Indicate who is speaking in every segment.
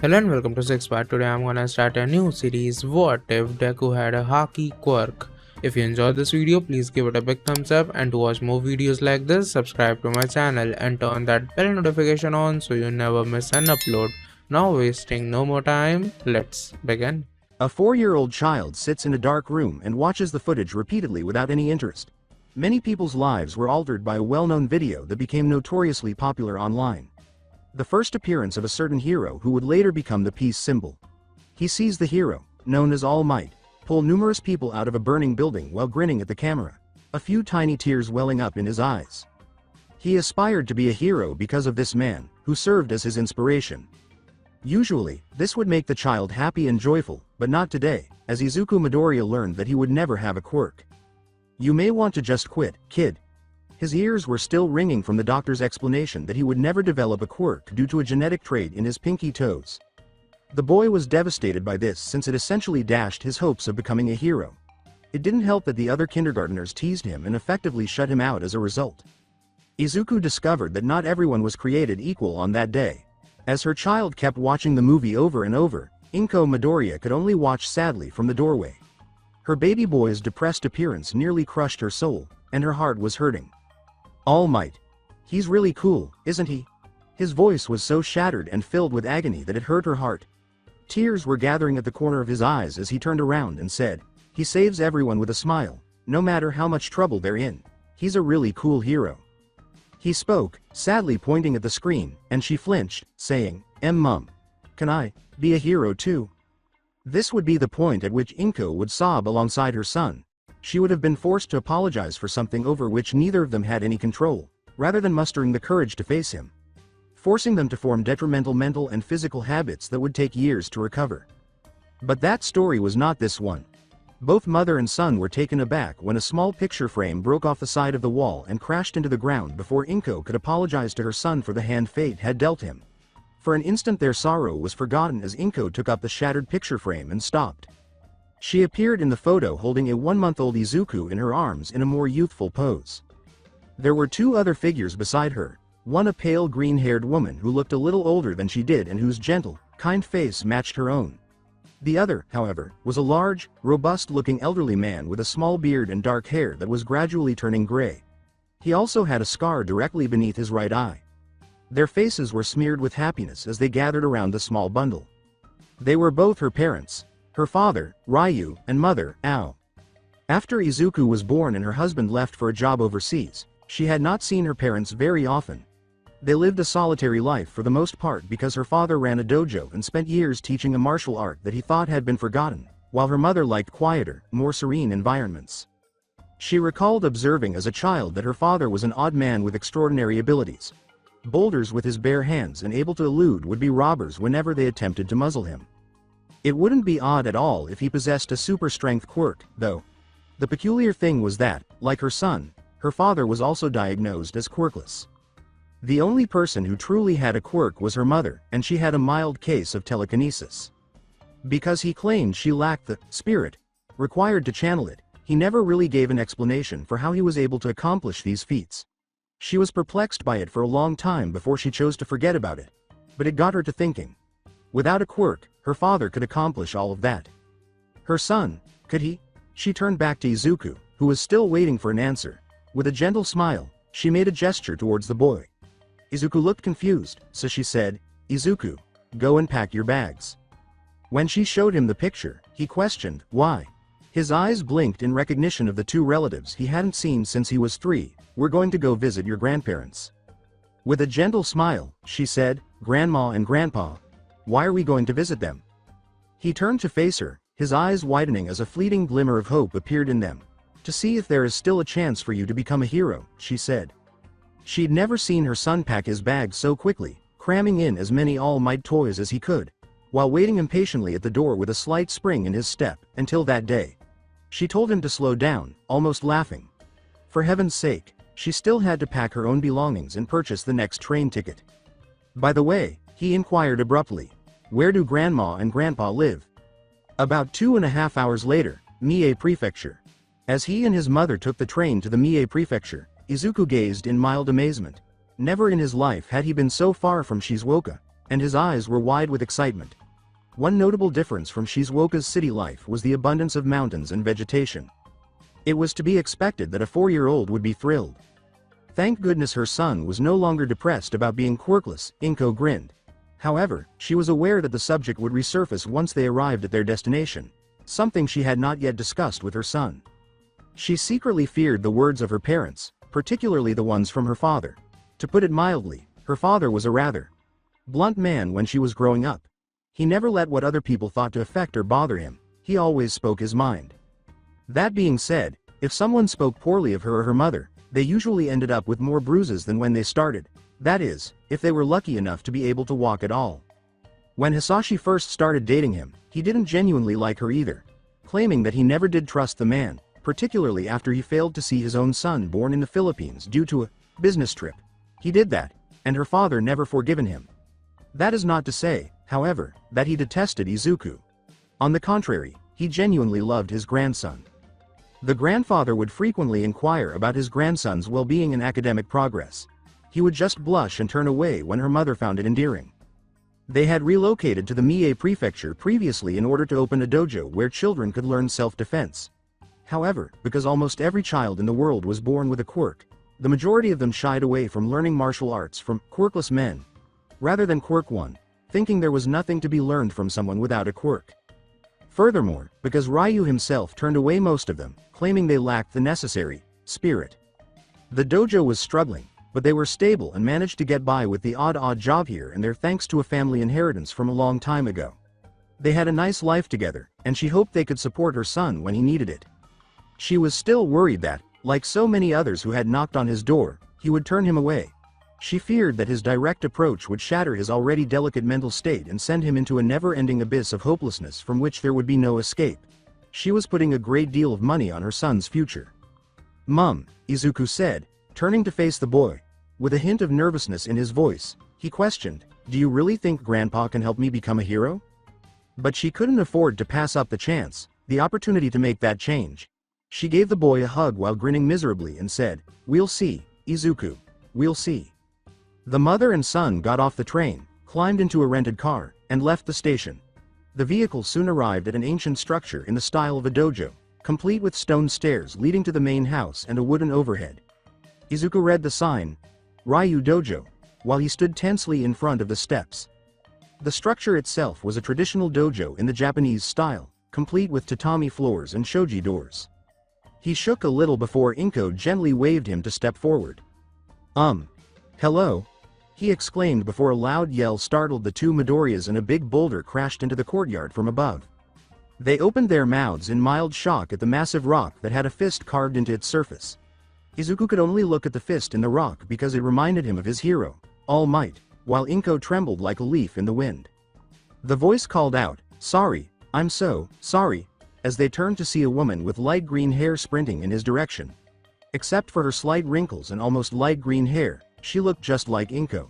Speaker 1: Hello and welcome to Six Part. Today I'm gonna start a new series. What if Deku had a Haki quirk? If you enjoyed this video, please give it a big thumbs up, and to watch more videos like this, subscribe to my channel and turn that bell notification on so you never miss an upload. Now wasting no more time, let's begin.
Speaker 2: A 4-year-old child sits in a dark room and watches the footage repeatedly without any interest. Many people's lives were altered by a well-known video that became notoriously popular online. The first appearance of a certain hero who would later become the peace symbol. He sees the hero, known as All Might, pull numerous people out of a burning building while grinning at the camera, a few tiny tears welling up in his eyes. He aspired to be a hero because of this man, who served as his inspiration. Usually, this would make the child happy and joyful, but not today, as Izuku Midoriya learned that he would never have a quirk. "You may want to just quit, kid." His ears were still ringing from the doctor's explanation that he would never develop a quirk due to a genetic trait in his pinky toes. The boy was devastated by this since it essentially dashed his hopes of becoming a hero. It didn't help that the other kindergartners teased him and effectively shut him out as a result. Izuku discovered that not everyone was created equal on that day. As her child kept watching the movie over and over, Inko Midoriya could only watch sadly from the doorway. Her baby boy's depressed appearance nearly crushed her soul, and her heart was hurting. All Might. He's really cool, isn't he? His voice was so shattered and filled with agony that it hurt her heart. Tears were gathering at the corner of his eyes as he turned around and said, "He saves everyone with a smile, no matter how much trouble they're in. He's a really cool hero." He spoke, sadly pointing at the screen, and she flinched, saying, Mum. Can I be a hero too?" This would be the point at which Inko would sob alongside her son. She would have been forced to apologize for something over which neither of them had any control, rather than mustering the courage to face him. Forcing them to form detrimental mental and physical habits that would take years to recover. But that story was not this one. Both mother and son were taken aback when a small picture frame broke off the side of the wall and crashed into the ground before Inko could apologize to her son for the hand fate had dealt him. For an instant their sorrow was forgotten as Inko took up the shattered picture frame and stopped. She appeared in the photo holding a 1-month-old Izuku in her arms in a more youthful pose. There were two other figures beside her, one a pale green-haired woman who looked a little older than she did and whose gentle, kind face matched her own. The other, however, was a large, robust-looking elderly man with a small beard and dark hair that was gradually turning gray. He also had a scar directly beneath his right eye. Their faces were smeared with happiness as they gathered around the small bundle. They were both her parents. Her father, Ryu, and mother, Ao. After Izuku was born and her husband left for a job overseas, she had not seen her parents very often. They lived a solitary life for the most part because her father ran a dojo and spent years teaching a martial art that he thought had been forgotten, while her mother liked quieter, more serene environments. She recalled observing as a child that her father was an odd man with extraordinary abilities. Boulders with his bare hands and able to elude would-be robbers whenever they attempted to muzzle him. It wouldn't be odd at all if he possessed a super-strength quirk, though. The peculiar thing was that, like her son, her father was also diagnosed as quirkless. The only person who truly had a quirk was her mother, and she had a mild case of telekinesis. Because he claimed she lacked the spirit required to channel it, he never really gave an explanation for how he was able to accomplish these feats. She was perplexed by it for a long time before she chose to forget about it. But it got her to thinking. Without a quirk, her father could accomplish all of that. Her son, could he? She turned back to Izuku, who was still waiting for an answer. With a gentle smile, she made a gesture towards the boy. Izuku looked confused, so she said, "Izuku, go and pack your bags." When she showed him the picture, he questioned, why? His eyes blinked in recognition of the two relatives he hadn't seen since he was 3. "We're going to go visit your grandparents." With a gentle smile, she said, "Grandma and Grandpa. Why are we going to visit them?" He turned to face her, his eyes widening as a fleeting glimmer of hope appeared in them. "To see if there is still a chance for you to become a hero," she said. She'd never seen her son pack his bag so quickly, cramming in as many All Might toys as he could, while waiting impatiently at the door with a slight spring in his step, until that day. She told him to slow down, almost laughing. For heaven's sake, she still had to pack her own belongings and purchase the next train ticket. "By the way," he inquired abruptly, "where do Grandma and Grandpa live?" About 2.5 hours later, Mie Prefecture. As he and his mother took the train to the Mie Prefecture, Izuku gazed in mild amazement. Never in his life had he been so far from Shizuoka. and his eyes were wide with excitement. One notable difference from Shizuoka's city life was the abundance of mountains and vegetation. It was to be expected that a 4-year-old would be thrilled. Thank goodness her son was no longer depressed about being quirkless, Inko grinned. However, she was aware that the subject would resurface once they arrived at their destination, something she had not yet discussed with her son. She secretly feared the words of her parents, particularly the ones from her father. To put it mildly, her father was a rather blunt man when she was growing up. He never let what other people thought to affect or bother him, he always spoke his mind. That being said, if someone spoke poorly of her or her mother, they usually ended up with more bruises than when they started. That is, if they were lucky enough to be able to walk at all. When Hisashi first started dating him, he didn't genuinely like her either, claiming that he never did trust the man, particularly after he failed to see his own son born in the Philippines due to a business trip. He did that, and her father never forgiven him. That is not to say, however, that he detested Izuku. On the contrary, he genuinely loved his grandson. The grandfather would frequently inquire about his grandson's well-being and academic progress. He would just blush and turn away when her mother found it endearing. They had relocated to the Mie prefecture previously in order to open a dojo where children could learn self-defense. However, because almost every child in the world was born with a quirk, the majority of them shied away from learning martial arts from quirkless men, rather than quirk one, thinking there was nothing to be learned from someone without a quirk. Furthermore, because Ryu himself turned away most of them, claiming they lacked the necessary spirit. The dojo was struggling, but they were stable and managed to get by with the odd job here and there thanks to a family inheritance from a long time ago. They had a nice life together, and she hoped they could support her son when he needed it. She was still worried that, like so many others who had knocked on his door, he would turn him away. She feared that his direct approach would shatter his already delicate mental state and send him into a never-ending abyss of hopelessness from which there would be no escape. She was putting a great deal of money on her son's future. "Mum," Izuku said, turning to face the boy. With a hint of nervousness in his voice, he questioned, "Do you really think Grandpa can help me become a hero?" But she couldn't afford to pass up the chance, the opportunity to make that change. She gave the boy a hug while grinning miserably and said, "We'll see, Izuku. We'll see." The mother and son got off the train, climbed into a rented car, and left the station. The vehicle soon arrived at an ancient structure in the style of a dojo, complete with stone stairs leading to the main house and a wooden overhead. Izuku read the sign, Ryu Dojo, while he stood tensely in front of the steps. The structure itself was a traditional dojo in the Japanese style, complete with tatami floors and shoji doors. He shook a little before Inko gently waved him to step forward. Hello?" he exclaimed before a loud yell startled the two Midoriyas and a big boulder crashed into the courtyard from above. They opened their mouths in mild shock at the massive rock that had a fist carved into its surface. Izuku could only look at the fist in the rock because it reminded him of his hero, All Might, while Inko trembled like a leaf in the wind. The voice called out, "Sorry, I'm so sorry," as they turned to see a woman with light green hair sprinting in his direction. Except for her slight wrinkles and almost light green hair, she looked just like Inko.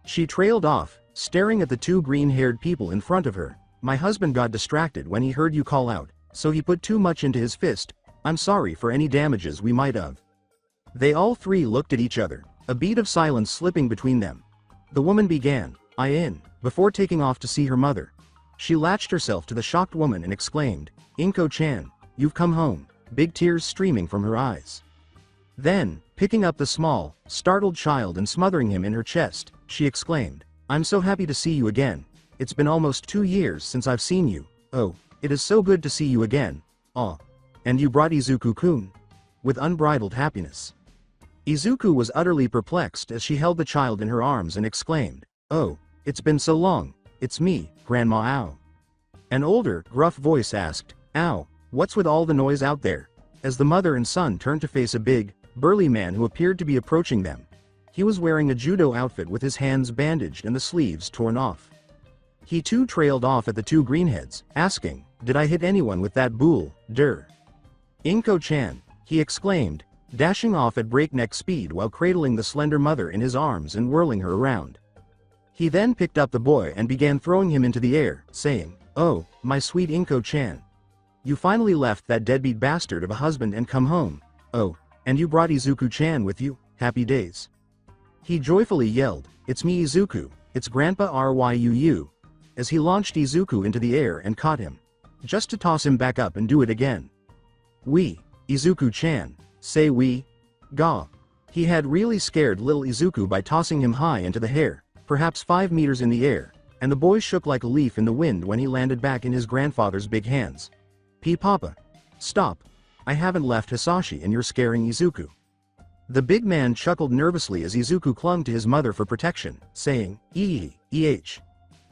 Speaker 2: She trailed off, staring at the two green-haired people in front of her. "My husband got distracted when he heard you call out, so he put too much into his fist. I'm sorry for any damages we might have." They all three looked at each other, a beat of silence slipping between them. The woman began, before taking off to see her mother. She latched herself to the shocked woman and exclaimed, "Inko-chan, you've come home," big tears streaming from her eyes. Then, picking up the small, startled child and smothering him in her chest, she exclaimed, "I'm so happy to see you again. It's been almost 2 years since I've seen you. Oh, it is so good to see you again. Aw. And you brought Izuku-kun?" With unbridled happiness. Izuku was utterly perplexed as she held the child in her arms and exclaimed, "Oh, it's been so long, it's me, Grandma Ow." An older, gruff voice asked, "Ow, what's with all the noise out there?" As the mother and son turned to face a big, burly man who appeared to be approaching them. He was wearing a judo outfit with his hands bandaged and the sleeves torn off. He too trailed off at the two greenheads, asking, "Did I hit anyone with that boule, der?" "Inko-chan," he exclaimed, dashing off at breakneck speed while cradling the slender mother in his arms and whirling her around. He then picked up the boy and began throwing him into the air, saying, "Oh, my sweet Inko-chan. You finally left that deadbeat bastard of a husband and come home. Oh, and you brought Izuku-chan with you, happy days." He joyfully yelled, "It's me Izuku, It's Grandpa Ryuu, as he launched Izuku into the air and caught him. Just to toss him back up and do it again. "We, Izuku-chan, say we? Gah." He had really scared little Izuku by tossing him high into the air, perhaps 5 meters in the air, and the boy shook like a leaf in the wind when he landed back in his grandfather's big hands. Papa. Stop. I haven't left Hisashi and you're scaring Izuku." The big man chuckled nervously as Izuku clung to his mother for protection, saying,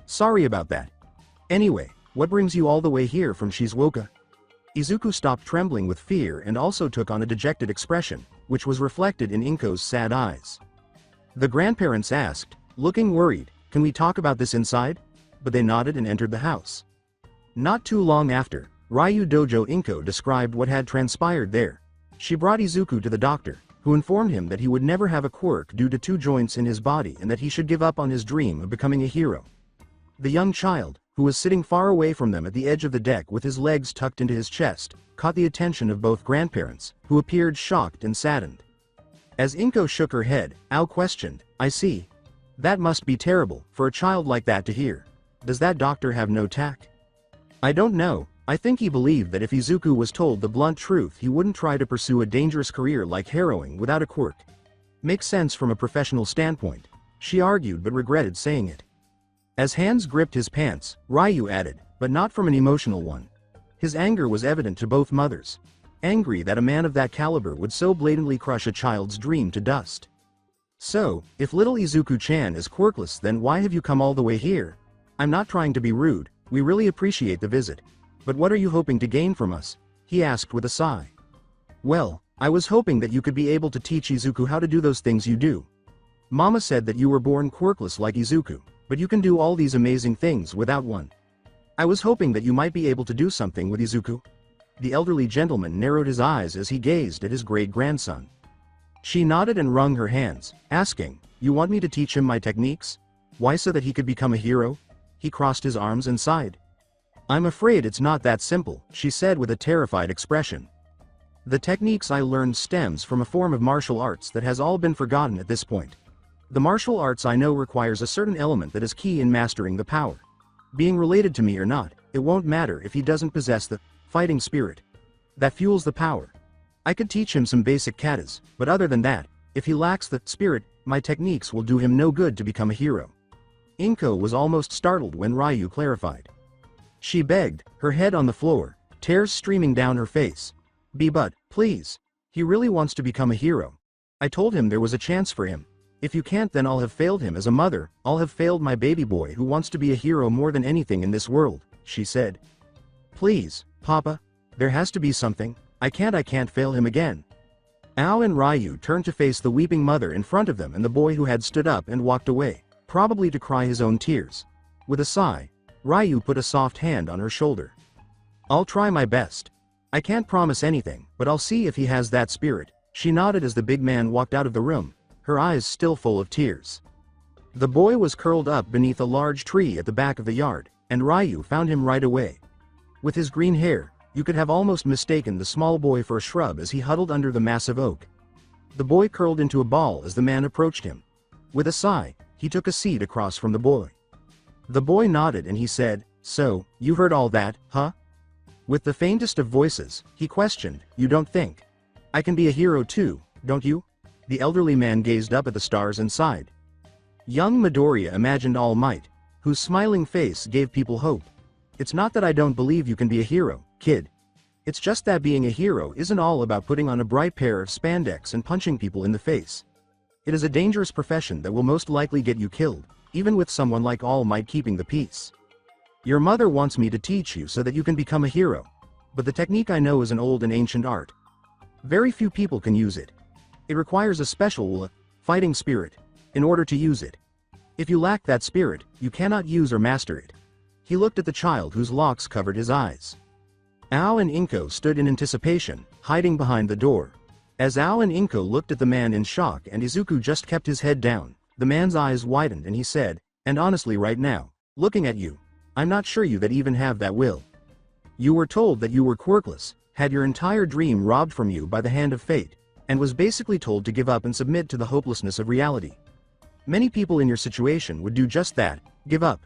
Speaker 2: Sorry about that. Anyway, what brings you all the way here from Shizuoka?" Izuku stopped trembling with fear and also took on a dejected expression, which was reflected in Inko's sad eyes. The grandparents asked, looking worried, "Can we talk about this inside?" But they nodded and entered the house. Not too long after, Ryu Dojo Inko described what had transpired there. She brought Izuku to the doctor, who informed him that he would never have a quirk due to 2 joints in his body and that he should give up on his dream of becoming a hero. The young child, who was sitting far away from them at the edge of the deck with his legs tucked into his chest, caught the attention of both grandparents, who appeared shocked and saddened. As Inko shook her head, Ao questioned, "I see. That must be terrible, for a child like that to hear. Does that doctor have no tact?" "I don't know. I think he believed that if Izuku was told the blunt truth he wouldn't try to pursue a dangerous career like harrowing without a quirk. Makes sense from a professional standpoint," she argued but regretted saying it. As hands gripped his pants, Ryu added, but not from an emotional one. His anger was evident to both mothers. Angry that a man of that caliber would so blatantly crush a child's dream to dust. "So, if little Izuku-chan is quirkless, then why have you come all the way here? I'm not trying to be rude, we really appreciate the visit. But what are you hoping to gain from us?" he asked with a sigh. "Well, I was hoping that you could be able to teach Izuku how to do those things you do. Mama said that you were born quirkless like Izuku, but you can do all these amazing things without one. I was hoping that you might be able to do something with Izuku." The elderly gentleman narrowed his eyes as he gazed at his great-grandson. She nodded and wrung her hands, asking, "You want me to teach him my techniques? Why, so that he could become a hero?" He crossed his arms and sighed. "I'm afraid it's not that simple," she said with a terrified expression. "The techniques I learned stems from a form of martial arts that has all been forgotten at this point. The martial arts I know requires a certain element that is key in mastering the power. Being related to me or not, it won't matter if he doesn't possess the fighting spirit that fuels the power. I could teach him some basic katas, but other than that, if he lacks the spirit, my techniques will do him no good to become a hero." Inko was almost startled when Ryu clarified. She begged, her head on the floor, tears streaming down her face. But, please. He really wants to become a hero. I told him there was a chance for him. If you can't, then I'll have failed him as a mother, I'll have failed my baby boy who wants to be a hero more than anything in this world," she said. "Please, Papa. There has to be something. I can't fail him again." Ao and Ryu turned to face the weeping mother in front of them and the boy who had stood up and walked away, probably to cry his own tears. With a sigh, Ryu put a soft hand on her shoulder. "I'll try my best. I can't promise anything, but I'll see if he has that spirit," she nodded as the big man walked out of the room, her eyes still full of tears. The boy was curled up beneath a large tree at the back of the yard, and Ryu found him right away. With his green hair, you could have almost mistaken the small boy for a shrub as he huddled under the massive oak. The boy curled into a ball as the man approached him. With a sigh, he took a seat across from the boy. The boy nodded and he said, "So, you heard all that, huh?" With the faintest of voices, he questioned, "You don't think I can be a hero too, don't you?" The elderly man gazed up at the stars and sighed. Young Midoriya imagined All Might, whose smiling face gave people hope. "It's not that I don't believe you can be a hero, kid. It's just that being a hero isn't all about putting on a bright pair of spandex and punching people in the face. It is a dangerous profession that will most likely get you killed, even with someone like All Might keeping the peace. Your mother wants me to teach you so that you can become a hero. But the technique I know is an old and ancient art. Very few people can use it. It requires a special fighting spirit in order to use it. If you lack that spirit, you cannot use or master it." He looked at the child whose locks covered his eyes. Ao and Inko stood in anticipation, hiding behind the door. As Ao and Inko looked at the man in shock and Izuku just kept his head down, the man's eyes widened and he said, "And honestly right now, looking at you, I'm not sure you that even have that will. You were told that you were quirkless, had your entire dream robbed from you by the hand of fate, and was basically told to give up and submit to the hopelessness of reality. Many people in your situation would do just that, give up.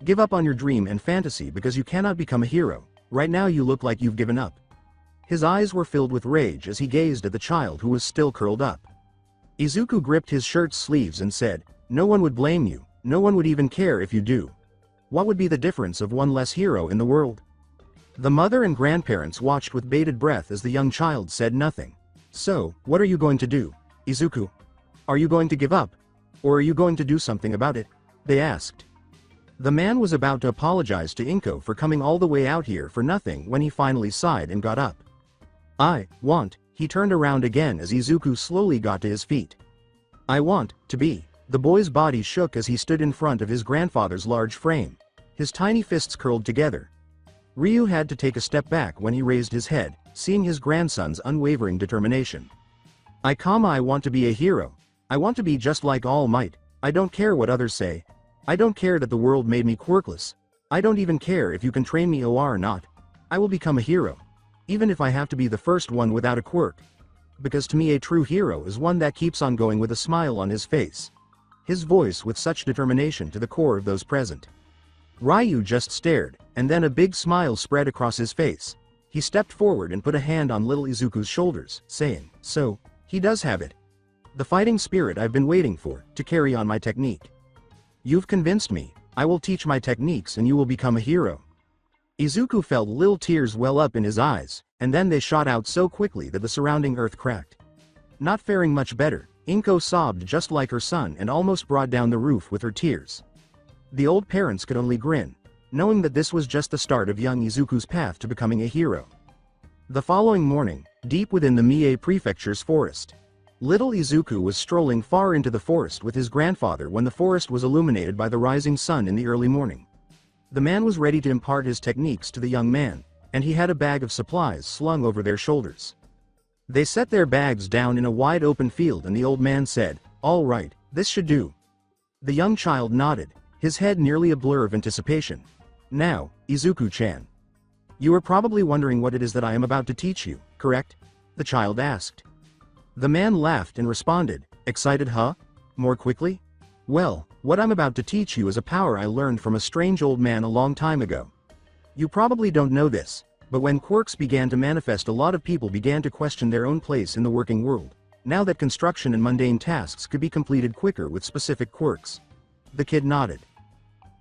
Speaker 2: Give up on your dream and fantasy because you cannot become a hero. Right now you look like you've given up. His eyes were filled with rage as he gazed at the child who was still curled up. Izuku gripped his shirt's sleeves and said, "No one would blame you, no one would even care if you do. What would be the difference of one less hero in the world?" The mother and grandparents watched with bated breath as the young child said nothing. "So, what are you going to do, Izuku? Are you going to give up? Or are you going to do something about it?" they asked. The man was about to apologize to Inko for coming all the way out here for nothing when he finally sighed and got up. He turned around again as Izuku slowly got to his feet. "I want to be." The boy's body shook as he stood in front of his grandfather's large frame. His tiny fists curled together. Ryu had to take a step back when he raised his head, seeing his grandson's unwavering determination. I want to be a hero. I want to be just like All Might. I don't care what others say. I don't care that the world made me quirkless. I don't even care if you can train me or not. I will become a hero. Even if I have to be the first one without a quirk. Because to me a true hero is one that keeps on going with a smile on his face. His voice with such determination to the core of those present. Ryu just stared, and then a big smile spread across his face. He stepped forward and put a hand on little Izuku's shoulders, saying, "So, he does have it. The fighting spirit I've been waiting for, to carry on my technique. You've convinced me. I will teach my techniques and you will become a hero." Izuku felt little tears well up in his eyes, and then they shot out so quickly that the surrounding earth cracked. Not faring much better, Inko sobbed just like her son and almost brought down the roof with her tears. The old parents could only grin, knowing that this was just the start of young Izuku's path to becoming a hero. The following morning, deep within the Mie Prefecture's forest, little Izuku was strolling far into the forest with his grandfather when the forest was illuminated by the rising sun in the early morning. The man was ready to impart his techniques to the young man, and he had a bag of supplies slung over their shoulders. They set their bags down in a wide open field and the old man said, "All right, this should do." The young child nodded, his head nearly a blur of anticipation. "Now, Izuku-chan. You are probably wondering what it is that I am about to teach you, correct?" the child asked. The man laughed and responded, "Excited, huh? More quickly? Well, what I'm about to teach you is a power I learned from a strange old man a long time ago. You probably don't know this, but when quirks began to manifest, a lot of people began to question their own place in the working world, now that construction and mundane tasks could be completed quicker with specific quirks." The kid nodded.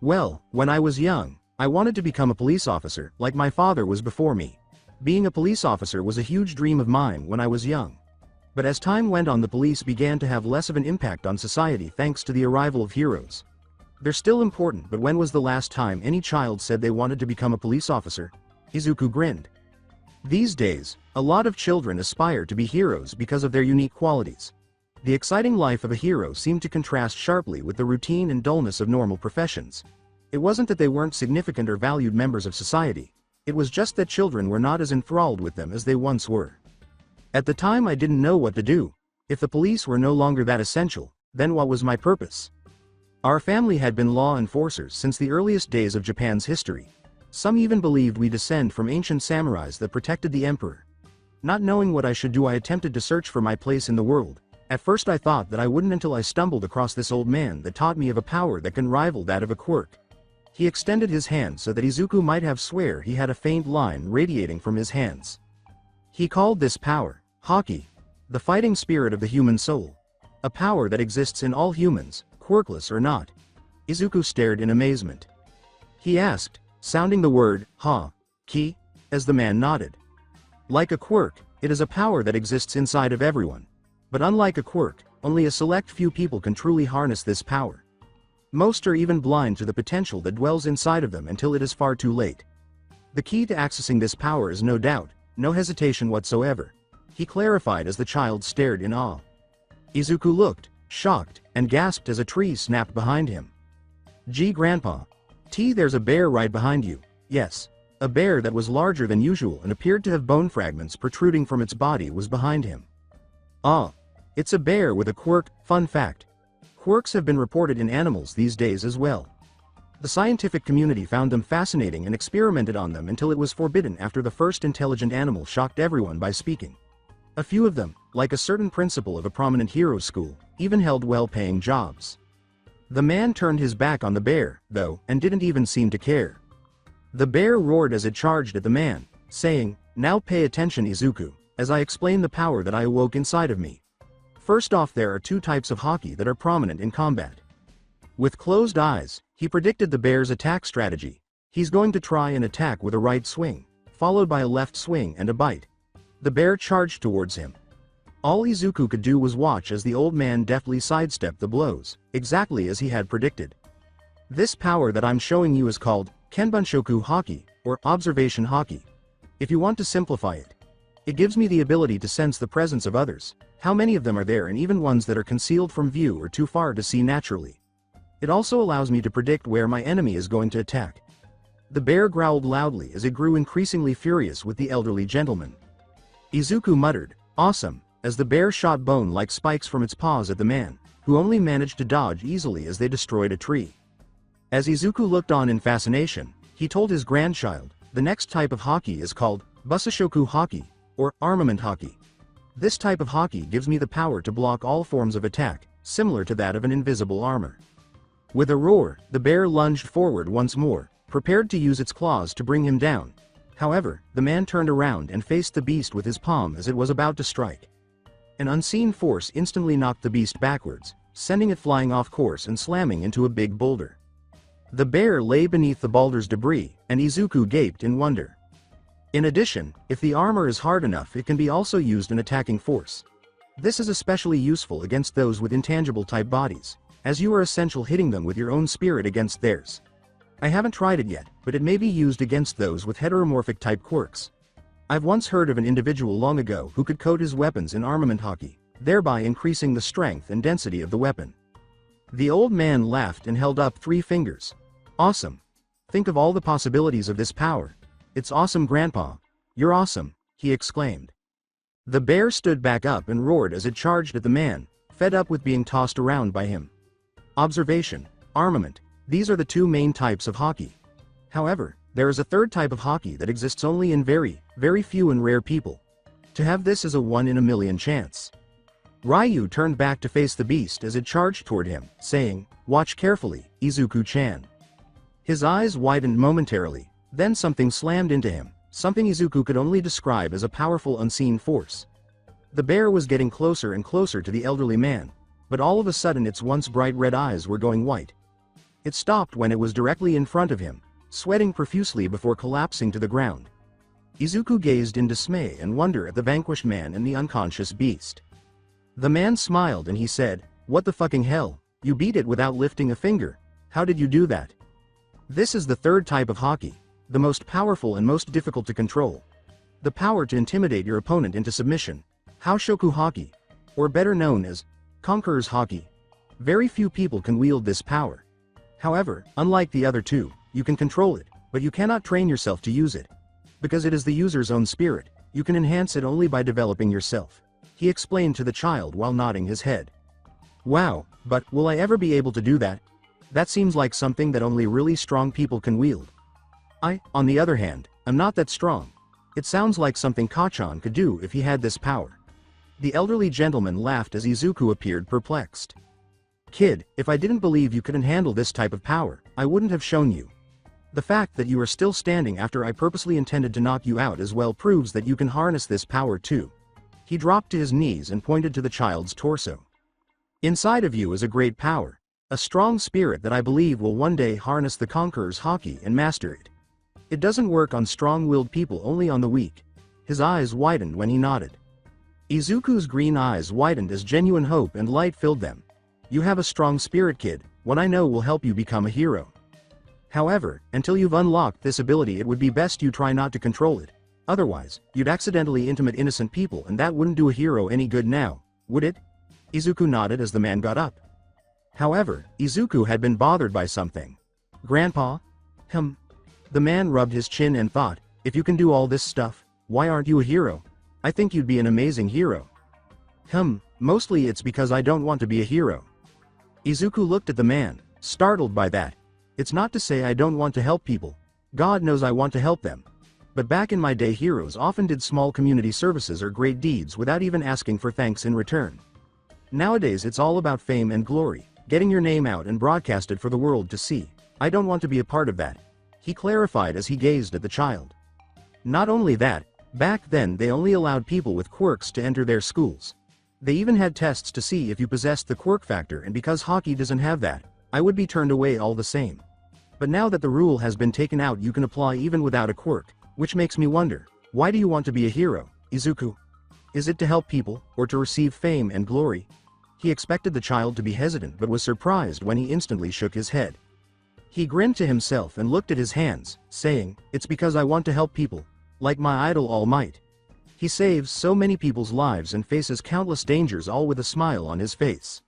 Speaker 2: "Well, when I was young, I wanted to become a police officer, like my father was before me. Being a police officer was a huge dream of mine when I was young. But as time went on, the police began to have less of an impact on society thanks to the arrival of heroes. They're still important, but when was the last time any child said they wanted to become a police officer?" Izuku grinned. These days, a lot of children aspire to be heroes because of their unique qualities. The exciting life of a hero seemed to contrast sharply with the routine and dullness of normal professions. It wasn't that they weren't significant or valued members of society. It was just that children were not as enthralled with them as they once were. At the time I didn't know what to do. If the police were no longer that essential, then what was my purpose? Our family had been law enforcers since the earliest days of Japan's history. Some even believed we descend from ancient samurais that protected the emperor. Not knowing what I should do, I attempted to search for my place in the world. At first I thought that I wouldn't until I stumbled across this old man that taught me of a power that can rival that of a quirk. He extended his hand so that Izuku might have swear he had a faint line radiating from his hands. He called this power Haki, the fighting spirit of the human soul. A power that exists in all humans, quirkless or not. Izuku stared in amazement. He asked, sounding the word Haki, as the man nodded. Like a quirk, it is a power that exists inside of everyone. But unlike a quirk, only a select few people can truly harness this power. Most are even blind to the potential that dwells inside of them until it is far too late. The key to accessing this power is no doubt, no hesitation whatsoever. He clarified as the child stared in awe. Izuku looked, shocked, and gasped as a tree snapped behind him. "Gee, Grandpa. There's a bear right behind you." Yes, a bear that was larger than usual and appeared to have bone fragments protruding from its body was behind him. "Ah, it's a bear with a quirk." Fun fact. Quirks have been reported in animals these days as well. The scientific community found them fascinating and experimented on them until it was forbidden after the first intelligent animal shocked everyone by speaking. A few of them, like a certain principal of a prominent hero school, even held well-paying jobs. The man turned his back on the bear, though, and didn't even seem to care. The bear roared as it charged at the man, saying, "Now pay attention, Izuku, as I explain the power that I awoke inside of me. First off, there are two types of Haki that are prominent in combat." With closed eyes, he predicted the bear's attack strategy. He's going to try and attack with a right swing, followed by a left swing and a bite. The bear charged towards him. All Izuku could do was watch as the old man deftly sidestepped the blows, exactly as he had predicted. This power that I'm showing you is called Kenbunshoku Haki, or Observation Haki. If you want to simplify it, it gives me the ability to sense the presence of others, how many of them are there, and even ones that are concealed from view or too far to see naturally. It also allows me to predict where my enemy is going to attack. The bear growled loudly as it grew increasingly furious with the elderly gentleman. Izuku muttered, "Awesome," as the bear shot bone-like spikes from its paws at the man, who only managed to dodge easily as they destroyed a tree. As Izuku looked on in fascination, he told his grandchild, "The next type of Haki is called Busashoku Haki, or Armament Haki. This type of Haki gives me the power to block all forms of attack, similar to that of an invisible armor." With a roar, the bear lunged forward once more, prepared to use its claws to bring him down. However, the man turned around and faced the beast with his palm as it was about to strike. An unseen force instantly knocked the beast backwards, sending it flying off course and slamming into a big boulder. The bear lay beneath the boulder's debris, and Izuku gaped in wonder. In addition, if the armor is hard enough, it can be also used in attacking force. This is especially useful against those with intangible type bodies, as you are essential hitting them with your own spirit against theirs. I haven't tried it yet, but it may be used against those with heteromorphic type quirks. I've once heard of an individual long ago who could coat his weapons in armament Haki, thereby increasing the strength and density of the weapon. The old man laughed and held up 3 fingers. "Awesome. Think of all the possibilities of this power. It's awesome, Grandpa. You're awesome," he exclaimed. The bear stood back up and roared as it charged at the man, fed up with being tossed around by him. Observation, armament, these are the 2 main types of Haki. However, there is a third type of Haki that exists only in very, very few and rare people. To have this is a 1 in a million chance. Ryu turned back to face the beast as it charged toward him, saying, "Watch carefully, Izuku-chan." His eyes widened momentarily, then something slammed into him, something Izuku could only describe as a powerful unseen force. The bear was getting closer and closer to the elderly man, but all of a sudden its once bright red eyes were going white. It stopped when it was directly in front of him, sweating profusely before collapsing to the ground. Izuku gazed in dismay and wonder at the vanquished man and the unconscious beast. The man smiled and he said, "What the fucking hell? You beat it without lifting a finger. How did you do that?" This is the third type of Haki, the most powerful and most difficult to control. The power to intimidate your opponent into submission. Haoshoku Haki, or better known as Conqueror's Haki. Very few people can wield this power. However, unlike the other 2, you can control it, but you cannot train yourself to use it. Because it is the user's own spirit, you can enhance it only by developing yourself, he explained to the child while nodding his head. "Wow, but will I ever be able to do that? That seems like something that only really strong people can wield. I, on the other hand, am not that strong. It sounds like something Kachan could do if he had this power." The elderly gentleman laughed as Izuku appeared perplexed. "Kid, if I didn't believe you couldn't handle this type of power, I wouldn't have shown you. The fact that you are still standing after I purposely intended to knock you out as well proves that you can harness this power too." He dropped to his knees and pointed to the child's torso. "Inside of you is a great power, a strong spirit that I believe will one day harness the Conqueror's Haki and master it. It doesn't work on strong-willed people, only on the weak." His eyes widened when he nodded. Izuku's green eyes widened as genuine hope and light filled them. "You have a strong spirit, kid. What I know will help you become a hero. However, until you've unlocked this ability, it would be best you try not to control it. Otherwise, you'd accidentally intimidate innocent people, and that wouldn't do a hero any good now, would it?" Izuku nodded as the man got up. However, Izuku had been bothered by something. "Grandpa? The man rubbed his chin and thought, "If you can do all this stuff, why aren't you a hero? I think you'd be an amazing hero." Mostly it's because I don't want to be a hero." Izuku looked at the man, startled by that. "It's not to say I don't want to help people. God knows I want to help them. But back in my day, heroes often did small community services or great deeds without even asking for thanks in return. Nowadays it's all about fame and glory, getting your name out and broadcasted for the world to see. I don't want to be a part of that," he clarified as he gazed at the child. Not only that, back then they only allowed people with quirks to enter their schools. They even had tests to see if you possessed the quirk factor, and because Haki doesn't have that, I would be turned away all the same. But now that the rule has been taken out, you can apply even without a quirk, which makes me wonder, why do you want to be a hero, Izuku? Is it to help people, or to receive fame and glory? He expected the child to be hesitant but was surprised when he instantly shook his head. He grinned to himself and looked at his hands, saying, "It's because I want to help people, like my idol All Might. He saves so many people's lives and faces countless dangers, all with a smile on his face."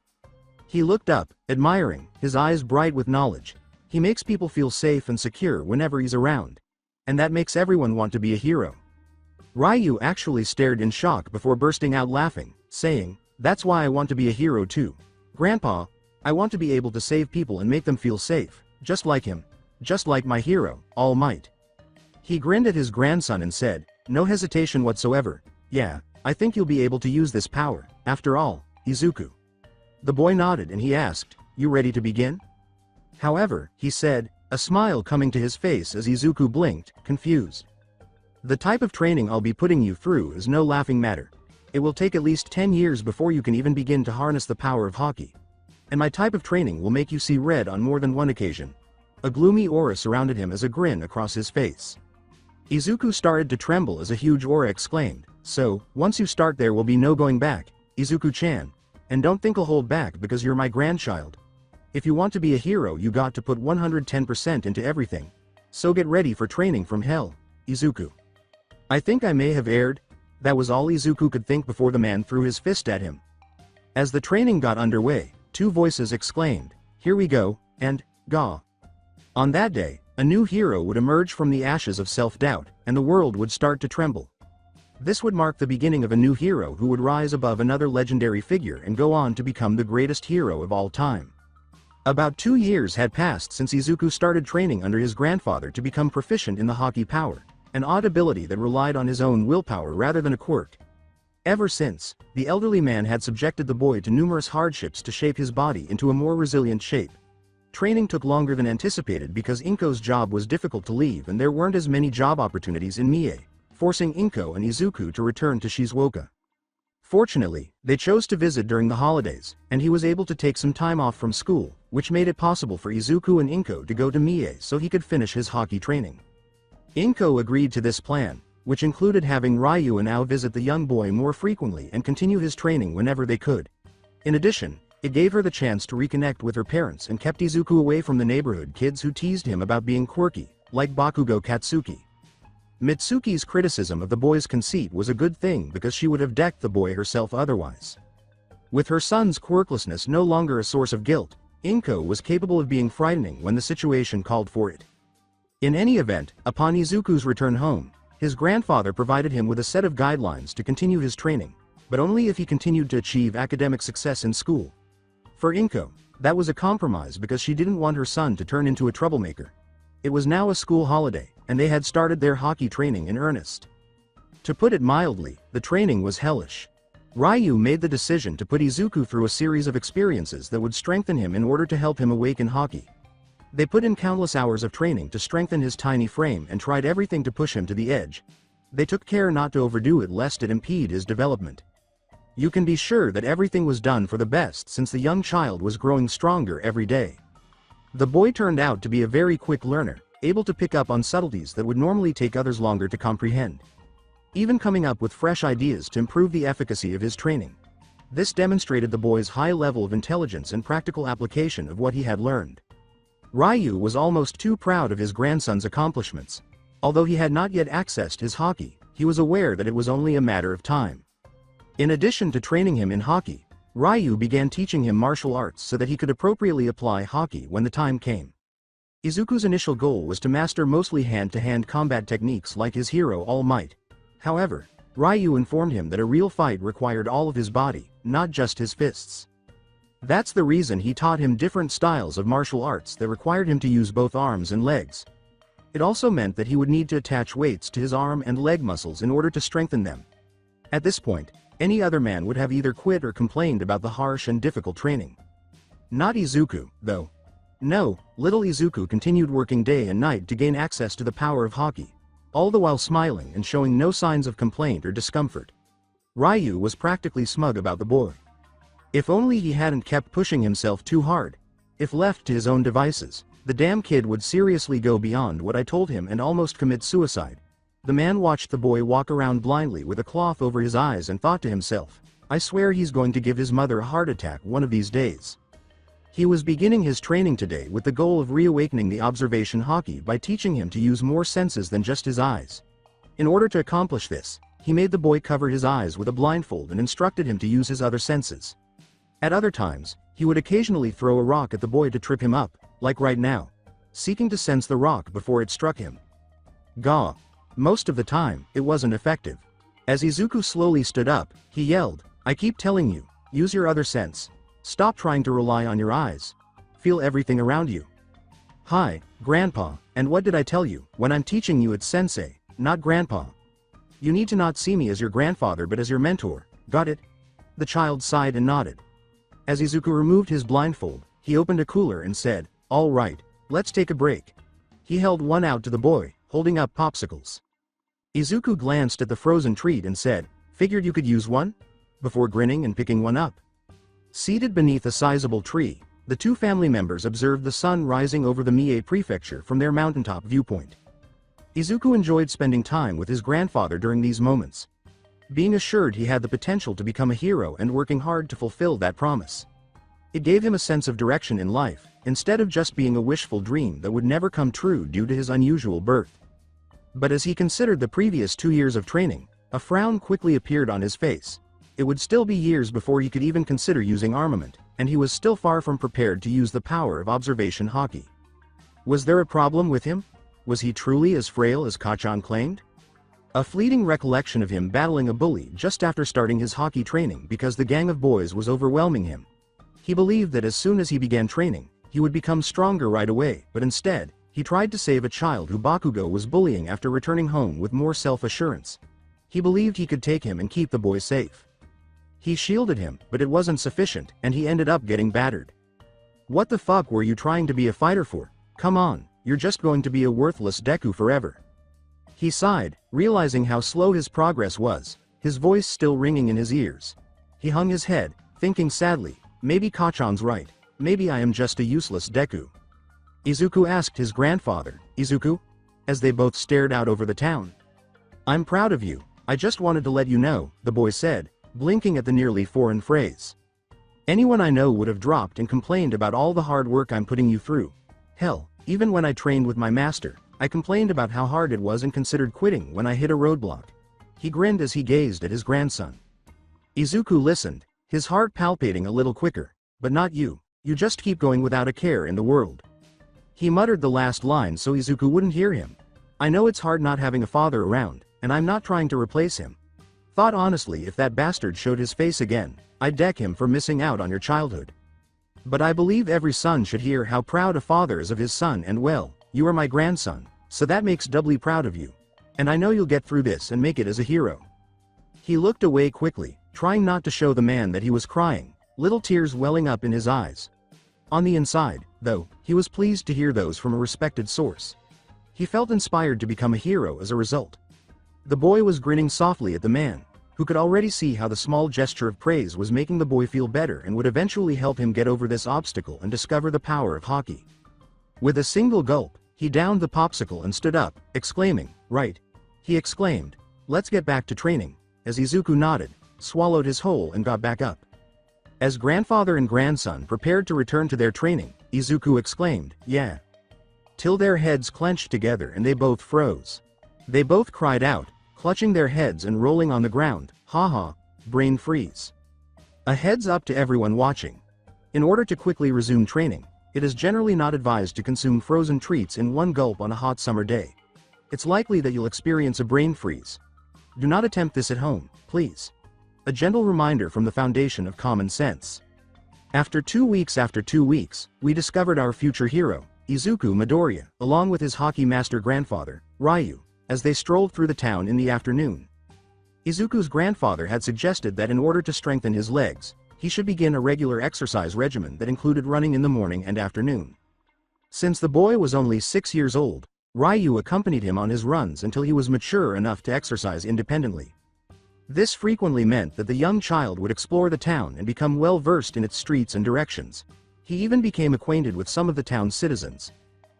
Speaker 2: He looked up, admiring, his eyes bright with knowledge. He makes people feel safe and secure whenever he's around. And that makes everyone want to be a hero. Ryu actually stared in shock before bursting out laughing, saying, "That's why I want to be a hero too. Grandpa, I want to be able to save people and make them feel safe, just like him. Just like my hero, All Might." He grinned at his grandson and said, no hesitation whatsoever, "Yeah, I think you'll be able to use this power, after all, Izuku." The boy nodded and he asked, "You ready to begin?" "However," he said, a smile coming to his face as Izuku blinked, confused. "The type of training I'll be putting you through is no laughing matter. It will take at least 10 years before you can even begin to harness the power of Haki. And my type of training will make you see red on more than one occasion." A gloomy aura surrounded him as a grin across his face. Izuku started to tremble as a huge aura exclaimed, "So, once you start there will be no going back, Izuku-chan. And don't think I'll hold back because you're my grandchild. If you want to be a hero you got to put 110% into everything. So get ready for training from hell, Izuku." "I think I may have erred." That was all Izuku could think before the man threw his fist at him. As the training got underway, two voices exclaimed, "Here we go," and, "Gah." On that day, a new hero would emerge from the ashes of self-doubt, and the world would start to tremble. This would mark the beginning of a new hero who would rise above another legendary figure and go on to become the greatest hero of all time. About 2 years had passed since Izuku started training under his grandfather to become proficient in the Haki power, an odd ability that relied on his own willpower rather than a quirk. Ever since, the elderly man had subjected the boy to numerous hardships to shape his body into a more resilient shape. Training took longer than anticipated because Inko's job was difficult to leave and there weren't as many job opportunities in Mie, forcing Inko and Izuku to return to Shizuoka. Fortunately, they chose to visit during the holidays, and he was able to take some time off from school, which made it possible for Izuku and Inko to go to Mie so he could finish his Haki training. Inko agreed to this plan, which included having Ryu and Ao visit the young boy more frequently and continue his training whenever they could. In addition, it gave her the chance to reconnect with her parents and kept Izuku away from the neighborhood kids who teased him about being quirky, like Bakugo Katsuki. Mitsuki's criticism of the boy's conceit was a good thing because she would have decked the boy herself otherwise. With her son's quirklessness no longer a source of guilt, Inko was capable of being frightening when the situation called for it. In any event, upon Izuku's return home, his grandfather provided him with a set of guidelines to continue his training, but only if he continued to achieve academic success in school. For Inko, that was a compromise because she didn't want her son to turn into a troublemaker. It was now a school holiday, and they had started their Haki training in earnest. To put it mildly, the training was hellish. Ryu made the decision to put Izuku through a series of experiences that would strengthen him in order to help him awaken Haki. They put in countless hours of training to strengthen his tiny frame and tried everything to push him to the edge. They took care not to overdo it lest it impede his development. You can be sure that everything was done for the best since the young child was growing stronger every day. The boy turned out to be a very quick learner, able to pick up on subtleties that would normally take others longer to comprehend. Even coming up with fresh ideas to improve the efficacy of his training. This demonstrated the boy's high level of intelligence and practical application of what he had learned. Ryu was almost too proud of his grandson's accomplishments. Although he had not yet accessed his Haki, he was aware that it was only a matter of time. In addition to training him in Haki, Ryu began teaching him martial arts so that he could appropriately apply Haki when the time came. Izuku's initial goal was to master mostly hand-to-hand combat techniques like his hero All Might. However, Ryu informed him that a real fight required all of his body, not just his fists. That's the reason he taught him different styles of martial arts that required him to use both arms and legs. It also meant that he would need to attach weights to his arm and leg muscles in order to strengthen them. At this point, any other man would have either quit or complained about the harsh and difficult training. Not Izuku, though. No, little Izuku continued working day and night to gain access to the power of Haki, all the while smiling and showing no signs of complaint or discomfort. Ryu was practically smug about the boy. If only he hadn't kept pushing himself too hard. If left to his own devices, the damn kid would seriously go beyond what I told him and almost commit suicide. The man watched the boy walk around blindly with a cloth over his eyes and thought to himself, I swear he's going to give his mother a heart attack one of these days. He was beginning his training today with the goal of reawakening the observation Haki by teaching him to use more senses than just his eyes. In order to accomplish this, he made the boy cover his eyes with a blindfold and instructed him to use his other senses. At other times, he would occasionally throw a rock at the boy to trip him up, like right now, seeking to sense the rock before it struck him. Gah! Most of the time, it wasn't effective. As Izuku slowly stood up, he yelled, I keep telling you, use your other sense. Stop trying to rely on your eyes. Feel everything around you. Hi, Grandpa, and what did I tell you? When I'm teaching you it's sensei, not Grandpa. You need to not see me as your grandfather but as your mentor, got it? The child sighed and nodded. As Izuku removed his blindfold, he opened a cooler and said, all right, let's take a break. He held one out to the boy, holding up popsicles. Izuku glanced at the frozen treat and said, figured you could use one? Before grinning and picking one up. Seated beneath a sizable tree, the two family members observed the sun rising over the Mie prefecture from their mountaintop viewpoint. Izuku enjoyed spending time with his grandfather during these moments, being assured he had the potential to become a hero and working hard to fulfill that promise. It gave him a sense of direction in life, instead of just being a wishful dream that would never come true due to his unusual birth. But as he considered the previous 2 years of training, a frown quickly appeared on his face. It would still be years before he could even consider using armament, and he was still far from prepared to use the power of observation Haki. Was there a problem with him? Was he truly as frail as Kachan claimed? A fleeting recollection of him battling a bully just after starting his Haki training because the gang of boys was overwhelming him. He believed that as soon as he began training, he would become stronger right away, but instead, he tried to save a child who Bakugo was bullying after returning home with more self-assurance. He believed he could take him and keep the boy safe. He shielded him, but it wasn't sufficient, and he ended up getting battered. What the fuck were you trying to be a fighter for? Come on, you're just going to be a worthless Deku forever. He sighed, realizing how slow his progress was, his voice still ringing in his ears. He hung his head, thinking sadly, maybe Kachan's right, maybe I am just a useless Deku. Izuku asked his grandfather, Izuku? As they both stared out over the town. I'm proud of you, I just wanted to let you know, the boy said, blinking at the nearly foreign phrase. Anyone I know would have dropped and complained about all the hard work I'm putting you through. Hell, even when I trained with my master, I complained about how hard it was and considered quitting when I hit a roadblock. He grinned as he gazed at his grandson. Izuku listened, his heart palpitating a little quicker. But not you. You just keep going without a care in the world. He muttered the last line so Izuku wouldn't hear him. I know it's hard not having a father around, and I'm not trying to replace him. Thought honestly if that bastard showed his face again, I'd deck him for missing out on your childhood. But I believe every son should hear how proud a father is of his son and well, you are my grandson, so that makes doubly proud of you. And I know you'll get through this and make it as a hero. He looked away quickly, trying not to show the man that he was crying, little tears welling up in his eyes. On the inside, though, he was pleased to hear those from a respected source. He felt inspired to become a hero as a result. The boy was grinning softly at the man, who could already see how the small gesture of praise was making the boy feel better and would eventually help him get over this obstacle and discover the power of Haki. With a single gulp, he downed the popsicle and stood up, exclaiming, right. He exclaimed, let's get back to training, as Izuku nodded, swallowed his whole and got back up. As grandfather and grandson prepared to return to their training, Izuku exclaimed, yeah. Till their heads clenched together and they both froze. They both cried out, clutching their heads and rolling on the ground, haha, brain freeze. A heads up to everyone watching. In order to quickly resume training, it is generally not advised to consume frozen treats in one gulp on a hot summer day. It's likely that you'll experience a brain freeze. Do not attempt this at home, please. A gentle reminder from the foundation of common sense. After 2 weeks, we discovered our future hero, Izuku Midoriya, along with his Haki master grandfather, Ryu, as they strolled through the town in the afternoon. Izuku's grandfather had suggested that in order to strengthen his legs, he should begin a regular exercise regimen that included running in the morning and afternoon. Since the boy was only 6 years old, Ryu accompanied him on his runs until he was mature enough to exercise independently. This frequently meant that the young child would explore the town and become well versed in its streets and directions. He even became acquainted with some of the town's citizens.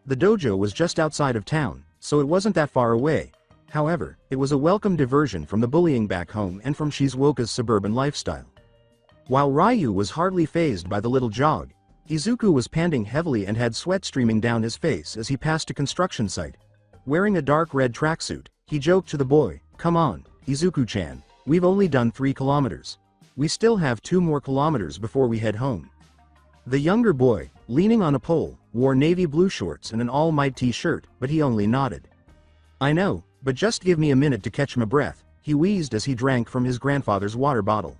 Speaker 2: The dojo was just outside of town, so it wasn't that far away. However, it was a welcome diversion from the bullying back home and from Shizuoka's suburban lifestyle. While Ryu was hardly fazed by the little jog, Izuku was panting heavily and had sweat streaming down his face as he passed a construction site. Wearing a dark red tracksuit, he joked to the boy, "Come on, Izuku-chan, we've only done 3 kilometers. We still have 2 more kilometers before we head home." The younger boy, leaning on a pole, wore navy blue shorts and an all-might t-shirt, but he only nodded. "I know, but just give me a minute to catch my breath," he wheezed as he drank from his grandfather's water bottle.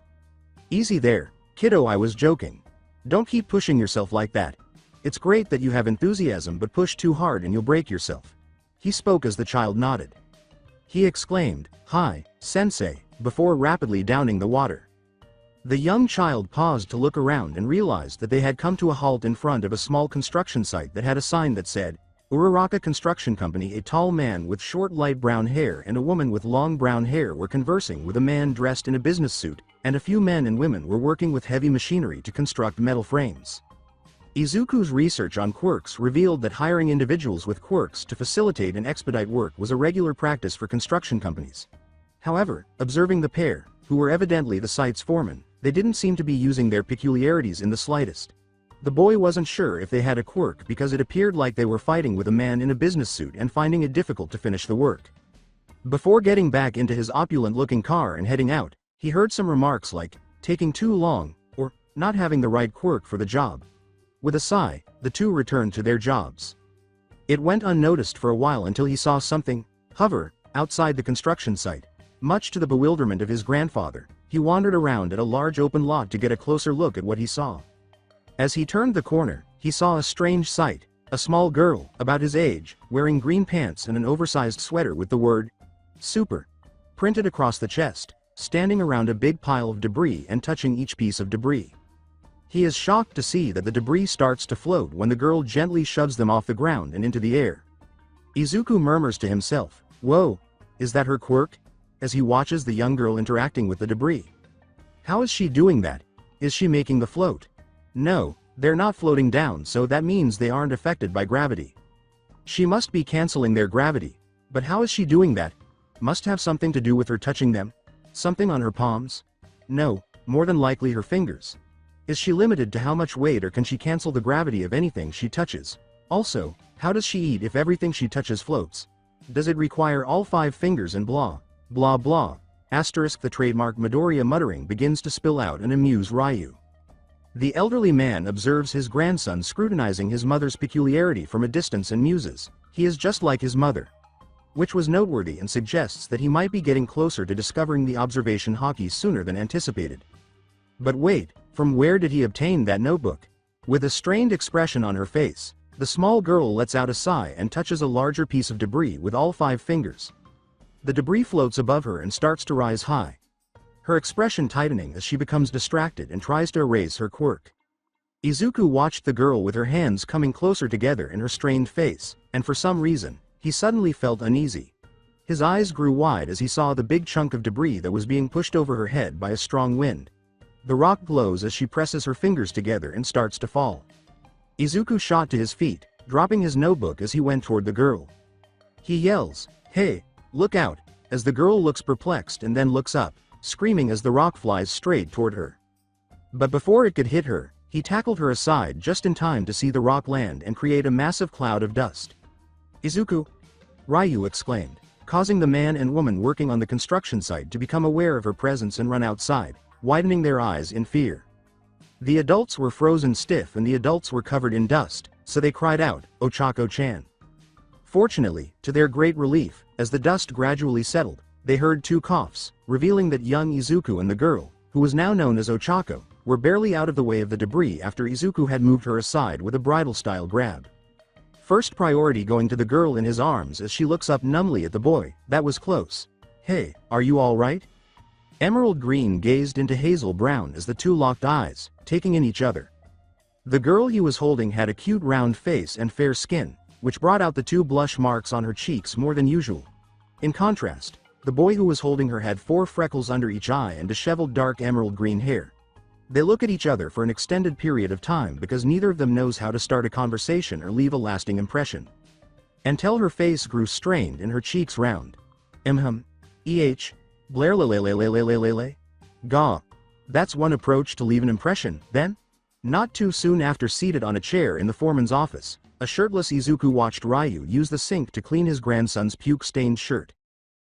Speaker 2: "Easy there, kiddo, I was joking. Don't keep pushing yourself like that. It's great that you have enthusiasm, but push too hard and you'll break yourself." He spoke as the child nodded. He exclaimed, "Hi, sensei," before rapidly downing the water. The young child paused to look around and realized that they had come to a halt in front of a small construction site that had a sign that said, "Uraraka Construction Company." A tall man with short light brown hair and a woman with long brown hair were conversing with a man dressed in a business suit, and a few men and women were working with heavy machinery to construct metal frames. Izuku's research on quirks revealed that hiring individuals with quirks to facilitate and expedite work was a regular practice for construction companies. However, observing the pair, who were evidently the site's foreman, they didn't seem to be using their peculiarities in the slightest. The boy wasn't sure if they had a quirk because it appeared like they were fighting with a man in a business suit and finding it difficult to finish the work. Before getting back into his opulent-looking car and heading out, he heard some remarks like, "taking too long," or "not having the right quirk for the job." With a sigh, the two returned to their jobs. It went unnoticed for a while until he saw something hover outside the construction site. Much to the bewilderment of his grandfather, he wandered around at a large open lot to get a closer look at what he saw. As he turned the corner, he saw a strange sight: a small girl, about his age, wearing green pants and an oversized sweater with the word "Super" printed across the chest, standing around a big pile of debris and touching each piece of debris. He is shocked to see that the debris starts to float when the girl gently shoves them off the ground and into the air. Izuku murmurs to himself, "Whoa, is that her quirk?" as he watches the young girl interacting with the debris. How is she doing that? Is she making the float? No, they're not floating down, so that means they aren't affected by gravity. She must be canceling their gravity. But how is she doing that? Must have something to do with her touching them? Something on her palms? No, more than likely her fingers. Is she limited to how much weight, or can she cancel the gravity of anything she touches? Also, how does she eat if everything she touches floats? Does it require all 5 fingers and blah, blah blah? Asterisk. The trademark Midoriya muttering begins to spill out and amuse Ryu. The elderly man observes his grandson scrutinizing his mother's peculiarity from a distance and muses, "He is just like his mother." Which was noteworthy and suggests that he might be getting closer to discovering the observation Haki sooner than anticipated. But wait, from where did he obtain that notebook? With a strained expression on her face, the small girl lets out a sigh and touches a larger piece of debris with all 5 fingers. The debris floats above her and starts to rise high, her expression tightening as she becomes distracted and tries to erase her quirk. Izuku watched the girl with her hands coming closer together in her strained face, and for some reason, he suddenly felt uneasy. His eyes grew wide as he saw the big chunk of debris that was being pushed over her head by a strong wind. The rock glows as she presses her fingers together and starts to fall. Izuku shot to his feet, dropping his notebook as he went toward the girl. He yells, "Hey, look out," as the girl looks perplexed and then looks up, screaming as the rock flies straight toward her. But before it could hit her, he tackled her aside just in time to see the rock land and create a massive cloud of dust. "Izuku!" Ryu exclaimed, causing the man and woman working on the construction site to become aware of her presence and run outside, widening their eyes in fear. The adults were frozen stiff and the adults were covered in dust, so they cried out, "Ochako-chan." Fortunately, to their great relief, as the dust gradually settled, they heard 2 coughs, revealing that young Izuku and the girl, who was now known as Ochako, were barely out of the way of the debris after Izuku had moved her aside with a bridal-style grab. First priority going to the girl in his arms as she looks up numbly at the boy. "That was close. Hey, are you all right?" Emerald Green gazed into hazel brown as the two locked eyes, taking in each other. The girl he was holding had a cute round face and fair skin, which brought out the two blush marks on her cheeks more than usual. In contrast, the boy who was holding her had 4 freckles under each eye and disheveled dark emerald green hair. They look at each other for an extended period of time because neither of them knows how to start a conversation or leave a lasting impression. Until her face grew strained and her cheeks round. Blair lelelelelelelele. Gah. That's one approach to leave an impression, then? Not too soon after, seated on a chair in the foreman's office, a shirtless Izuku watched Ryu use the sink to clean his grandson's puke-stained shirt.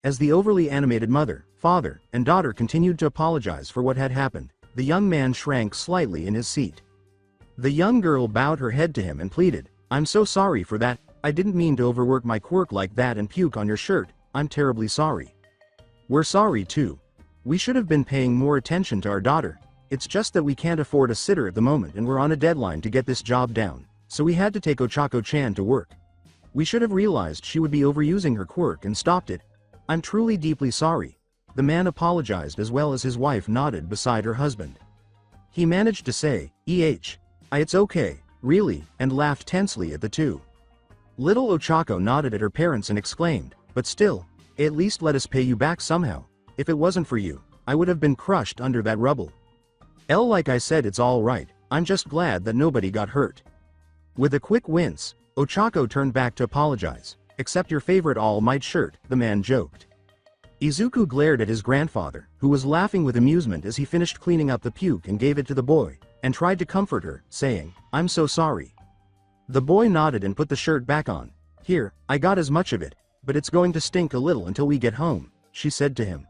Speaker 2: As the overly animated mother, father, and daughter continued to apologize for what had happened, the young man shrank slightly in his seat. The young girl bowed her head to him and pleaded, "I'm so sorry for that, I didn't mean to overwork my quirk like that and puke on your shirt, I'm terribly sorry." "We're sorry too. We should have been paying more attention to our daughter. It's just that we can't afford a sitter at the moment and we're on a deadline to get this job down, so we had to take Ochako-chan to work. We should have realized she would be overusing her quirk and stopped it. I'm truly deeply sorry." The man apologized as well as his wife nodded beside her husband. He managed to say, It's okay, really," and laughed tensely at the two. Little Ochako nodded at her parents and exclaimed, "But still, at least let us pay you back somehow. If it wasn't for you, I would have been crushed under that rubble." Like I said, it's all right, I'm just glad that nobody got hurt." With a quick wince, Ochako turned back to apologize. "Except your favorite All Might shirt," the man joked. Izuku glared at his grandfather, who was laughing with amusement as he finished cleaning up the puke and gave it to the boy, and tried to comfort her, saying, "I'm so sorry." The boy nodded and put the shirt back on. "Here, I got as much of it, but it's going to stink a little until we get home," she said to him.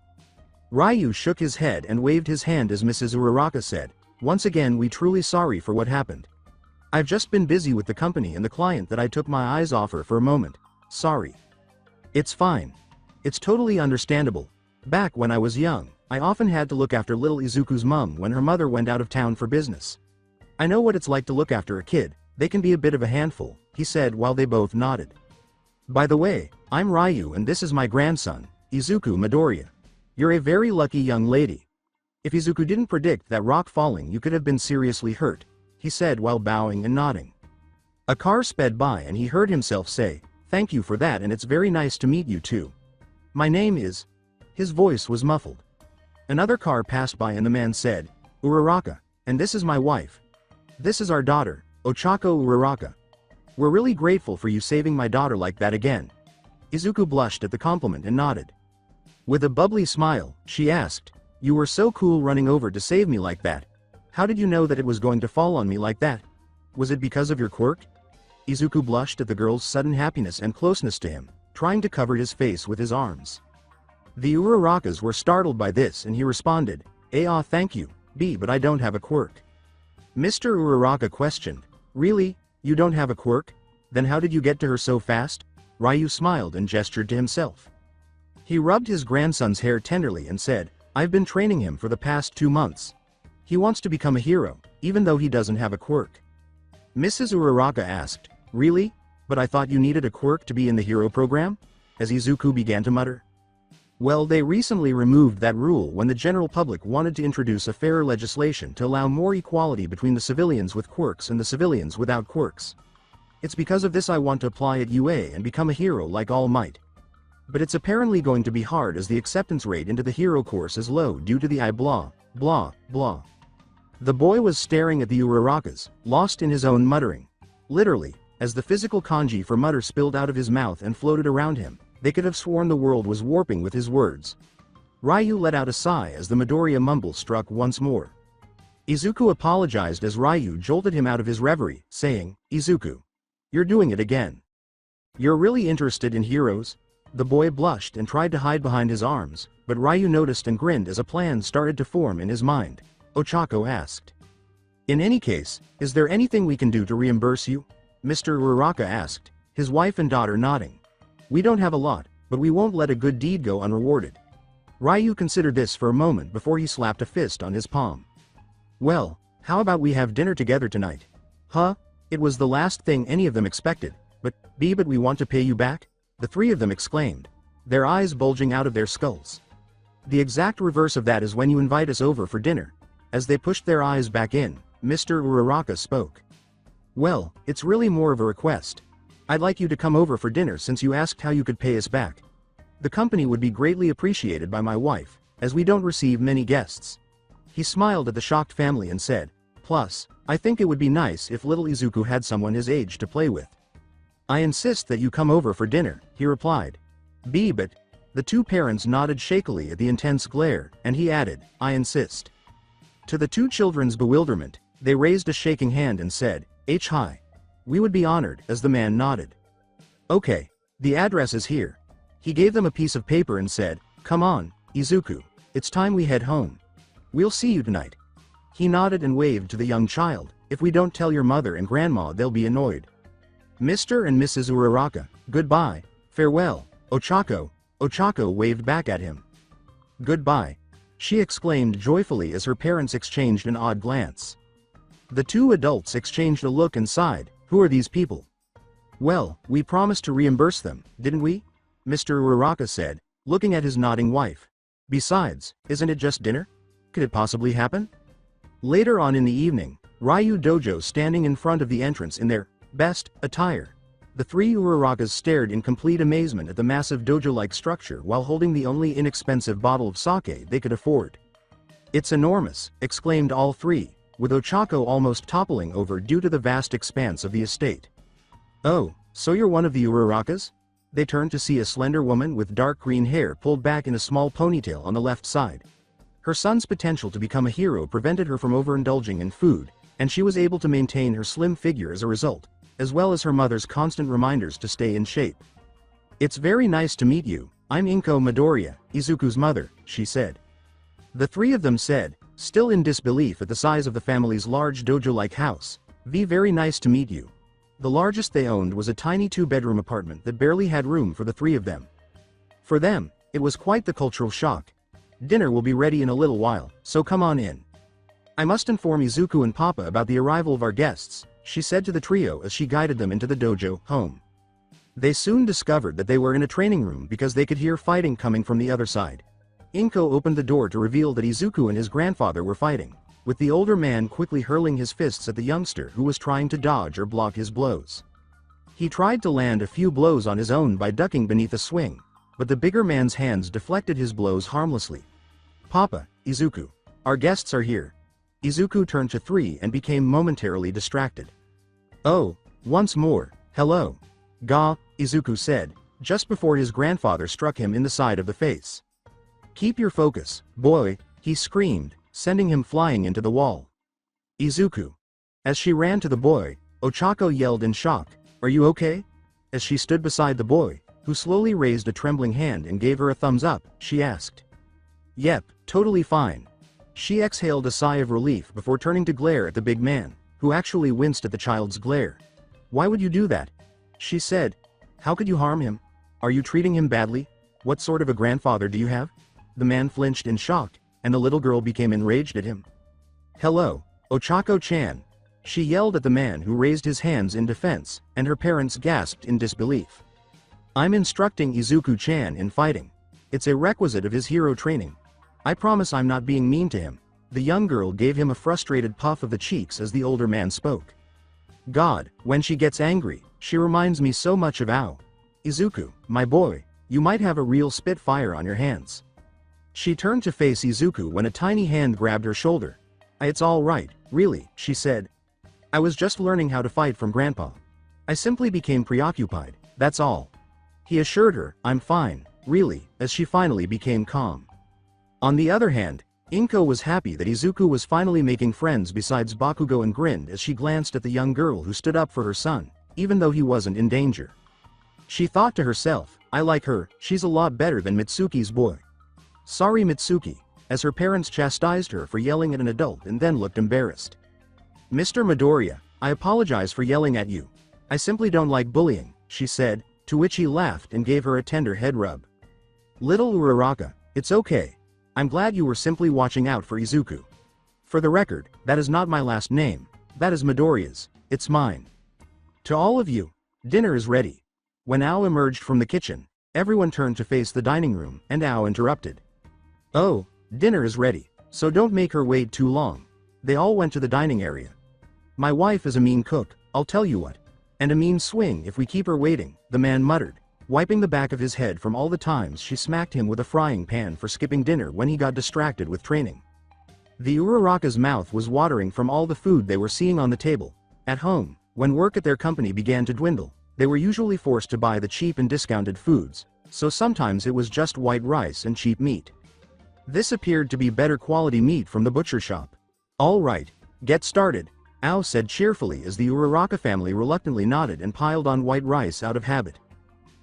Speaker 2: Ryu shook his head and waved his hand as Mrs. Uraraka said, "Once again, we truly sorry for what happened. I've just been busy with the company and the client that I took my eyes off her for a moment. Sorry." "It's fine. It's totally understandable. Back when I was young, I often had to look after little Izuku's mum when her mother went out of town for business. I know what it's like to look after a kid, they can be a bit of a handful," he said while they both nodded. "By the way, I'm Ryu and this is my grandson, Izuku Midoriya. You're a very lucky young lady. If Izuku didn't predict that rock falling, you could have been seriously hurt," he said while bowing and nodding. A car sped by and he heard himself say, "Thank you for that and it's very nice to meet you too. My name is..." His voice was muffled. Another car passed by and the man said, "Uraraka, and this is my wife. This is our daughter, Ochako Uraraka. We're really grateful for you saving my daughter like that again." Izuku blushed at the compliment and nodded. With a bubbly smile, she asked, "You were so cool running over to save me like that. How did you know that it was going to fall on me like that? Was it because of your quirk?" Izuku blushed at the girl's sudden happiness and closeness to him, trying to cover his face with his arms. The Urarakas were startled by this and he responded, Thank you, but I don't have a quirk." Mr. Uraraka questioned, "Really? You don't have a quirk? Then how did you get to her so fast?" Ryu smiled and gestured to himself. He rubbed his grandson's hair tenderly and said, "I've been training him for the past 2 months. He wants to become a hero, even though he doesn't have a quirk." Mrs. Uraraka asked, "Really? But I thought you needed a quirk to be in the hero program?" As Izuku began to mutter. "Well, they recently removed that rule when the general public wanted to introduce a fairer legislation to allow more equality between the civilians with quirks and the civilians without quirks. It's because of this I want to apply at UA and become a hero like All Might. But it's apparently going to be hard as the acceptance rate into the hero course is low due to the blah, blah, blah." The boy was staring at the Urarakas, lost in his own muttering. Literally, as the physical kanji for mutter spilled out of his mouth and floated around him, they could have sworn the world was warping with his words. Ryu let out a sigh as the Midoriya mumble struck once more. Izuku apologized as Ryu jolted him out of his reverie, saying, "Izuku, you're doing it again. You're really interested in heroes?" The boy blushed and tried to hide behind his arms, but Ryu noticed and grinned as a plan started to form in his mind. Ochako asked, "In any case, is there anything we can do to reimburse you?" Mr. Uraraka asked, his wife and daughter nodding. "We don't have a lot, but we won't let a good deed go unrewarded." Ryu considered this for a moment before he slapped a fist on his palm. "Well, how about we have dinner together tonight?" "Huh?" It was the last thing any of them expected, but we want to pay you back?" The 3 of them exclaimed, their eyes bulging out of their skulls. The exact reverse of that is when you invite us over for dinner. As they pushed their eyes back in, Mr. Uraraka spoke. Well, it's really more of a request. I'd like you to come over for dinner since you asked how you could pay us back. The company would be greatly appreciated by my wife, as we don't receive many guests. He smiled at the shocked family and said, plus, I think it would be nice if little Izuku had someone his age to play with. I insist that you come over for dinner, he replied. But, the two parents nodded shakily at the intense glare, and he added, I insist. To the two children's bewilderment, they raised a shaking hand and said, Hi. We would be honored, as the man nodded. Okay, the address is here. He gave them a piece of paper and said, come on, Izuku, it's time we head home. We'll see you tonight. He nodded and waved to the young child, if we don't tell your mother and grandma they'll be annoyed. Mr. and Mrs. Uraraka, goodbye, farewell, Ochako. Ochako waved back at him. Goodbye, she exclaimed joyfully as her parents exchanged an odd glance. The two adults exchanged a look and sighed, who are these people? Well, we promised to reimburse them, didn't we? Mr. Uraraka said, looking at his nodding wife. Besides, isn't it just dinner? Could it possibly happen? Later on in the evening, Ryu Dojo standing in front of the entrance in their best attire. The three Urarakas stared in complete amazement at the massive dojo-like structure while holding the only inexpensive bottle of sake they could afford. It's enormous, exclaimed all three, with Ochako almost toppling over due to the vast expanse of the estate. Oh, so you're one of the Urarakas? They turned to see a slender woman with dark green hair pulled back in a small ponytail on the left side. Her son's potential to become a hero prevented her from overindulging in food, and she was able to maintain her slim figure as a result, as well as her mother's constant reminders to stay in shape. It's very nice to meet you, I'm Inko Midoriya, Izuku's mother, she said. The three of them said, still in disbelief at the size of the family's large dojo-like house, very nice to meet you. The largest they owned was a tiny two-bedroom apartment that barely had room for the three of them. For them, it was quite the cultural shock. Dinner will be ready in a little while, so come on in. I must inform Izuku and Papa about the arrival of our guests, she said to the trio as she guided them into the dojo home. They soon discovered that they were in a training room because they could hear fighting coming from the other side. Inko opened the door to reveal that Izuku and his grandfather were fighting, with the older man quickly hurling his fists at the youngster who was trying to dodge or block his blows. He tried to land a few blows on his own by ducking beneath a swing, but the bigger man's hands deflected his blows harmlessly. Papa, Izuku, our guests are here. Izuku turned to three and became momentarily distracted. Oh, once more, hello. Ga, Izuku said, just before his grandfather struck him in the side of the face. Keep your focus, boy, he screamed, sending him flying into the wall. Izuku. As she ran to the boy, Ochako yelled in shock, are you okay? As she stood beside the boy, who slowly raised a trembling hand and gave her a thumbs up, she asked. Yep, totally fine. She exhaled a sigh of relief before turning to glare at the big man, who actually winced at the child's glare. Why would you do that? She said. How could you harm him? Are you treating him badly? What sort of a grandfather do you have? The man flinched in shock, and the little girl became enraged at him. Hello, Ochako-chan. She yelled at the man who raised his hands in defense, and her parents gasped in disbelief. I'm instructing Izuku-chan in fighting. It's a requisite of his hero training. I promise I'm not being mean to him. The young girl gave him a frustrated puff of the cheeks as the older man spoke. God, when she gets angry, she reminds me so much of Ao. Izuku, my boy, you might have a real spitfire on your hands. She turned to face Izuku when a tiny hand grabbed her shoulder. It's all right, really, she said. I was just learning how to fight from Grandpa. I simply became preoccupied, that's all. He assured her, I'm fine, really, as she finally became calm. On the other hand, Inko was happy that Izuku was finally making friends besides Bakugo and grinned as she glanced at the young girl who stood up for her son, even though he wasn't in danger. She thought to herself, I like her, she's a lot better than Mitsuki's boy. Sorry Mitsuki, as her parents chastised her for yelling at an adult and then looked embarrassed. Mr. Midoriya, I apologize for yelling at you. I simply don't like bullying, she said, to which he laughed and gave her a tender head rub. Little Uraraka, it's okay. I'm glad you were simply watching out for Izuku. For the record, that is not my last name, that is Midoriya's, it's mine. To all of you, dinner is ready. When Ao emerged from the kitchen, everyone turned to face the dining room, and Ao interrupted. Oh, dinner is ready, so don't make her wait too long. They all went to the dining area. My wife is a mean cook, I'll tell you what. And a mean swing if we keep her waiting, the man muttered, wiping the back of his head from all the times she smacked him with a frying pan for skipping dinner when he got distracted with training. The Uraraka's mouth was watering from all the food they were seeing on the table. At home, when work at their company began to dwindle, they were usually forced to buy the cheap and discounted foods, so sometimes it was just white rice and cheap meat. This appeared to be better quality meat from the butcher shop. All right, get started, Ao said cheerfully as the Uraraka family reluctantly nodded and piled on white rice out of habit.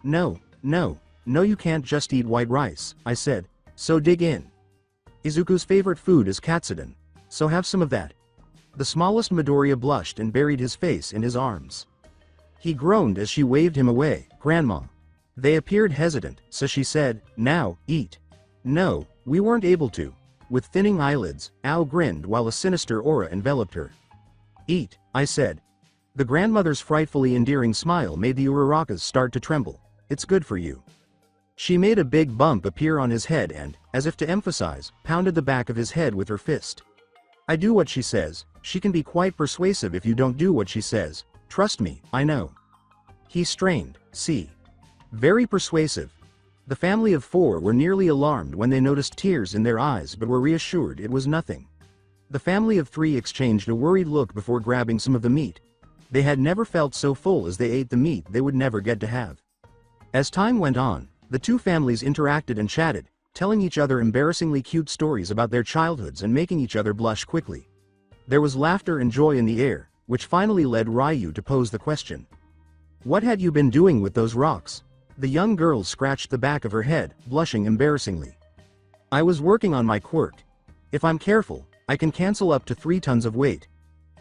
Speaker 2: No, you can't just eat white rice, I said, so dig in. Izuku's favorite food is katsudon, so have some of that. The smallest Midoriya blushed and buried his face in his arms. He groaned as she waved him away. Grandma. They appeared hesitant, so she said, now, eat. No, we weren't able to. With thinning eyelids, Ao grinned while a sinister aura enveloped her. Eat, I said. The grandmother's frightfully endearing smile made the Urarakas start to tremble. It's good for you. She made a big bump appear on his head and, as if to emphasize, pounded the back of his head with her fist. I do what she says. She can be quite persuasive if you don't do what she says. Trust me, I know. He strained. See. Very persuasive. The family of 4 were nearly alarmed when they noticed tears in their eyes but were reassured it was nothing. The family of 3 exchanged a worried look before grabbing some of the meat. They had never felt so full as they ate the meat they would never get to have. As time went on, the 2 families interacted and chatted, telling each other embarrassingly cute stories about their childhoods and making each other blush quickly. There was laughter and joy in the air, which finally led Ryu to pose the question. What had you been doing with those rocks? The young girl scratched the back of her head, blushing embarrassingly. I was working on my quirk. If I'm careful, I can cancel up to 3 tons of weight.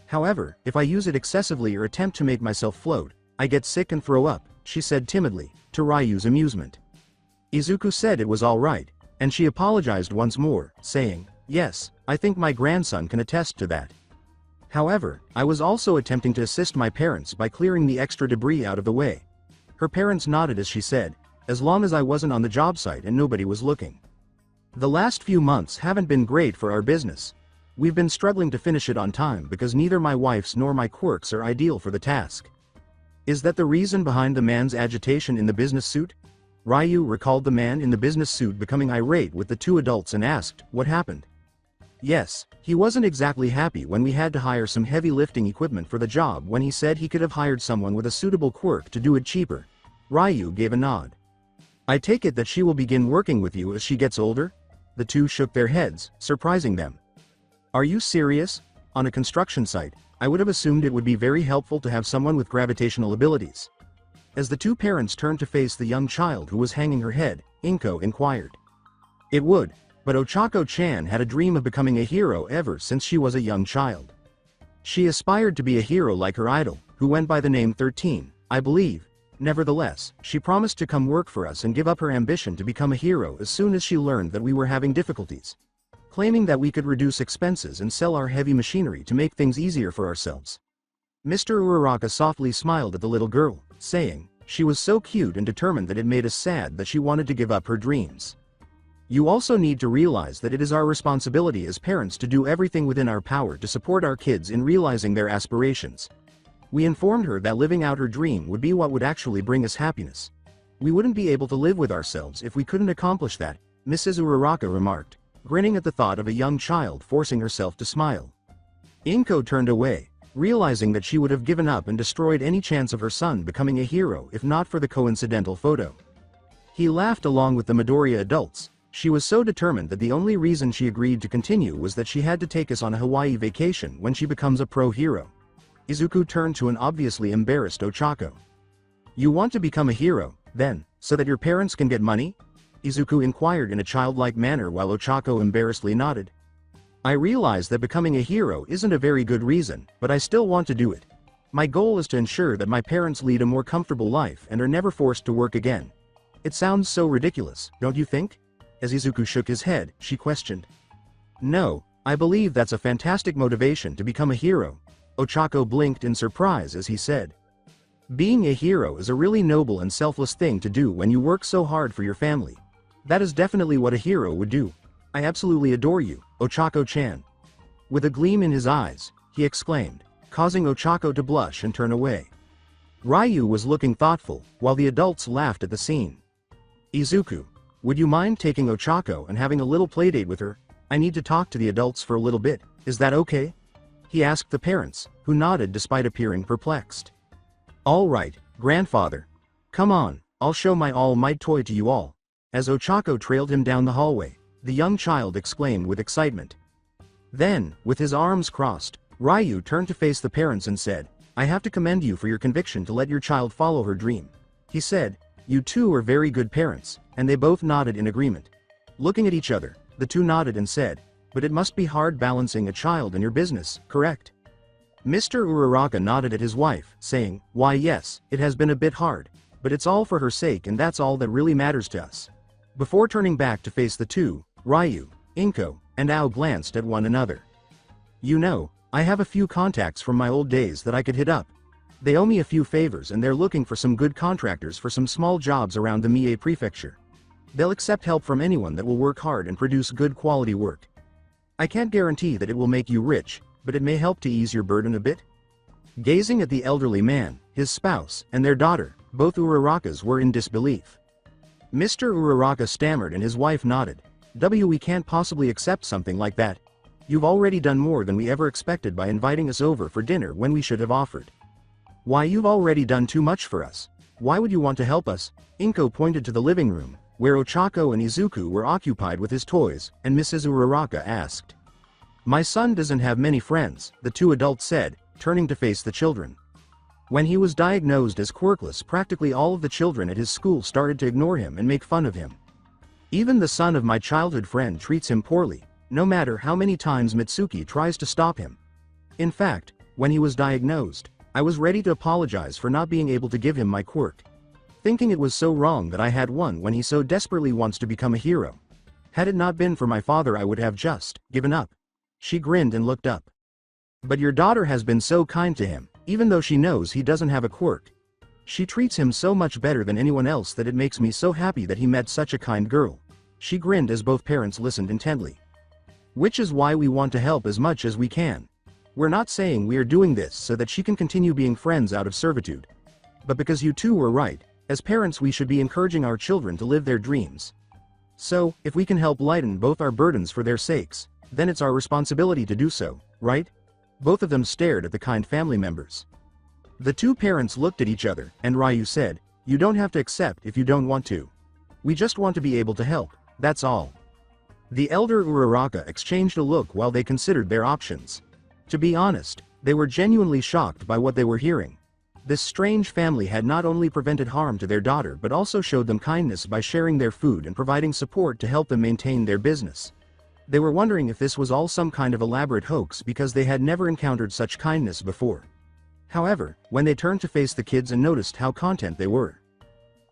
Speaker 2: However, if I use it excessively or attempt to make myself float, I get sick and throw up, she said timidly, to Ryu's amusement. Izuku said it was all right, and she apologized once more, saying, yes, I think my grandson can attest to that. However, I was also attempting to assist my parents by clearing the extra debris out of the way. Her parents nodded as she said, as long as I wasn't on the job site and nobody was looking. The last few months haven't been great for our business. We've been struggling to finish it on time because neither my wife's nor my quirks are ideal for the task. Is that the reason behind the man's agitation in the business suit? Ryu recalled the man in the business suit becoming irate with the 2 adults and asked, what happened? Yes, he wasn't exactly happy when we had to hire some heavy lifting equipment for the job when he said he could have hired someone with a suitable quirk to do it cheaper. Ryu gave a nod. I take it that she will begin working with you as she gets older? The 2 shook their heads, surprising them. Are you serious? On a construction site, I would have assumed it would be very helpful to have someone with gravitational abilities. As the 2 parents turned to face the young child who was hanging her head, Inko inquired. It would, but Ochako-chan had a dream of becoming a hero ever since she was a young child. She aspired to be a hero like her idol, who went by the name 13, I believe. Nevertheless, she promised to come work for us and give up her ambition to become a hero as soon as she learned that we were having difficulties. Claiming that we could reduce expenses and sell our heavy machinery to make things easier for ourselves. Mr. Uraraka softly smiled at the little girl, saying, she was so cute and determined that it made us sad that she wanted to give up her dreams. You also need to realize that it is our responsibility as parents to do everything within our power to support our kids in realizing their aspirations. We informed her that living out her dream would be what would actually bring us happiness. We wouldn't be able to live with ourselves if we couldn't accomplish that, Mrs. Uraraka remarked, grinning at the thought of a young child forcing herself to smile. Inko turned away, realizing that she would have given up and destroyed any chance of her son becoming a hero if not for the coincidental photo. He laughed along with the Midoriya adults. She was so determined that the only reason she agreed to continue was that she had to take us on a Hawaii vacation when she becomes a pro hero. Izuku turned to an obviously embarrassed Ochako. You want to become a hero, then, so that your parents can get money? Izuku inquired in a childlike manner while Ochako embarrassedly nodded. I realize that becoming a hero isn't a very good reason, but I still want to do it. My goal is to ensure that my parents lead a more comfortable life and are never forced to work again. It sounds so ridiculous, don't you think? As Izuku shook his head, she questioned. No, I believe that's a fantastic motivation to become a hero. Ochako blinked in surprise as he said. Being a hero is a really noble and selfless thing to do when you work so hard for your family. That is definitely what a hero would do. I absolutely adore you, Ochako-chan. With a gleam in his eyes, he exclaimed, causing Ochako to blush and turn away. Ryu was looking thoughtful, while the adults laughed at the scene. Izuku, would you mind taking Ochako and having a little playdate with her? I need to talk to the adults for a little bit, is that okay? He asked the parents, who nodded despite appearing perplexed. All right, grandfather. Come on, I'll show my all-might toy to you all. As Ochako trailed him down the hallway, the young child exclaimed with excitement. Then, with his arms crossed, Ryu turned to face the parents and said, I have to commend you for your conviction to let your child follow her dream. He said, you two are very good parents, and they both nodded in agreement. Looking at each other, the two nodded and said, but it must be hard balancing a child and your business, correct? Mr. Uraraka nodded at his wife, saying, why yes, it has been a bit hard, but it's all for her sake and that's all that really matters to us. Before turning back to face the two, Ryu, Inko, and Ao glanced at one another. You know, I have a few contacts from my old days that I could hit up. They owe me a few favors and they're looking for some good contractors for some small jobs around the Mie prefecture. They'll accept help from anyone that will work hard and produce good quality work. I can't guarantee that it will make you rich, but it may help to ease your burden a bit. Gazing at the elderly man, his spouse, and their daughter, both Urarakas were in disbelief. Mr. Uraraka stammered and his wife nodded. We can't possibly accept something like that. You've already done more than we ever expected by inviting us over for dinner when we should have offered. Why, you've already done too much for us. Why would you want to help us? Inko pointed to the living room, where Ochako and Izuku were occupied with his toys, and Mrs. Uraraka asked. My son doesn't have many friends, the two adults said, turning to face the children. When he was diagnosed as quirkless, practically all of the children at his school started to ignore him and make fun of him. Even the son of my childhood friend treats him poorly, no matter how many times Mitsuki tries to stop him. In fact, when he was diagnosed, I was ready to apologize for not being able to give him my quirk. Thinking it was so wrong that I had one when he so desperately wants to become a hero. Had it not been for my father, I would have just given up. She grinned and looked up. But your daughter has been so kind to him, even though she knows he doesn't have a quirk. She treats him so much better than anyone else that it makes me so happy that he met such a kind girl. She grinned as both parents listened intently. Which is why we want to help as much as we can. We're not saying we are doing this so that she can continue being friends out of servitude. But because you two were right, as parents we should be encouraging our children to live their dreams. So, if we can help lighten both our burdens for their sakes, then it's our responsibility to do so, right? Both of them stared at the kind family members. The two parents looked at each other, and Ryu said, you don't have to accept if you don't want to. We just want to be able to help, that's all. The elder Uraraka exchanged a look while they considered their options. To be honest, they were genuinely shocked by what they were hearing. This strange family had not only prevented harm to their daughter but also showed them kindness by sharing their food and providing support to help them maintain their business. They were wondering if this was all some kind of elaborate hoax because they had never encountered such kindness before. However, when they turned to face the kids and noticed how content they were,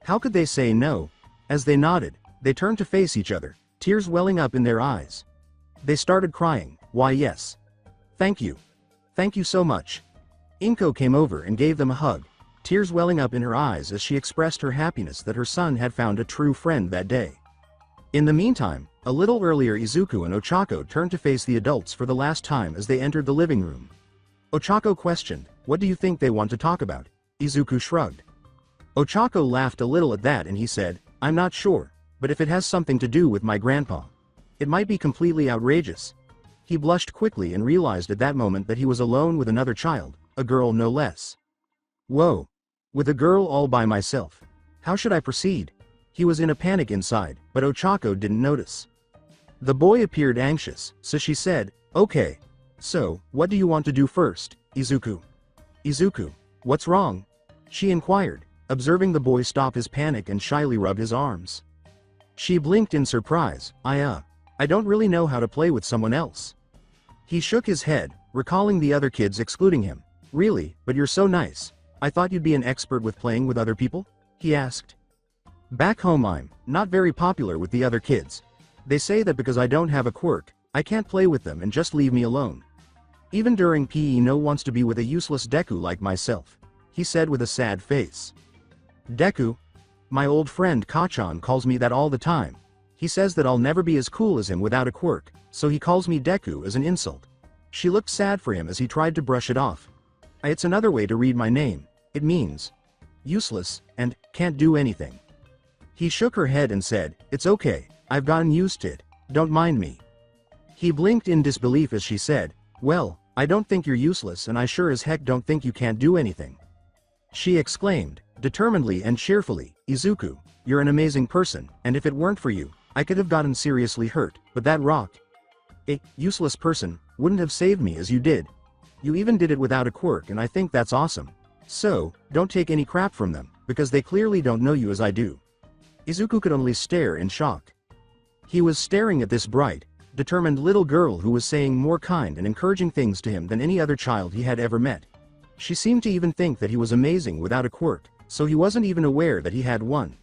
Speaker 2: how could they say no? As they nodded, they turned to face each other, tears welling up in their eyes. They started crying. Why yes. Thank you. Thank you so much. Inko came over and gave them a hug, tears welling up in her eyes as she expressed her happiness that her son had found a true friend that day. In the meantime, a little earlier Izuku and Ochako turned to face the adults for the last time as they entered the living room. Ochako questioned, what do you think they want to talk about? Izuku shrugged. Ochako laughed a little at that and he said, I'm not sure, but if it has something to do with my grandpa, it might be completely outrageous. He blushed quickly and realized at that moment that he was alone with another child, a girl no less. Whoa! With a girl all by myself. How should I proceed? He was in a panic inside, but Ochako didn't notice. The boy appeared anxious, so she said, okay. So, what do you want to do first, Izuku? Izuku, what's wrong? She inquired, observing the boy stop his panic and shyly rub his arms. She blinked in surprise. I don't really know how to play with someone else. He shook his head, recalling the other kids excluding him. Really, but you're so nice. I thought you'd be an expert with playing with other people? He asked. Back home I'm not very popular with the other kids. They say that because I don't have a quirk, I can't play with them and just leave me alone. Even during PE no one wants to be with a useless Deku like myself, he said with a sad face. Deku? My old friend Kachan calls me that all the time. He says that I'll never be as cool as him without a quirk, so he calls me Deku as an insult. She looked sad for him as he tried to brush it off. It's another way to read my name. It means useless and can't do anything. He shook her head and said, "It's okay, I've gotten used to it, don't mind me." He blinked in disbelief as she said, "Well, I don't think you're useless and I sure as heck don't think you can't do anything." She exclaimed, determinedly and cheerfully, "Izuku, you're an amazing person, and if it weren't for you, I could have gotten seriously hurt, but that rock, a useless person, wouldn't have saved me as you did. You even did it without a quirk and I think that's awesome. So, don't take any crap from them, because they clearly don't know you as I do." Izuku could only stare in shock. He was staring at this bright, determined little girl who was saying more kind and encouraging things to him than any other child he had ever met. She seemed to even think that he was amazing without a quirk, so he wasn't even aware that he had one.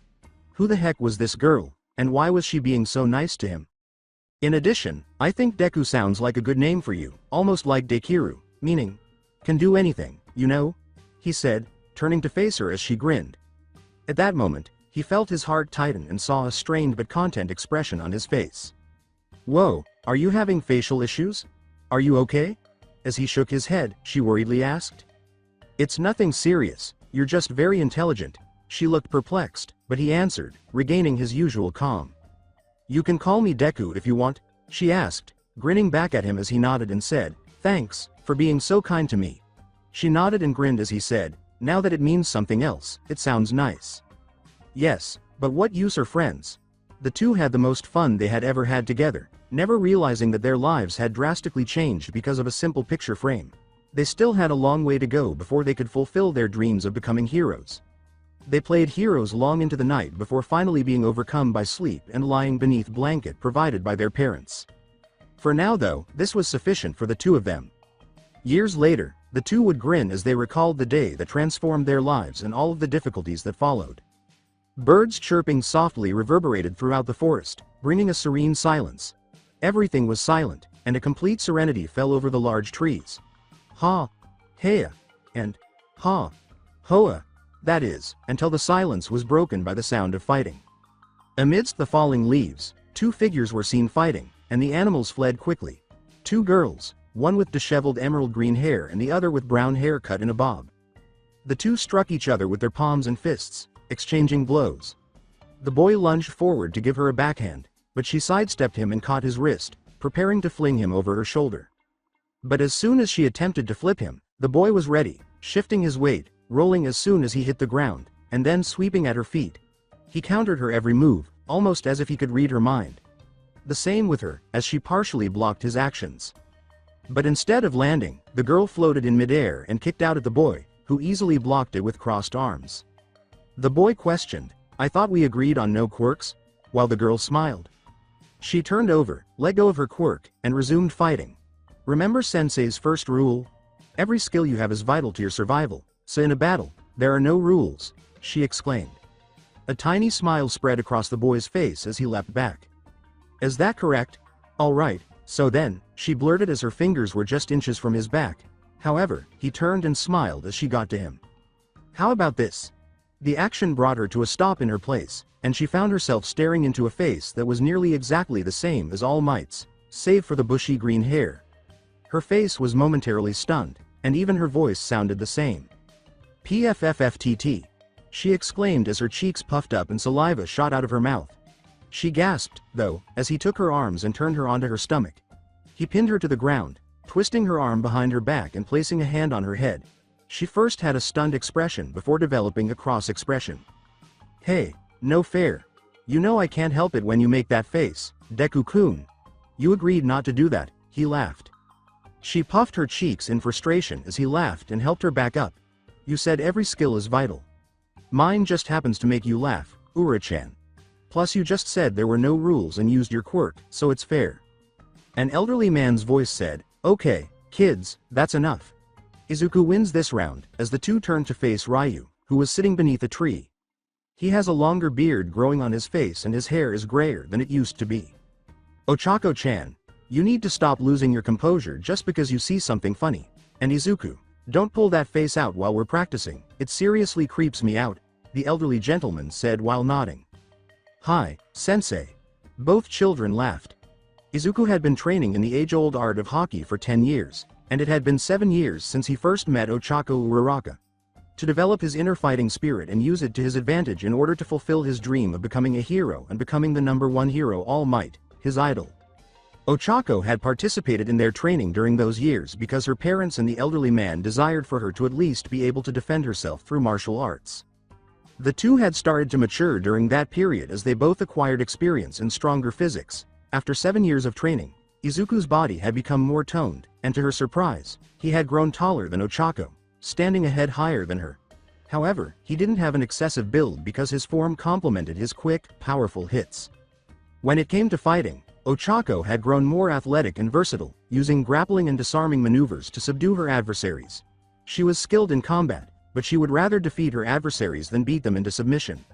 Speaker 2: Who the heck was this girl, and why was she being so nice to him? In addition, I think Deku sounds like a good name for you, almost like Dekiru, meaning, can do anything, you know? He said, turning to face her as she grinned. At that moment, he felt his heart tighten and saw a strained but content expression on his face. "Whoa, are you having facial issues? Are you okay?" As he shook his head, she worriedly asked. "It's nothing serious, you're just very intelligent." She looked perplexed, but he answered, regaining his usual calm. "You can call me Deku if you want," she asked, grinning back at him as he nodded and said, "Thanks, for being so kind to me." She nodded and grinned as he said, "Now that it means something else, it sounds nice." Yes, but what use are friends? The two had the most fun they had ever had together, never realizing that their lives had drastically changed because of a simple picture frame. They still had a long way to go before they could fulfill their dreams of becoming heroes. They played heroes long into the night before finally being overcome by sleep and lying beneath blanket provided by their parents. For now though, this was sufficient for the two of them. Years later, the two would grin as they recalled the day that transformed their lives and all of the difficulties that followed. Birds chirping softly reverberated throughout the forest, bringing a serene silence. Everything was silent, and a complete serenity fell over the large trees. Ha, Heya, and Ha, Hoa, that is, until the silence was broken by the sound of fighting. Amidst the falling leaves, two figures were seen fighting, and the animals fled quickly. Two girls, one with disheveled emerald green hair and the other with brown hair cut in a bob. The two struck each other with their palms and fists, exchanging blows. The boy lunged forward to give her a backhand, but she sidestepped him and caught his wrist, preparing to fling him over her shoulder. But as soon as she attempted to flip him, the boy was ready, shifting his weight, rolling as soon as he hit the ground, and then sweeping at her feet. He countered her every move, almost as if he could read her mind. The same with her, as she partially blocked his actions. But instead of landing, the girl floated in midair and kicked out at the boy, who easily blocked it with crossed arms. The boy questioned, "I thought we agreed on no quirks?" while the girl smiled. She turned over, let go of her quirk, and resumed fighting. "Remember Sensei's first rule? Every skill you have is vital to your survival, so in a battle, there are no rules," she exclaimed. A tiny smile spread across the boy's face as he leapt back. "Is that correct? All right, so then," she blurted as her fingers were just inches from his back. However, he turned and smiled as she got to him. "How about this?" The action brought her to a stop in her place, and she found herself staring into a face that was nearly exactly the same as All Might's, save for the bushy green hair. Her face was momentarily stunned, and even her voice sounded the same. "PFFFTT," she exclaimed as her cheeks puffed up and saliva shot out of her mouth. She gasped, though, as he took her arms and turned her onto her stomach. He pinned her to the ground, twisting her arm behind her back and placing a hand on her head. She first had a stunned expression before developing a cross expression. "Hey, no fair. You know I can't help it when you make that face, Deku-kun. You agreed not to do that," he laughed. She puffed her cheeks in frustration as he laughed and helped her back up. "You said every skill is vital. Mine just happens to make you laugh, Ura-chan. Plus you just said there were no rules and used your quirk, so it's fair." An elderly man's voice said, "Okay, kids, that's enough." Izuku wins this round, as the two turned to face Ryu, who was sitting beneath a tree. He has a longer beard growing on his face and his hair is grayer than it used to be. "Ochako-chan, you need to stop losing your composure just because you see something funny. And Izuku, don't pull that face out while we're practicing, it seriously creeps me out," the elderly gentleman said while nodding. "Hi, sensei. Both children laughed. Izuku had been training in the age-old art of Haki for 10 years, and it had been 7 years since he first met Ochako Uraraka. To develop his inner fighting spirit and use it to his advantage in order to fulfill his dream of becoming a hero and becoming the #1 hero All Might, his idol. Ochako had participated in their training during those years because her parents and the elderly man desired for her to at least be able to defend herself through martial arts. The two had started to mature during that period as they both acquired experience in stronger physics. After 7 years of training, Izuku's body had become more toned, and to her surprise, he had grown taller than Ochako, standing a head higher than her. However, he didn't have an excessive build because his form complemented his quick, powerful hits. When it came to fighting, Ochako had grown more athletic and versatile, using grappling and disarming maneuvers to subdue her adversaries. She was skilled in combat, but she would rather defeat her adversaries than beat them into submission.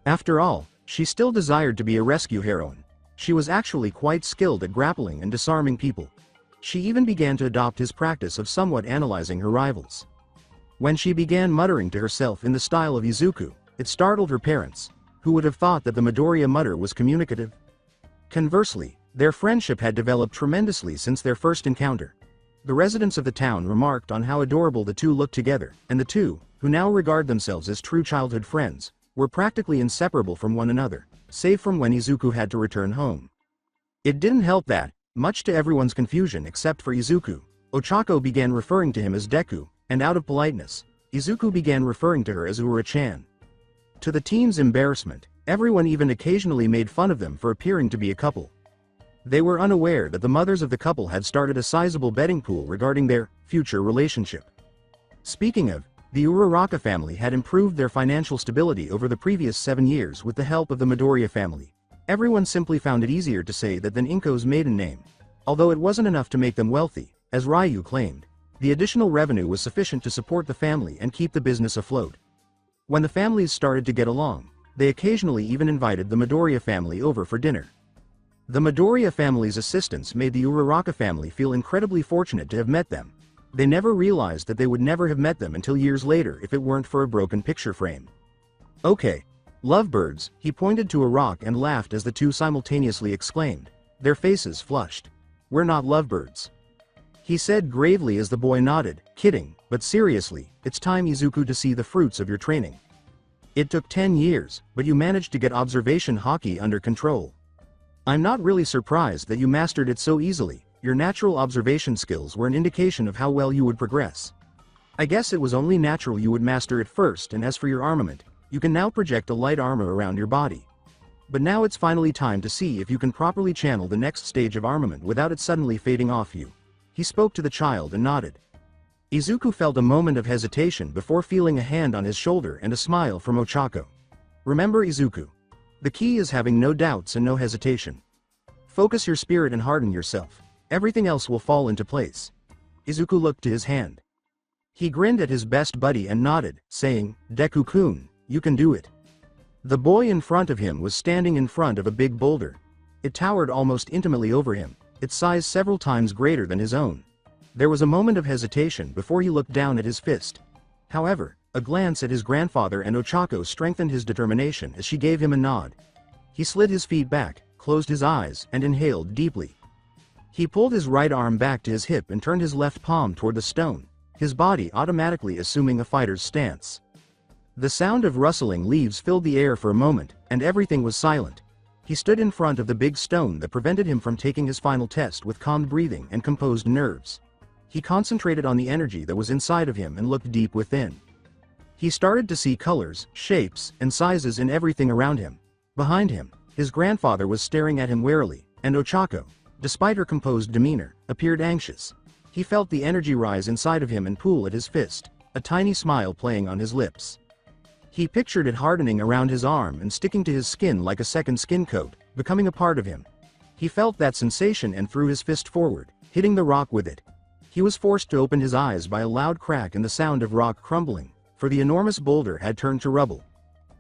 Speaker 2: After all, she still desired to be a rescue heroine. She was actually quite skilled at grappling and disarming people. She even began to adopt his practice of somewhat analyzing her rivals. When she began muttering to herself in the style of Izuku, it startled her parents, who would have thought that the Midoriya mutter was communicative. Conversely, their friendship had developed tremendously since their first encounter. The residents of the town remarked on how adorable the two looked together, and the two, who now regard themselves as true childhood friends, were practically inseparable from one another, save from when Izuku had to return home. It didn't help that, much to everyone's confusion except for Izuku, Ochako began referring to him as Deku, and out of politeness, Izuku began referring to her as Ura-chan. To the teens' embarrassment, everyone even occasionally made fun of them for appearing to be a couple. They were unaware that the mothers of the couple had started a sizable betting pool regarding their future relationship. Speaking of, the Uraraka family had improved their financial stability over the previous 7 years with the help of the Midoriya family. Everyone simply found it easier to say that than Inko's maiden name. Although it wasn't enough to make them wealthy, as Ryu claimed, the additional revenue was sufficient to support the family and keep the business afloat. When the families started to get along, they occasionally even invited the Midoriya family over for dinner. The Midoriya family's assistance made the Uraraka family feel incredibly fortunate to have met them. They never realized that they would never have met them until years later if it weren't for a broken picture frame. Okay. Lovebirds, he pointed to a rock and laughed as the two simultaneously exclaimed. Their faces flushed. We're not lovebirds. He said gravely as the boy nodded, kidding, but seriously, it's time Izuku to see the fruits of your training. It took 10 years, but you managed to get observation Haki under control. I'm not really surprised that you mastered it so easily. Your natural observation skills were an indication of how well you would progress. I guess it was only natural you would master it first, and as for your armament, you can now project a light armor around your body. But now it's finally time to see if you can properly channel the next stage of armament without it suddenly fading off you. He spoke to the child and nodded. Izuku felt a moment of hesitation before feeling a hand on his shoulder and a smile from Ochako. Remember Izuku. The key is having no doubts and no hesitation. Focus your spirit and harden yourself. Everything else will fall into place. Izuku looked to his hand. He grinned at his best buddy and nodded, saying, Deku-kun, you can do it. The boy in front of him was standing in front of a big boulder. It towered almost intimately over him, its size several times greater than his own. There was a moment of hesitation before he looked down at his fist. However, a glance at his grandfather and Ochako strengthened his determination as she gave him a nod. He slid his feet back, closed his eyes, and inhaled deeply. He pulled his right arm back to his hip and turned his left palm toward the stone, his body automatically assuming a fighter's stance. The sound of rustling leaves filled the air for a moment, and everything was silent. He stood in front of the big stone that prevented him from taking his final test with calmed breathing and composed nerves. He concentrated on the energy that was inside of him and looked deep within. He started to see colors, shapes, and sizes in everything around him. Behind him, his grandfather was staring at him warily, and Ochako, despite her composed demeanor, appeared anxious. He felt the energy rise inside of him and pool at his fist, a tiny smile playing on his lips. He pictured it hardening around his arm and sticking to his skin like a second skin coat, becoming a part of him. He felt that sensation and threw his fist forward, hitting the rock with it. He was forced to open his eyes by a loud crack and the sound of rock crumbling, for the enormous boulder had turned to rubble.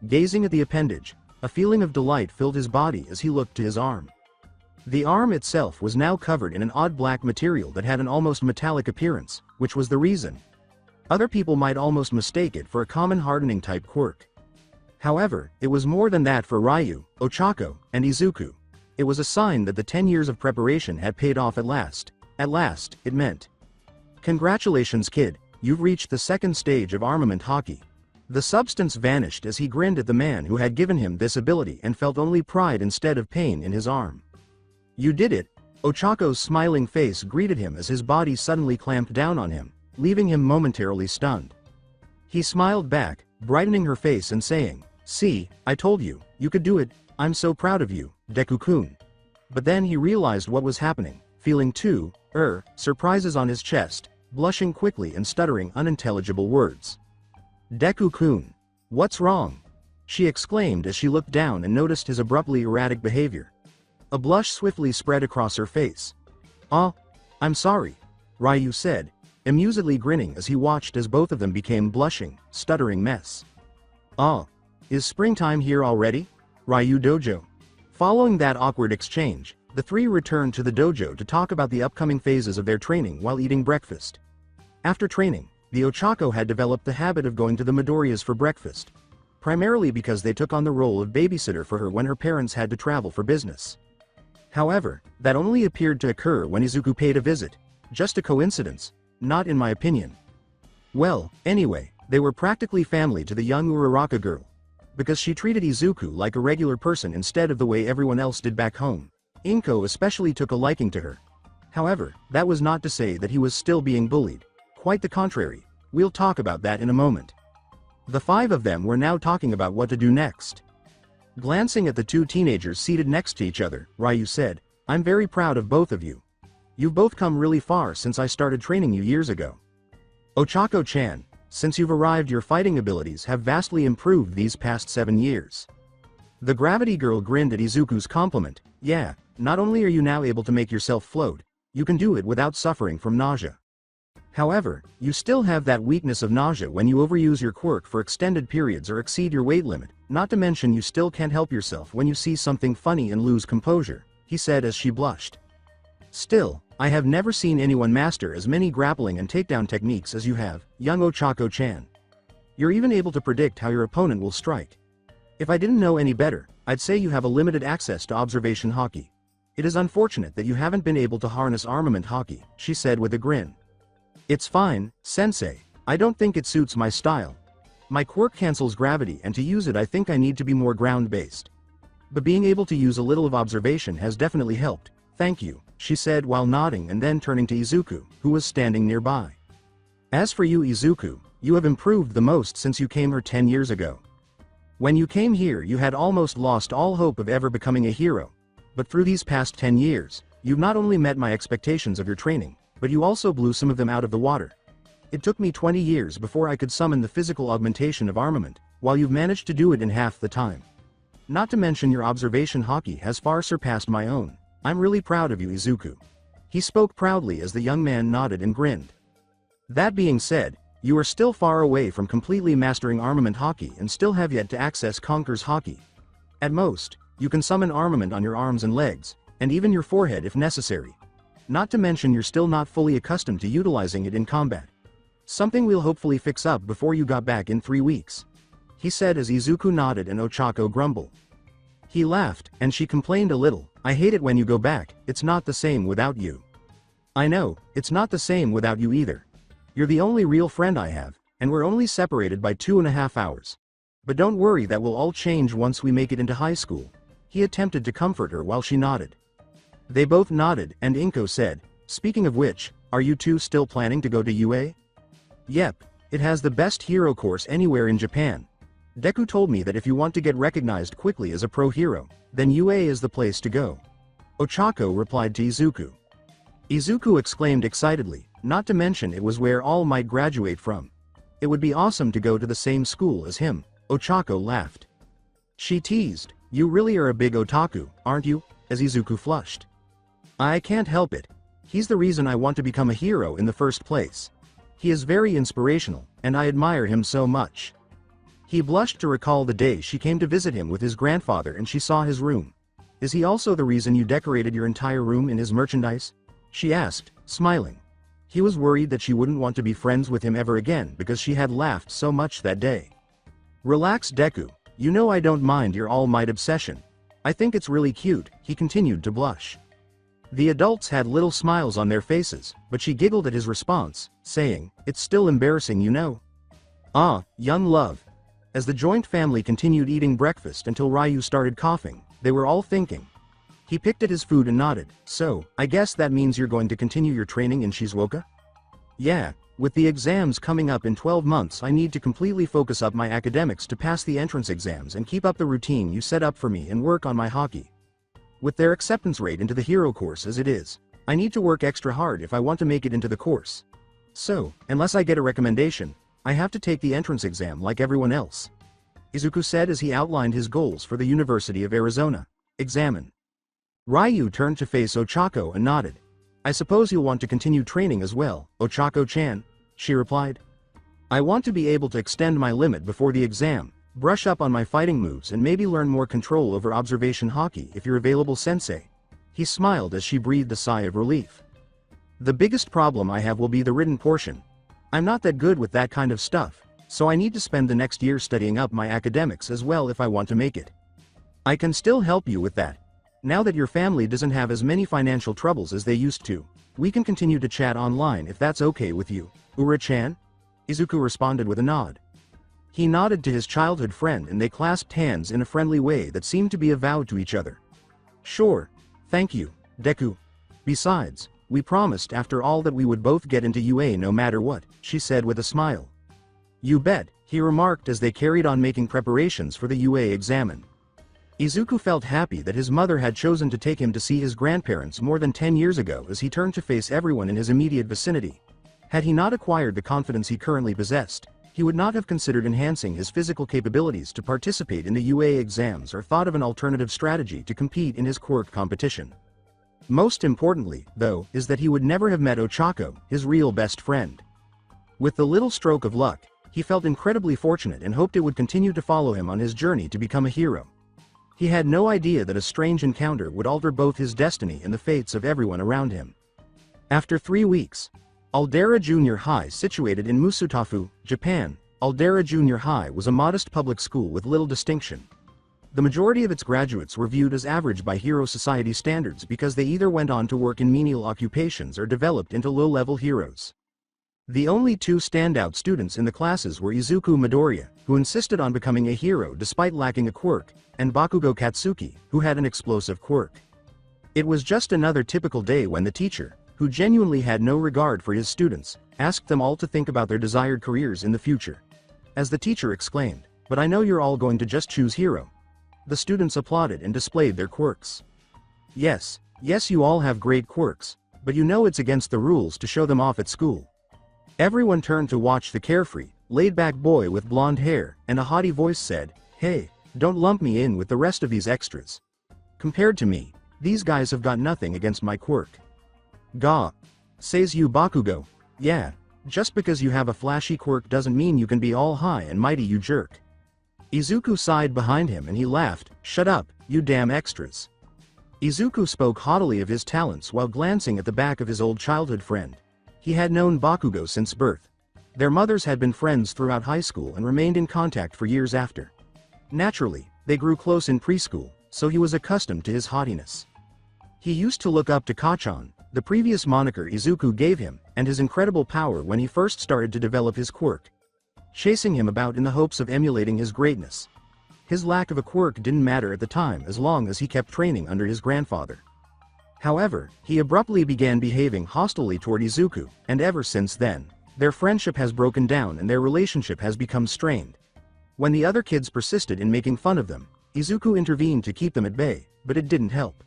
Speaker 2: Gazing at the appendage, a feeling of delight filled his body as he looked to his arm. The arm itself was now covered in an odd black material that had an almost metallic appearance, which was the reason. Other people might almost mistake it for a common hardening type quirk. However, it was more than that for Ryu, Ochako, and Izuku. It was a sign that the 10 years of preparation had paid off at last. At last, it meant. Congratulations kid, you've reached the second stage of armament Haki. The substance vanished as he grinned at the man who had given him this ability and felt only pride instead of pain in his arm. You did it. Ochako's smiling face greeted him as his body suddenly clamped down on him, leaving him momentarily stunned. He smiled back, brightening her face and saying, "See, I told you, you could do it, I'm so proud of you, Deku-kun." But then he realized what was happening, feeling two surprises on his chest, blushing quickly and stuttering unintelligible words. "Deku-kun. What's wrong?" she exclaimed as she looked down and noticed his abruptly erratic behavior. A blush swiftly spread across her face. "Oh, I'm sorry," Ryu said, amusedly grinning as he watched as both of them became blushing, stuttering mess. "Oh, is springtime here already? Ryu dojo?" Following that awkward exchange, the three returned to the dojo to talk about the upcoming phases of their training while eating breakfast. After training, the Ochako had developed the habit of going to the Midoriya's for breakfast, primarily because they took on the role of babysitter for her when her parents had to travel for business. However, that only appeared to occur when Izuku paid a visit. Just a coincidence, not in my opinion. Well, anyway, they were practically family to the young Uraraka girl, because she treated Izuku like a regular person instead of the way everyone else did back home. Inko especially took a liking to her. However, that was not to say that he was still being bullied. Quite the contrary, we'll talk about that in a moment. The five of them were now talking about what to do next. Glancing at the two teenagers seated next to each other, Ryu said, "I'm very proud of both of you. You've both come really far since I started training you years ago. Ochako-chan, since you've arrived your fighting abilities have vastly improved these past 7 years." The gravity girl grinned at Izuku's compliment. "Yeah, not only are you now able to make yourself float, you can do it without suffering from nausea. However, you still have that weakness of nausea when you overuse your quirk for extended periods or exceed your weight limit, not to mention you still can't help yourself when you see something funny and lose composure," he said as she blushed. "Still, I have never seen anyone master as many grappling and takedown techniques as you have, young Ochako-chan. You're even able to predict how your opponent will strike. If I didn't know any better, I'd say you have a limited access to observation Haki. It is unfortunate that you haven't been able to harness armament Haki," she said with a grin. "It's fine, sensei, I don't think it suits my style. My quirk cancels gravity and to use it I think I need to be more ground-based. But being able to use a little of observation has definitely helped, thank you," she said while nodding and then turning to Izuku, who was standing nearby. "As for you Izuku, you have improved the most since you came here 10 years ago. When you came here you had almost lost all hope of ever becoming a hero, but through these past 10 years, you've not only met my expectations of your training, but you also blew some of them out of the water. It took me 20 years before I could summon the physical augmentation of armament, while you've managed to do it in half the time. Not to mention your observation Haki has far surpassed my own. I'm really proud of you Izuku." He spoke proudly as the young man nodded and grinned. "That being said, you are still far away from completely mastering armament Haki and still have yet to access Conqueror's Haki. At most, you can summon armament on your arms and legs, and even your forehead if necessary. Not to mention you're still not fully accustomed to utilizing it in combat. Something we'll hopefully fix up before you got back in 3 weeks," he said as Izuku nodded and Ochako grumbled. He laughed, and she complained a little, "I hate it when you go back, it's not the same without you." "I know, it's not the same without you either. You're the only real friend I have, and we're only separated by 2.5 hours. But don't worry, that will all change once we make it into high school." He attempted to comfort her while she nodded. They both nodded, and Inko said, "Speaking of which, are you two still planning to go to UA?" "Yep, it has the best hero course anywhere in Japan. Deku told me that if you want to get recognized quickly as a pro hero, then UA is the place to go." Ochako replied to Izuku. Izuku exclaimed excitedly, not to mention it was where All Might graduate from. It would be awesome to go to the same school as him. Ochako laughed. She teased, "You really are a big otaku, aren't you?" as Izuku flushed. "I can't help it. He's the reason I want to become a hero in the first place. He is very inspirational, and I admire him so much." He blushed to recall the day she came to visit him with his grandfather and she saw his room. "Is he also the reason you decorated your entire room in his merchandise?" she asked, smiling. He was worried that she wouldn't want to be friends with him ever again because she had laughed so much that day. "Relax Deku, you know I don't mind your All Might obsession. I think it's really cute, he continued to blush. The adults had little smiles on their faces, but she giggled at his response, saying, "It's still embarrassing, you know." Ah, young love. As the joint family continued eating breakfast until Ryu started coughing, they were all thinking. He picked at his food and nodded. "So, I guess that means you're going to continue your training in Shizuoka?" "Yeah, with the exams coming up in 12 months I need to completely focus up my academics to pass the entrance exams and keep up the routine you set up for me and work on my Haki. With their acceptance rate into the hero course as it is, I need to work extra hard if I want to make it into the course. So, unless I get a recommendation, I have to take the entrance exam like everyone else," Izuku said as he outlined his goals for the University of Arizona. Examine. Ryu turned to face Ochako and nodded. "I suppose you'll want to continue training as well, Ochako-chan," she replied. "I want to be able to extend my limit before the exam, brush up on my fighting moves and maybe learn more control over observation Haki if you're available, sensei." He smiled as she breathed a sigh of relief. "The biggest problem I have will be the written portion. I'm not that good with that kind of stuff, so I need to spend the next year studying up my academics as well if I want to make it. I can still help you with that. Now that your family doesn't have as many financial troubles as they used to, we can continue to chat online if that's okay with you, Ura-chan?" Izuku responded with a nod. He nodded to his childhood friend and they clasped hands in a friendly way that seemed to be a vow to each other. "Sure. Thank you, Deku. Besides, we promised after all that we would both get into UA no matter what," she said with a smile. "You bet," he remarked as they carried on making preparations for the UA examen. Izuku felt happy that his mother had chosen to take him to see his grandparents more than 10 years ago as he turned to face everyone in his immediate vicinity. Had he not acquired the confidence he currently possessed, he would not have considered enhancing his physical capabilities to participate in the UA exams or thought of an alternative strategy to compete in his Quirk competition. Most importantly, though, is that he would never have met Ochako, his real best friend. With the little stroke of luck, he felt incredibly fortunate and hoped it would continue to follow him on his journey to become a hero. He had no idea that a strange encounter would alter both his destiny and the fates of everyone around him. After 3 weeks, Aldera Junior High, situated in Musutafu, Japan, Aldera Junior High was a modest public school with little distinction. The majority of its graduates were viewed as average by Hero Society standards because they either went on to work in menial occupations or developed into low-level heroes. The only 2 standout students in the classes were Izuku Midoriya, who insisted on becoming a hero despite lacking a quirk, and Bakugo Katsuki, who had an explosive quirk. It was just another typical day when the teacher, who genuinely had no regard for his students, asked them all to think about their desired careers in the future. As the teacher exclaimed, "But I know you're all going to just choose hero." The students applauded and displayed their quirks. Yes, you all have great quirks, but you know it's against the rules to show them off at school." Everyone turned to watch the carefree, laid-back boy with blonde hair, and a haughty voice said, "Hey, don't lump me in with the rest of these extras. Compared to me, these guys have got nothing against my quirk." "Gah. Says you, Bakugo. Yeah, just because you have a flashy quirk doesn't mean you can be all high and mighty, you jerk." Izuku sighed behind him and he laughed, "Shut up, you damn extras." Izuku spoke haughtily of his talents while glancing at the back of his old childhood friend. He had known Bakugo since birth. Their mothers had been friends throughout high school and remained in contact for years after. Naturally, they grew close in preschool, so he was accustomed to his haughtiness. He used to look up to Kachan, the previous moniker Izuku gave him, and his incredible power when he first started to develop his quirk, chasing him about in the hopes of emulating his greatness. His lack of a quirk didn't matter at the time as long as he kept training under his grandfather. However, he abruptly began behaving hostilely toward Izuku, and ever since then, their friendship has broken down and their relationship has become strained. When the other kids persisted in making fun of them, Izuku intervened to keep them at bay, but it didn't help.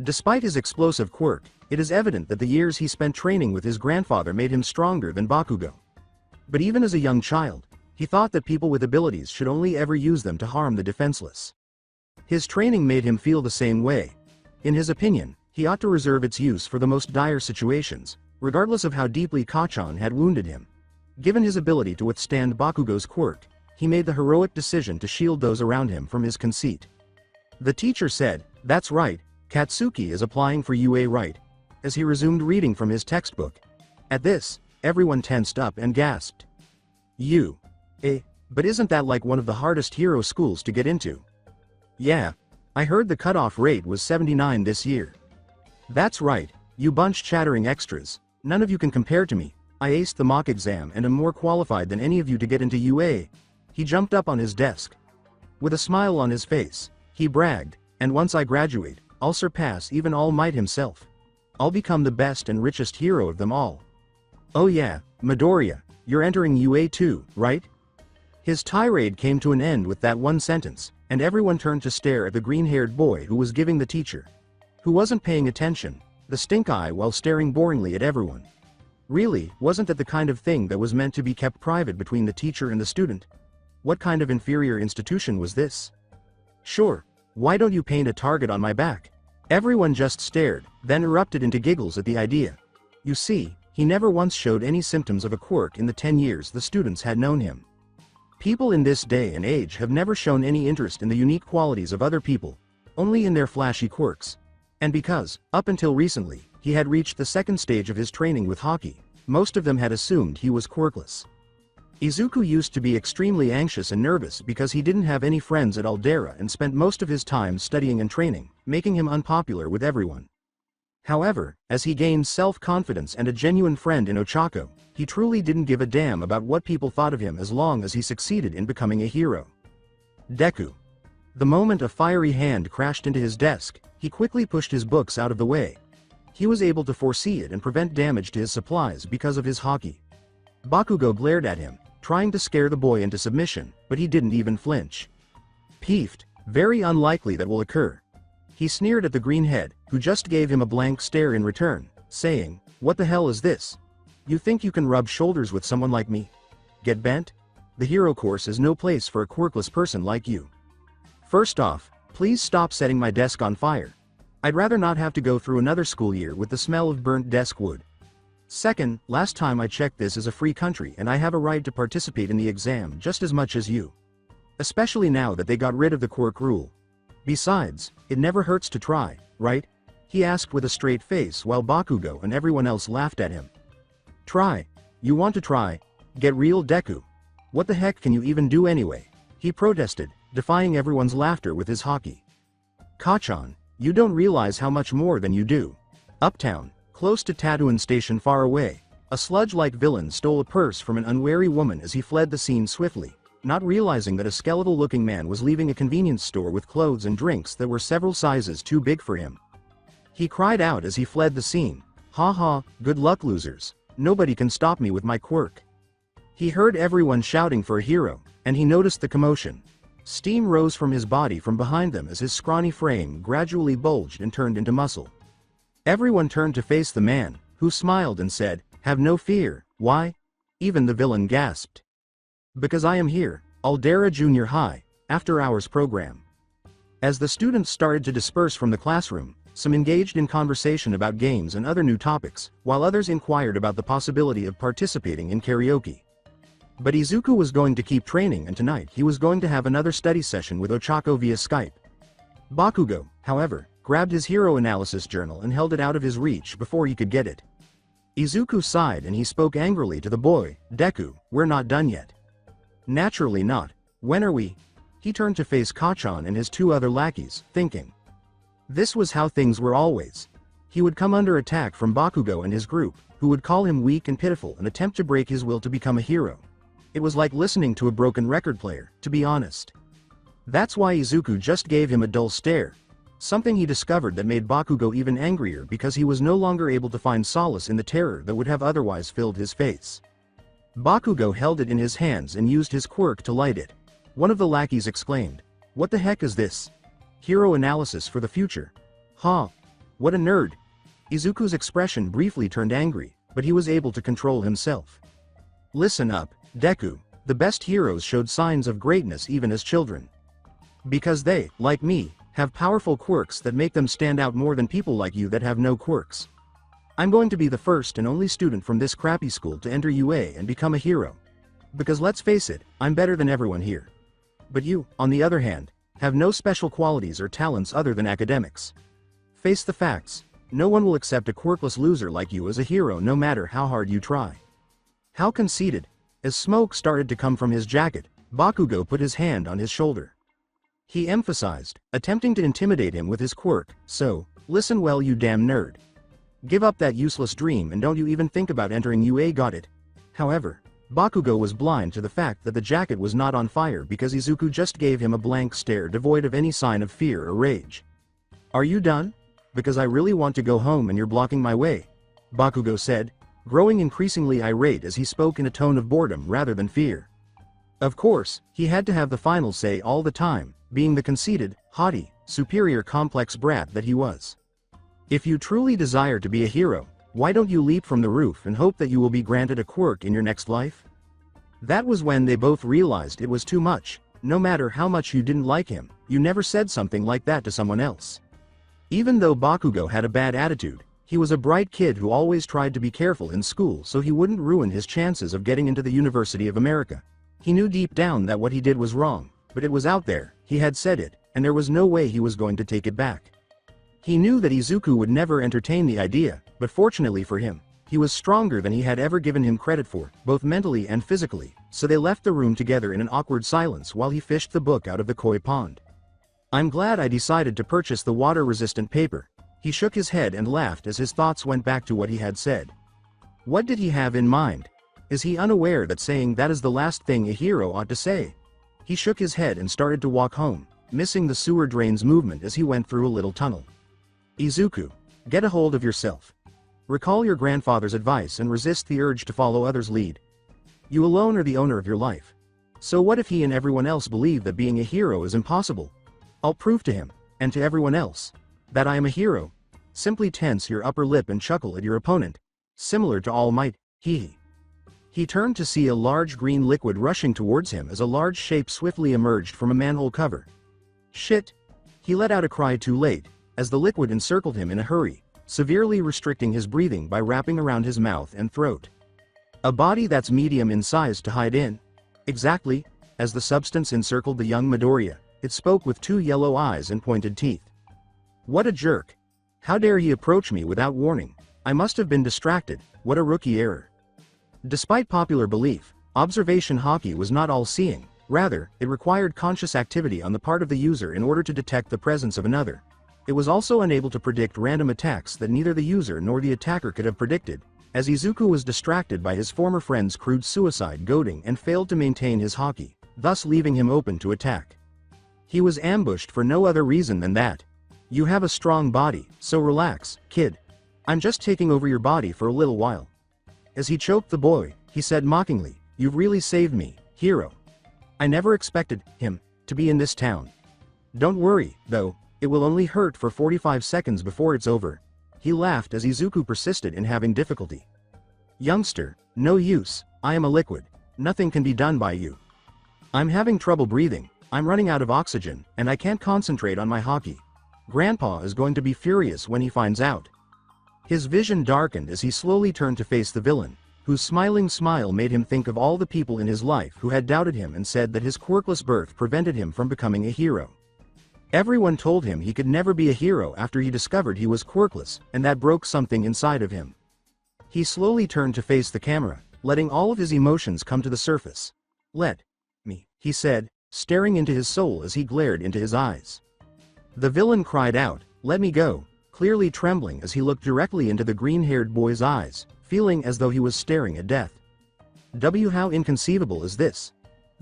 Speaker 2: Despite his explosive quirk, it is evident that the years he spent training with his grandfather made him stronger than Bakugo. But even as a young child, he thought that people with abilities should only ever use them to harm the defenseless. His training made him feel the same way. In his opinion, he ought to reserve its use for the most dire situations, regardless of how deeply Kachan had wounded him. Given his ability to withstand Bakugo's quirk, he made the heroic decision to shield those around him from his conceit. The teacher said, "That's right, Katsuki is applying for UA right," as he resumed reading from his textbook. At this, everyone tensed up and gasped. But isn't that like one of the hardest hero schools to get into?" "Yeah. I heard the cutoff rate was 79 this year. That's right, you bunch chattering extras. None of you can compare to me. I aced the mock exam and am more qualified than any of you to get into UA. He jumped up on his desk. With a smile on his face, he bragged, and once I graduate, I'll surpass even All Might himself. I'll become the best and richest hero of them all. Oh yeah, Midoriya, you're entering UA too, right? His tirade came to an end with that one sentence, and everyone turned to stare at the green-haired boy who was giving the teacher, who wasn't paying attention, the stink eye while staring boringly at everyone. Really, wasn't that the kind of thing that was meant to be kept private between the teacher and the student? What kind of inferior institution was this? Sure, why don't you paint a target on my back? Everyone just stared, then erupted into giggles at the idea. You see, he never once showed any symptoms of a quirk in the 10 years the students had known him. People in this day and age have never shown any interest in the unique qualities of other people, only in their flashy quirks. And because, up until recently, he had reached the second stage of his training with Haki, most of them had assumed he was quirkless. Izuku used to be extremely anxious and nervous because he didn't have any friends at Aldera and spent most of his time studying and training, making him unpopular with everyone. However, as he gained self-confidence and a genuine friend in Ochako, he truly didn't give a damn about what people thought of him as long as he succeeded in becoming a hero. Deku. The moment a fiery hand crashed into his desk, he quickly pushed his books out of the way. He was able to foresee it and prevent damage to his supplies because of his Haki. Bakugo glared at him, trying to scare the boy into submission, but he didn't even flinch. Peeved, very unlikely that will occur. He sneered at the greenhead, who just gave him a blank stare in return, saying, "What the hell is this? You think you can rub shoulders with someone like me? Get bent? The hero course is no place for a quirkless person like you. First off, please stop setting my desk on fire. I'd rather not have to go through another school year with the smell of burnt desk wood. Second, last time I checked, this is a free country and I have a right to participate in the exam just as much as you. Especially now that they got rid of the quirk rule. Besides, it never hurts to try, right?" he asked with a straight face while Bakugo and everyone else laughed at him. "Try? You want to try? Get real, Deku. What the heck can you even do anyway?" he protested, defying everyone's laughter with his Haki. "Kachan, you don't realize how much more than you do. Uptown, close to Tatooine Station far away, a sludge-like villain stole a purse from an unwary woman as he fled the scene swiftly, not realizing that a skeletal-looking man was leaving a convenience store with clothes and drinks that were several sizes too big for him. He cried out as he fled the scene, "Ha ha, good luck losers, nobody can stop me with my quirk." He heard everyone shouting for a hero, and he noticed the commotion. Steam rose from his body from behind them as his scrawny frame gradually bulged and turned into muscle. Everyone turned to face the man, who smiled and said, "Have no fear, why?" Even the villain gasped. "Because I am here, Aldera Junior High, after-hours program." As the students started to disperse from the classroom, some engaged in conversation about games and other new topics, while others inquired about the possibility of participating in karaoke. But Izuku was going to keep training, and tonight he was going to have another study session with Ochako via Skype. Bakugo, however, grabbed his hero analysis journal and held it out of his reach before he could get it. Izuku sighed and he spoke angrily to the boy, "Deku, we're not done yet." "Naturally not. When are we?" He turned to face Kachan and his two other lackeys, thinking. This was how things were always. He would come under attack from Bakugo and his group, who would call him weak and pitiful and attempt to break his will to become a hero. It was like listening to a broken record player, to be honest. That's why Izuku just gave him a dull stare. Something he discovered that made Bakugo even angrier because he was no longer able to find solace in the terror that would have otherwise filled his face. Bakugo held it in his hands and used his quirk to light it. One of the lackeys exclaimed, "What the heck is this? Hero analysis for the future. Huh? What a nerd." Izuku's expression briefly turned angry, but he was able to control himself. "Listen up, Deku, the best heroes showed signs of greatness even as children. Because they, like me, have powerful quirks that make them stand out more than people like you that have no quirks. I'm going to be the first and only student from this crappy school to enter UA and become a hero. Because let's face it, I'm better than everyone here. But you, on the other hand, have no special qualities or talents other than academics. Face the facts, no one will accept a quirkless loser like you as a hero no matter how hard you try." How conceited. As smoke started to come from his jacket, Bakugo put his hand on his shoulder. he emphasized, attempting to intimidate him with his quirk. So, listen well, you damn nerd. Give up that useless dream and don't you even think about entering UA. Got it? However, Bakugo was blind to the fact that the jacket was not on fire because Izuku just gave him a blank stare devoid of any sign of fear or rage. Are you done? Because I really want to go home and you're blocking my way, Bakugo said, growing increasingly irate as he spoke in a tone of boredom rather than fear. Of course, he had to have the final say all the time, being the conceited, haughty, superior complex brat that he was. If you truly desire to be a hero, why don't you leap from the roof and hope that you will be granted a quirk in your next life? That was when they both realized it was too much. No matter how much you didn't like him, you never said something like that to someone else. Even though Bakugo had a bad attitude, he was a bright kid who always tried to be careful in school so he wouldn't ruin his chances of getting into the University of America. He knew deep down that what he did was wrong, but it was out there, he had said it, and there was no way he was going to take it back. He knew that Izuku would never entertain the idea, but fortunately for him, he was stronger than he had ever given him credit for, both mentally and physically, so they left the room together in an awkward silence while he fished the book out of the koi pond. I'm glad I decided to purchase the water-resistant paper. He shook his head and laughed as his thoughts went back to what he had said. What did he have in mind? Is he unaware that saying that is the last thing a hero ought to say? He shook his head and started to walk home, missing the sewer drain's movement as he went through a little tunnel. Izuku, get a hold of yourself. Recall your grandfather's advice and resist the urge to follow others' lead. You alone are the owner of your life. So what if he and everyone else believe that being a hero is impossible? I'll prove to him, and to everyone else, that I am a hero. Simply tense your upper lip and chuckle at your opponent. Similar to All Might, hee. He turned to see a large green liquid rushing towards him as a large shape swiftly emerged from a manhole cover. Shit! He let out a cry too late, as the liquid encircled him in a hurry, severely restricting his breathing by wrapping around his mouth and throat. A body that's medium in size to hide in. Exactly, as the substance encircled the young Midoriya, it spoke with two yellow eyes and pointed teeth. What a jerk! How dare he approach me without warning? I must have been distracted, what a rookie error. Despite popular belief, observation Haki was not all-seeing, rather, it required conscious activity on the part of the user in order to detect the presence of another. It was also unable to predict random attacks that neither the user nor the attacker could have predicted, as Izuku was distracted by his former friend's crude suicide goading and failed to maintain his Haki, thus leaving him open to attack. He was ambushed for no other reason than that. You have a strong body, so relax, kid. I'm just taking over your body for a little while. As he choked the boy, he said mockingly, You've really saved me, hero. I never expected him to be in this town. Don't worry, though. It will only hurt for 45 seconds before it's over. He laughed as Izuku persisted in having difficulty. Youngster, no use, I am a liquid. Nothing can be done by you. I'm having trouble breathing, I'm running out of oxygen, and I can't concentrate on my Haki. Grandpa is going to be furious when he finds out. His vision darkened as he slowly turned to face the villain, whose smiling smile made him think of all the people in his life who had doubted him and said that his quirkless birth prevented him from becoming a hero. Everyone told him he could never be a hero after he discovered he was quirkless, and that broke something inside of him. He slowly turned to face the camera, letting all of his emotions come to the surface. Let me, he said, staring into his soul as he glared into his eyes. The villain cried out, Let me go, clearly trembling as he looked directly into the green-haired boy's eyes, feeling as though he was staring at death. How inconceivable is this?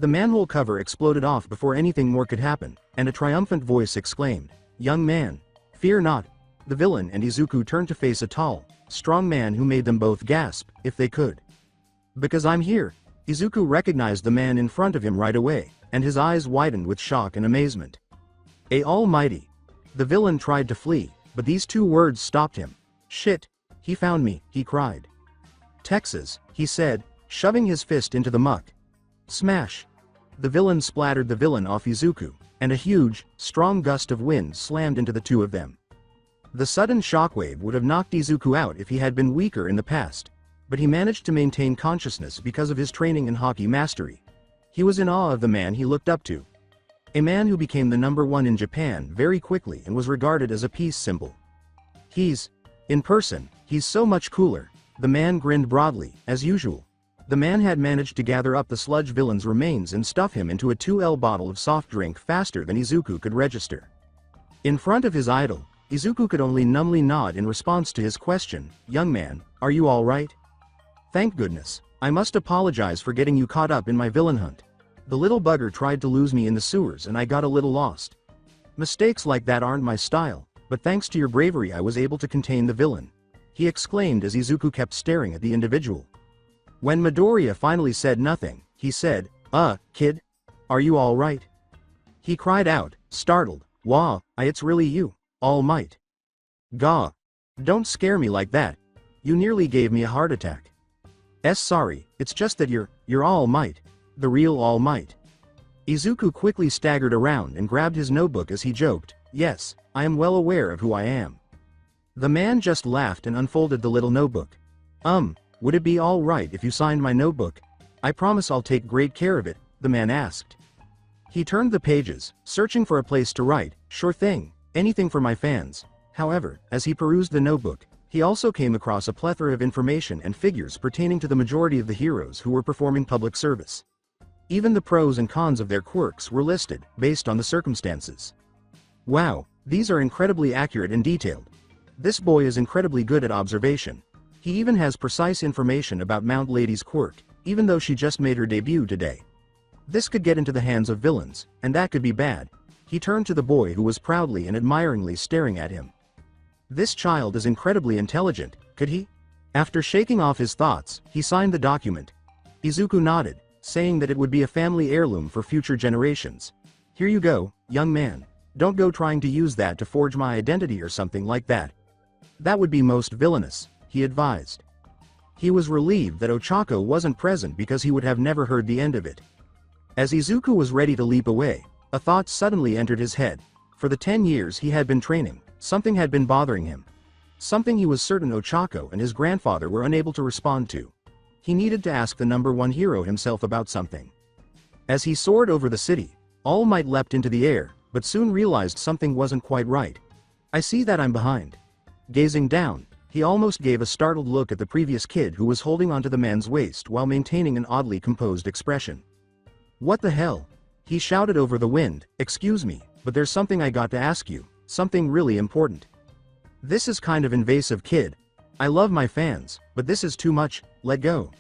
Speaker 2: The manhole cover exploded off before anything more could happen, and a triumphant voice exclaimed, Young man, fear not. The villain and Izuku turned to face a tall, strong man who made them both gasp, if they could. Because I'm here. Izuku recognized the man in front of him right away, and his eyes widened with shock and amazement. Almighty. The villain tried to flee, but these two words stopped him. Shit, he found me, he cried. Texas, he said, shoving his fist into the muck. Smash. The villain splattered the villain off Izuku, and a huge, strong gust of wind slammed into the two of them. The sudden shockwave would have knocked Izuku out if he had been weaker in the past, but he managed to maintain consciousness because of his training in Haki mastery. He was in awe of the man he looked up to. A man who became the #1 in Japan very quickly and was regarded as a peace symbol. In person, he's so much cooler. The man grinned broadly, as usual. The man had managed to gather up the sludge villain's remains and stuff him into a 2L bottle of soft drink faster than Izuku could register. In front of his idol, Izuku could only numbly nod in response to his question, "Young man, are you alright?" "Thank goodness. I must apologize for getting you caught up in my villain hunt. The little bugger tried to lose me in the sewers and I got a little lost. Mistakes like that aren't my style, but thanks to your bravery I was able to contain the villain," he exclaimed as Izuku kept staring at the individual. When Midoriya finally said nothing, he said, "Kid? Are you alright?" He cried out, startled, "Wah, it's really you, All Might." "Gah. Don't scare me like that. You nearly gave me a heart attack." Sorry, it's just that you're All Might. The real All Might." Izuku quickly staggered around and grabbed his notebook as he joked, "Yes, I am well aware of who I am." The man just laughed and unfolded the little notebook. Would it be alright if you signed my notebook? I promise I'll take great care of it," the man asked. He turned the pages, searching for a place to write, "Sure thing, anything for my fans." However, as he perused the notebook, he also came across a plethora of information and figures pertaining to the majority of the heroes who were performing public service. Even the pros and cons of their quirks were listed, based on the circumstances. Wow, these are incredibly accurate and detailed. This boy is incredibly good at observation. He even has precise information about Mount Lady's quirk, even though she just made her debut today. This could get into the hands of villains, and that could be bad. He turned to the boy who was proudly and admiringly staring at him. This child is incredibly intelligent, could he? After shaking off his thoughts, he signed the document. Izuku nodded, saying that it would be a family heirloom for future generations. "Here you go, young man. Don't go trying to use that to forge my identity or something like that. That would be most villainous," he advised. He was relieved that Ochako wasn't present because he would have never heard the end of it. As Izuku was ready to leap away, a thought suddenly entered his head. For the 10 years he had been training, something had been bothering him. Something he was certain Ochako and his grandfather were unable to respond to. He needed to ask the #1 hero himself about something. As he soared over the city, All Might leapt into the air, but soon realized something wasn't quite right. "I see that I'm behind." Gazing down, he almost gave a startled look at the previous kid who was holding onto the man's waist while maintaining an oddly composed expression. "What the hell?" he shouted over the wind, "Excuse me, but there's something I got to ask you, something really important." "This is kind of invasive, kid. I love my fans, but this is too much, let go."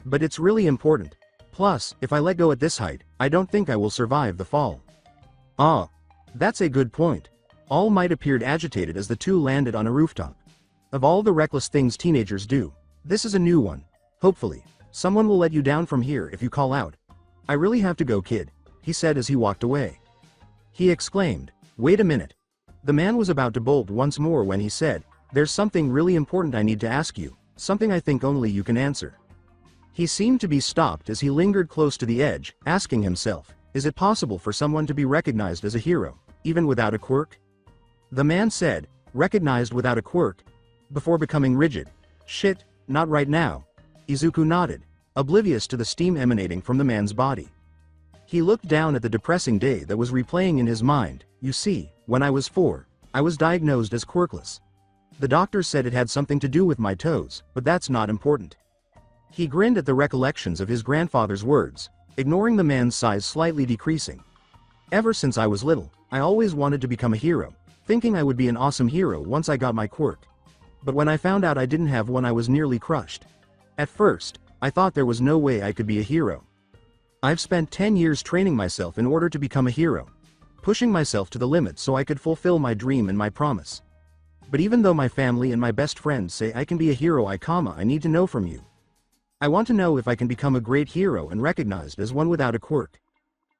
Speaker 2: "But it's really important. Plus, if I let go at this height, I don't think I will survive the fall." "Ah, that's a good point." All Might appeared agitated as the two landed on a rooftop. "Of all the reckless things teenagers do, this is a new one. Hopefully, someone will let you down from here if you call out." "I really have to go, kid," he said as he walked away. He exclaimed, "Wait a minute." The man was about to bolt once more when he said, "There's something really important I need to ask you, something I think only you can answer." He seemed to be stopped as he lingered close to the edge, asking himself, is it possible for someone to be recognized as a hero, even without a quirk? The man said, "Recognized without a quirk?" before becoming rigid. "Shit, not right now." Izuku nodded, oblivious to the steam emanating from the man's body. He looked down at the depressing day that was replaying in his mind. "You see, when I was 4, I was diagnosed as quirkless. The doctor said it had something to do with my toes, but that's not important." He grinned at the recollections of his grandfather's words, ignoring the man's size slightly decreasing. "Ever since I was little, I always wanted to become a hero, thinking I would be an awesome hero once I got my quirk. But when I found out I didn't have one, I was nearly crushed. At first, I thought there was no way I could be a hero. I've spent 10 years training myself in order to become a hero, pushing myself to the limit so I could fulfill my dream and my promise. But even though my family and my best friends say I can be a hero, I need to know from you. I want to know if I can become a great hero and recognized as one without a quirk.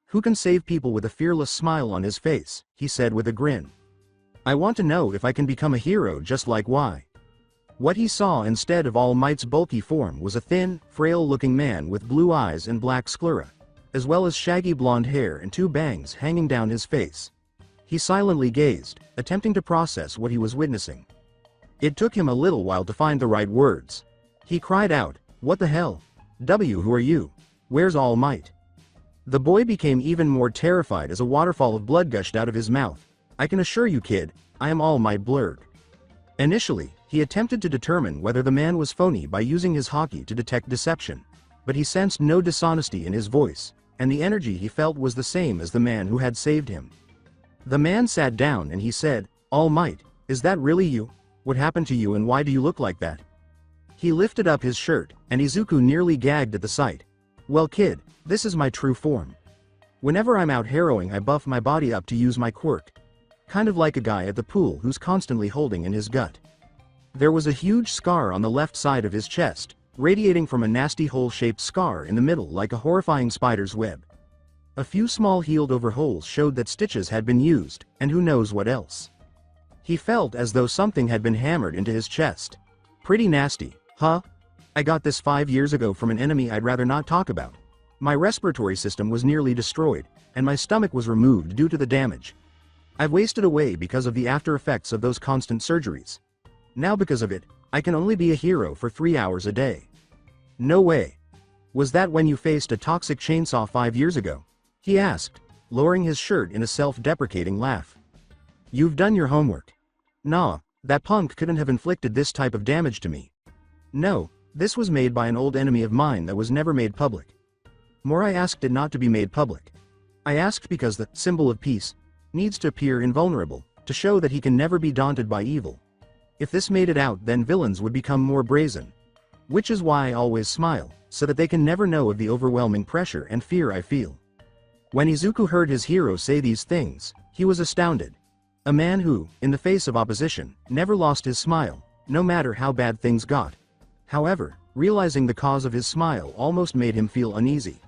Speaker 2: Who can save people with a fearless smile on his face," he said with a grin. "I want to know if I can become a hero just like Y." What he saw instead of All Might's bulky form was a thin, frail-looking man with blue eyes and black sclera, as well as shaggy blonde hair and 2 bangs hanging down his face. He silently gazed, attempting to process what he was witnessing. It took him a little while to find the right words. He cried out, "What the hell? Who are you? Where's All Might?" The boy became even more terrified as a waterfall of blood gushed out of his mouth. "I can assure you, kid, I am All Might Blurg." Initially, he attempted to determine whether the man was phony by using his Haki to detect deception. but he sensed no dishonesty in his voice, and the energy he felt was the same as the man who had saved him. The man sat down and he said, "All Might, is that really you? What happened to you and why do you look like that?" He lifted up his shirt, and Izuku nearly gagged at the sight. "Well kid, this is my true form. Whenever I'm out harrowing I buff my body up to use my quirk. Kind of like a guy at the pool who's constantly holding in his gut." There was a huge scar on the left side of his chest, radiating from a nasty hole-shaped scar in the middle like a horrifying spider's web. A few small healed-over holes showed that stitches had been used, and who knows what else. He felt as though something had been hammered into his chest. "Pretty nasty, huh? I got this 5 years ago from an enemy I'd rather not talk about. My respiratory system was nearly destroyed, and my stomach was removed due to the damage. I've wasted away because of the after effects of those constant surgeries. Now because of it, I can only be a hero for 3 hours a day." "No way. Was that when you faced a toxic chainsaw 5 years ago?" he asked, lowering his shirt in a self-deprecating laugh. "You've done your homework. Nah, that punk couldn't have inflicted this type of damage to me. No, this was made by an old enemy of mine that was never made public. I asked it not to be made public. I asked because the symbol of peace needs to appear invulnerable, to show that he can never be daunted by evil. If this made it out, then villains would become more brazen. Which is why I always smile, so that they can never know of the overwhelming pressure and fear I feel." When Izuku heard his hero say these things, he was astounded. A man who, in the face of opposition, never lost his smile, no matter how bad things got. However, realizing the cause of his smile almost made him feel uneasy.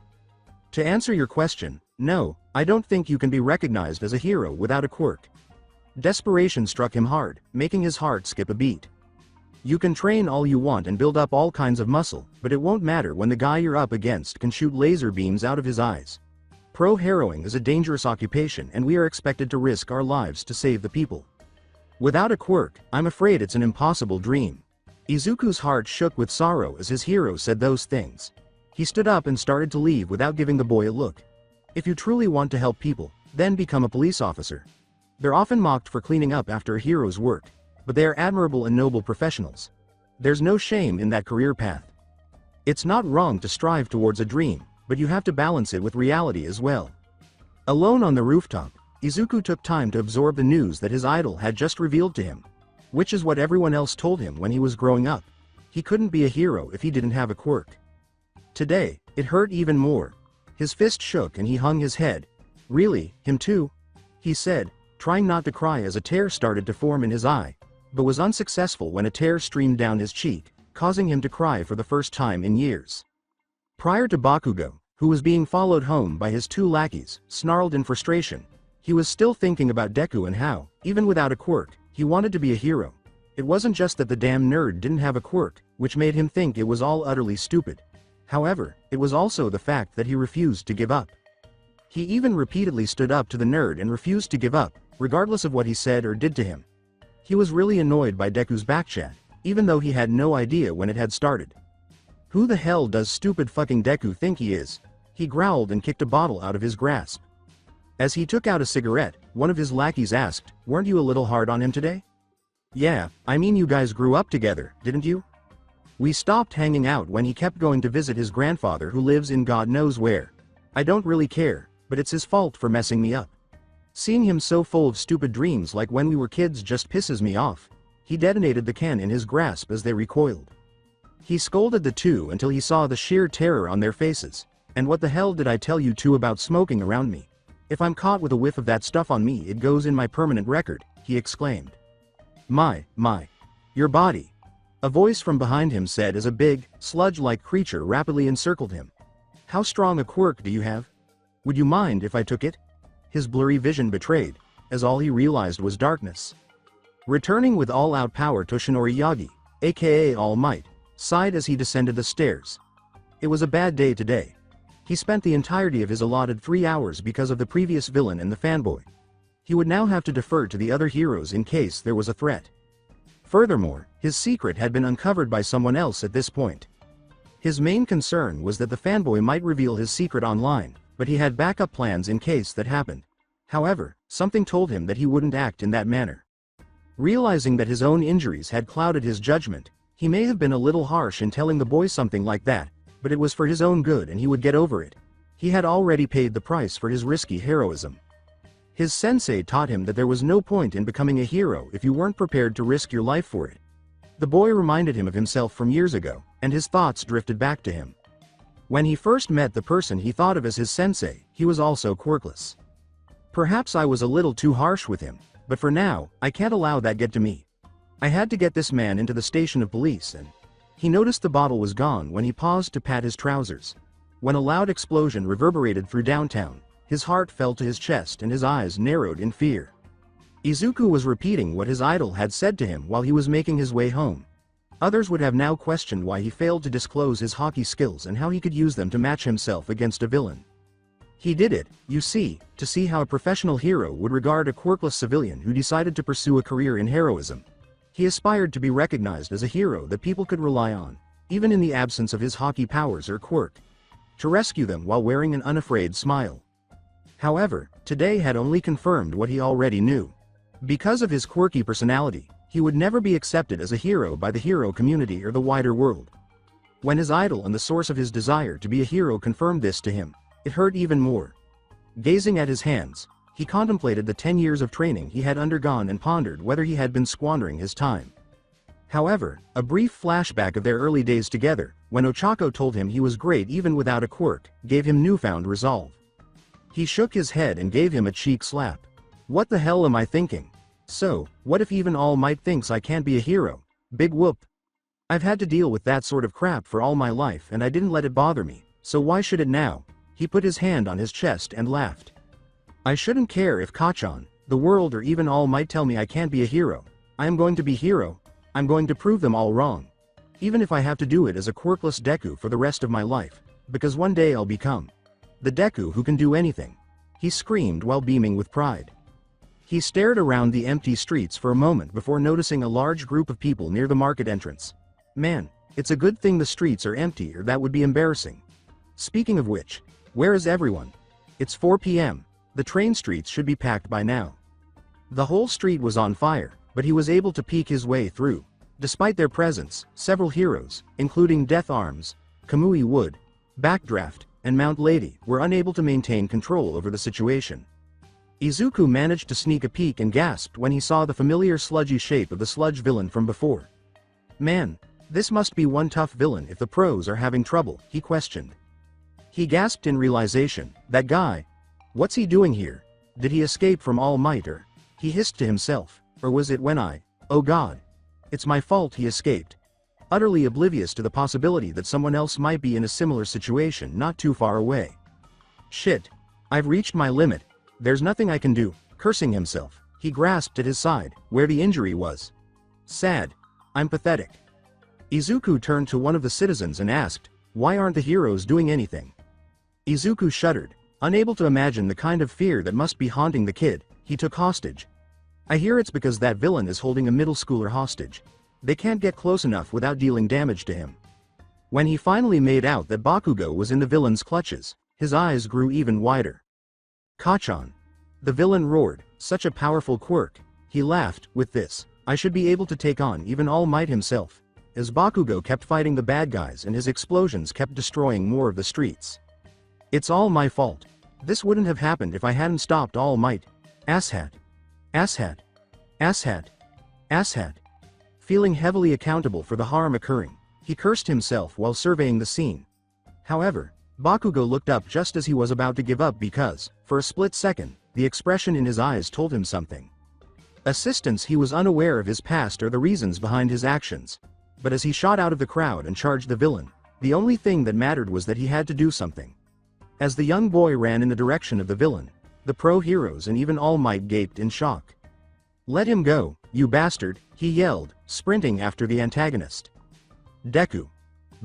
Speaker 2: "To answer your question, no, I don't think you can be recognized as a hero without a quirk." Desperation struck him hard, making his heart skip a beat. "You can train all you want and build up all kinds of muscle, but it won't matter when the guy you're up against can shoot laser beams out of his eyes. Pro harrowing is a dangerous occupation and we are expected to risk our lives to save the people. Without a quirk, I'm afraid it's an impossible dream." Izuku's heart shook with sorrow as his hero said those things. He stood up and started to leave without giving the boy a look. "If you truly want to help people, then become a police officer. They're often mocked for cleaning up after a hero's work, but they are admirable and noble professionals. There's no shame in that career path. It's not wrong to strive towards a dream, but you have to balance it with reality as well." Alone on the rooftop, Izuku took time to absorb the news that his idol had just revealed to him. Which is what everyone else told him when he was growing up. He couldn't be a hero if he didn't have a quirk. Today, it hurt even more. His fist shook and he hung his head. "Really, him too?" he said, trying not to cry as a tear started to form in his eye, but was unsuccessful when a tear streamed down his cheek, causing him to cry for the first time in years. Prior to Bakugo, who was being followed home by his 2 lackeys, snarled in frustration, he was still thinking about Deku and how, even without a quirk, he wanted to be a hero. It wasn't just that the damn nerd didn't have a quirk, which made him think it was all utterly stupid. However, it was also the fact that he refused to give up. He even repeatedly stood up to the nerd and refused to give up, regardless of what he said or did to him. He was really annoyed by Deku's backchat, even though he had no idea when it had started. "Who the hell does stupid fucking Deku think he is?" he growled and kicked a bottle out of his grasp. As he took out a cigarette, one of his lackeys asked, "Weren't you a little hard on him today?" "Yeah, I mean you guys grew up together, didn't you? We stopped hanging out when he kept going to visit his grandfather who lives in God knows where. I don't really care, but it's his fault for messing me up. Seeing him so full of stupid dreams like when we were kids just pisses me off." He detonated the can in his grasp as they recoiled. He scolded the two until he saw the sheer terror on their faces. "And what the hell did I tell you two about smoking around me? If I'm caught with a whiff of that stuff on me it goes in my permanent record," he exclaimed. My, your body," a voice from behind him said as a big, sludge-like creature rapidly encircled him. "How strong a quirk do you have? Would you mind if I took it?" His blurry vision betrayed, as all he realized was darkness. Returning with all-out power, Toshinori Yagi, aka All Might, sighed as he descended the stairs. It was a bad day today. He spent the entirety of his allotted 3 hours because of the previous villain and the fanboy. He would now have to defer to the other heroes in case there was a threat. Furthermore, his secret had been uncovered by someone else at this point. His main concern was that the fanboy might reveal his secret online, but he had backup plans in case that happened. However, something told him that he wouldn't act in that manner. Realizing that his own injuries had clouded his judgment, he may have been a little harsh in telling the boy something like that, but it was for his own good and he would get over it. He had already paid the price for his risky heroism. His sensei taught him that there was no point in becoming a hero if you weren't prepared to risk your life for it. The boy reminded him of himself from years ago, and his thoughts drifted back to him. When he first met the person he thought of as his sensei, he was also quirkless. Perhaps I was a little too harsh with him, but for now, I can't allow that get to me. I had to get this man into the station of police and... He noticed the bottle was gone when he paused to pat his trousers. When a loud explosion reverberated through downtown, his heart fell to his chest and his eyes narrowed in fear. Izuku was repeating what his idol had said to him while he was making his way home. Others would have now questioned why he failed to disclose his Haki skills and how he could use them to match himself against a villain. He did it, you see, to see how a professional hero would regard a quirkless civilian who decided to pursue a career in heroism. He aspired to be recognized as a hero that people could rely on, even in the absence of his Haki powers or quirk. To rescue them while wearing an unafraid smile. However, today had only confirmed what he already knew. Because of his quirky personality, he would never be accepted as a hero by the hero community or the wider world. When his idol and the source of his desire to be a hero confirmed this to him, it hurt even more. Gazing at his hands, he contemplated the 10 years of training he had undergone and pondered whether he had been squandering his time. However, a brief flashback of their early days together, when Ochako told him he was great even without a quirk, gave him newfound resolve. He shook his head and gave him a cheek slap. What the hell am I thinking? So, what if even All Might thinks I can't be a hero? Big whoop. I've had to deal with that sort of crap for all my life and I didn't let it bother me, so why should it now? He put his hand on his chest and laughed. I shouldn't care if Kachan, the world or even All Might tell me I can't be a hero. I am going to be hero. I'm going to prove them all wrong. Even if I have to do it as a quirkless Deku for the rest of my life, because one day I'll become the Deku who can do anything. He screamed while beaming with pride. He stared around the empty streets for a moment before noticing a large group of people near the market entrance. Man, it's a good thing the streets are empty or that would be embarrassing. Speaking of which, where is everyone? It's 4 p.m. The train streets should be packed by now. The whole street was on fire, but he was able to peek his way through. Despite their presence, several heroes, including Death Arms, Kamui Wood, Backdraft, and Mount Lady, were unable to maintain control over the situation. Izuku managed to sneak a peek and gasped when he saw the familiar sludgy shape of the sludge villain from before. Man, this must be one tough villain if the pros are having trouble, he questioned. He gasped in realization, that guy. What's he doing here? Did he escape from All Might or? He hissed to himself, or was it when oh god. It's my fault he escaped. Utterly oblivious to the possibility that someone else might be in a similar situation not too far away. Shit. I've reached my limit. There's nothing I can do. Cursing himself, he grasped at his side, where the injury was. Sad. I'm pathetic. Izuku turned to one of the citizens and asked, why aren't the heroes doing anything? Izuku shuddered, unable to imagine the kind of fear that must be haunting the kid he took hostage. I hear it's because that villain is holding a middle schooler hostage. They can't get close enough without dealing damage to him. When he finally made out that Bakugo was in the villain's clutches, his eyes grew even wider. Kachan. The villain roared, such a powerful quirk. He laughed, with this, I should be able to take on even All Might himself. As Bakugo kept fighting the bad guys and his explosions kept destroying more of the streets. It's all my fault. This wouldn't have happened if I hadn't stopped All Might. Asshat. Asshat. Asshat. Asshat. Feeling heavily accountable for the harm occurring, he cursed himself while surveying the scene. However, Bakugo looked up just as he was about to give up because, for a split second, the expression in his eyes told him something. Assistance. He was unaware of his past or the reasons behind his actions. But as he shot out of the crowd and charged the villain, the only thing that mattered was that he had to do something. As the young boy ran in the direction of the villain, the pro-heroes and even All Might gaped in shock. Let him go, you bastard, he yelled, sprinting after the antagonist. Deku.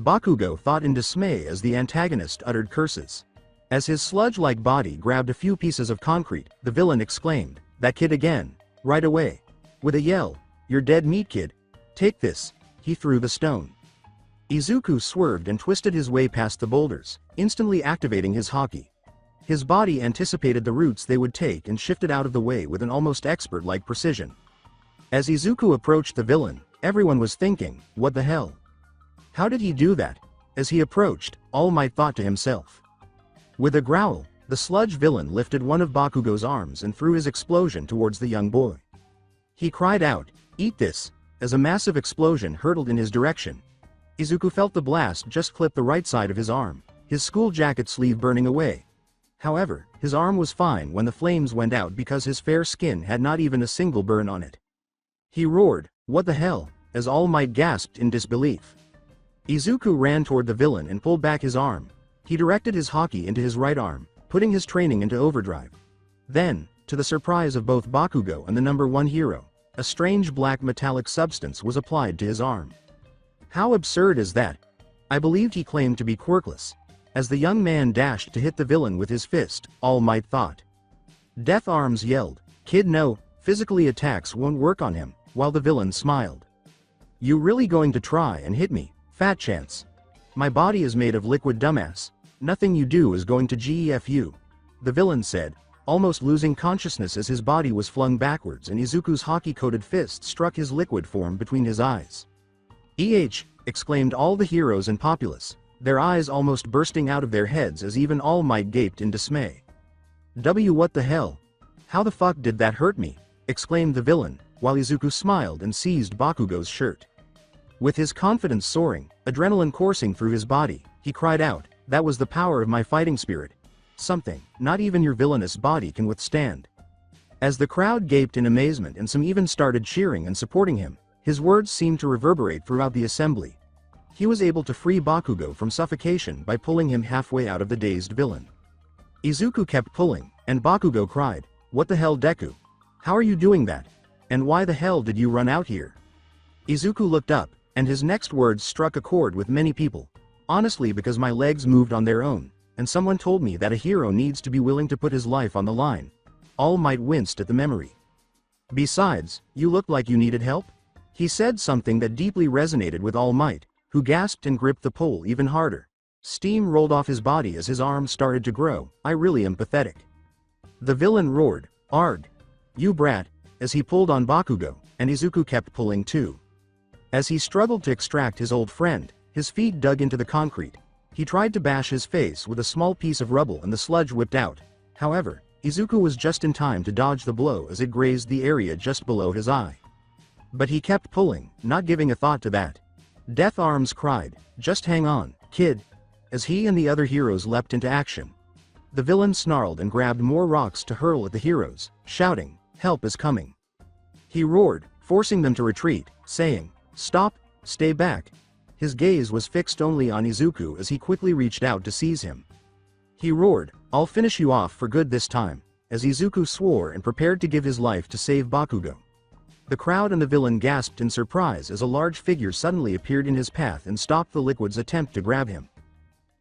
Speaker 2: Bakugo thought in dismay as the antagonist uttered curses. As his sludge-like body grabbed a few pieces of concrete, the villain exclaimed, that kid again, right away. With a yell, you're dead meat kid. Take this. He threw the stone. Izuku swerved and twisted his way past the boulders, instantly activating his Haki. His body anticipated the routes they would take and shifted out of the way with an almost expert-like precision. As Izuku approached the villain, everyone was thinking, what the hell? How did he do that? As he approached, All Might thought to himself. With a growl, the sludge villain lifted one of Bakugo's arms and threw his explosion towards the young boy. He cried out, "Eat this!" as a massive explosion hurtled in his direction. Izuku felt the blast just clip the right side of his arm, his school jacket sleeve burning away. However, his arm was fine when the flames went out because his fair skin had not even a single burn on it. He roared, "What the hell?" as All Might gasped in disbelief. Izuku ran toward the villain and pulled back his arm. He directed his Haki into his right arm, putting his training into overdrive. Then, to the surprise of both Bakugo and the number 1 hero, a strange black metallic substance was applied to his arm. How absurd is that? I believed he claimed to be quirkless. As the young man dashed to hit the villain with his fist, All Might thought. Death Arms yelled, "Kid, no, physically attacks won't work on him," while the villain smiled. "You really going to try and hit me, fat chance? My body is made of liquid, dumbass. Nothing you do is going to GEF you," the villain said, almost losing consciousness as his body was flung backwards and Izuku's Haki-coated fist struck his liquid form between his eyes. Exclaimed all the heroes and populace, their eyes almost bursting out of their heads as even All Might gaped in dismay. What the hell? How the fuck did that hurt me?" exclaimed the villain, while Izuku smiled and seized Bakugo's shirt. With his confidence soaring, adrenaline coursing through his body, he cried out, "That was the power of my fighting spirit. Something not even your villainous body can withstand." As the crowd gaped in amazement and some even started cheering and supporting him, his words seemed to reverberate throughout the assembly. He was able to free Bakugo from suffocation by pulling him halfway out of the dazed villain. Izuku kept pulling, and Bakugo cried, "What the hell, Deku? How are you doing that? And why the hell did you run out here?" Izuku looked up, and his next words struck a chord with many people. "Honestly, because my legs moved on their own, and someone told me that a hero needs to be willing to put his life on the line." All Might winced at the memory. "Besides, you looked like you needed help?" He said something that deeply resonated with All Might, who gasped and gripped the pole even harder. Steam rolled off his body as his arms started to grow. "I really am pathetic." The villain roared, "Arg! You brat," as he pulled on Bakugo, and Izuku kept pulling too. As he struggled to extract his old friend, his feet dug into the concrete. He tried to bash his face with a small piece of rubble and the sludge whipped out. However, Izuku was just in time to dodge the blow as it grazed the area just below his eye. But he kept pulling, not giving a thought to that. Death Arms cried, "Just hang on, kid," as he and the other heroes leapt into action. The villain snarled and grabbed more rocks to hurl at the heroes, shouting, "Help is coming." He roared, forcing them to retreat, saying, "Stop, stay back." His gaze was fixed only on Izuku as he quickly reached out to seize him. He roared, "I'll finish you off for good this time," as Izuku swore and prepared to give his life to save Bakugo. The crowd and the villain gasped in surprise as a large figure suddenly appeared in his path and stopped the Liquid's attempt to grab him.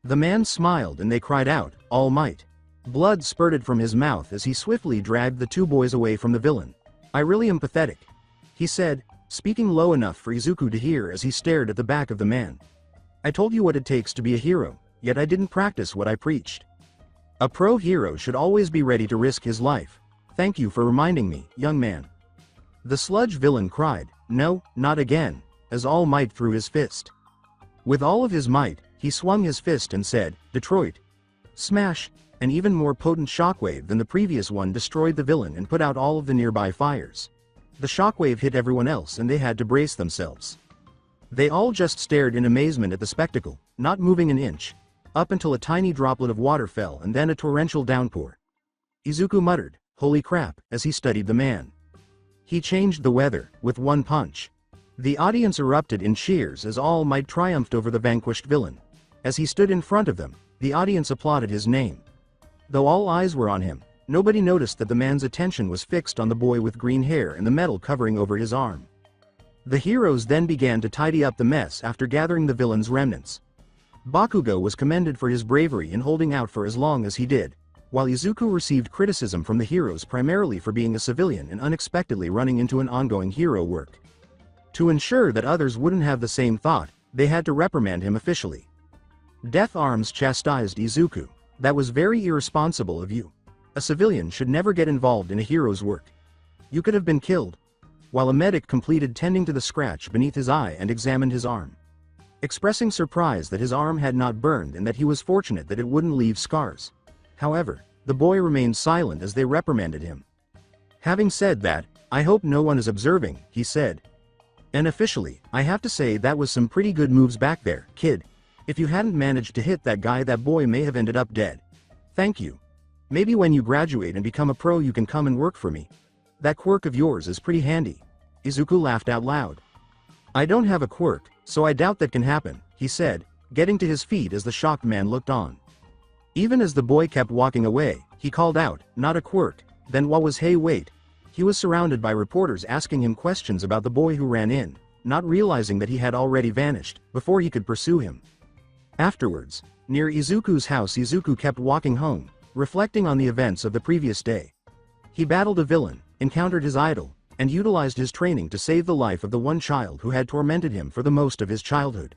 Speaker 2: The man smiled and they cried out, "All Might." Blood spurted from his mouth as he swiftly dragged the two boys away from the villain. "I really am pathetic," he said, speaking low enough for Izuku to hear as he stared at the back of the man. "I told you what it takes to be a hero, yet I didn't practice what I preached. A pro hero should always be ready to risk his life. Thank you for reminding me, young man." The sludge villain cried, "No, not again," as All Might threw his fist. With all of his might, he swung his fist and said, "Detroit." Smash! An even more potent shockwave than the previous one destroyed the villain and put out all of the nearby fires. The shockwave hit everyone else and they had to brace themselves. They all just stared in amazement at the spectacle, not moving an inch, up until a tiny droplet of water fell and then a torrential downpour. Izuku muttered, "Holy crap," as he studied the man. He changed the weather, with one punch. The audience erupted in cheers as All Might triumphed over the vanquished villain. As he stood in front of them, the audience applauded his name. Though all eyes were on him, nobody noticed that the man's attention was fixed on the boy with green hair and the metal covering over his arm. The heroes then began to tidy up the mess after gathering the villain's remnants. Bakugo was commended for his bravery in holding out for as long as he did, while Izuku received criticism from the heroes primarily for being a civilian and unexpectedly running into an ongoing hero work. To ensure that others wouldn't have the same thought, they had to reprimand him officially. Death Arms chastised Izuku, "That was very irresponsible of you. A civilian should never get involved in a hero's work. You could have been killed," while a medic completed tending to the scratch beneath his eye and examined his arm. expressing surprise that his arm had not burned and that he was fortunate that it wouldn't leave scars. However, the boy remained silent as they reprimanded him. Having said that, I hope no one is observing, he said. And officially, I have to say that was some pretty good moves back there, kid. If you hadn't managed to hit that guy, that boy may have ended up dead. Thank you. Maybe when you graduate and become a pro you can come and work for me. That quirk of yours is pretty handy. Izuku laughed out loud. I don't have a quirk, so I doubt that can happen, he said, getting to his feet as the shocked man looked on. Even as the boy kept walking away, he called out, not a quirk, then what was? Hey wait. He was surrounded by reporters asking him questions about the boy who ran in, not realizing that he had already vanished, before he could pursue him. Afterwards, near Izuku's house, Izuku kept walking home, reflecting on the events of the previous day. He battled a villain, encountered his idol, and utilized his training to save the life of the one child who had tormented him for the most of his childhood.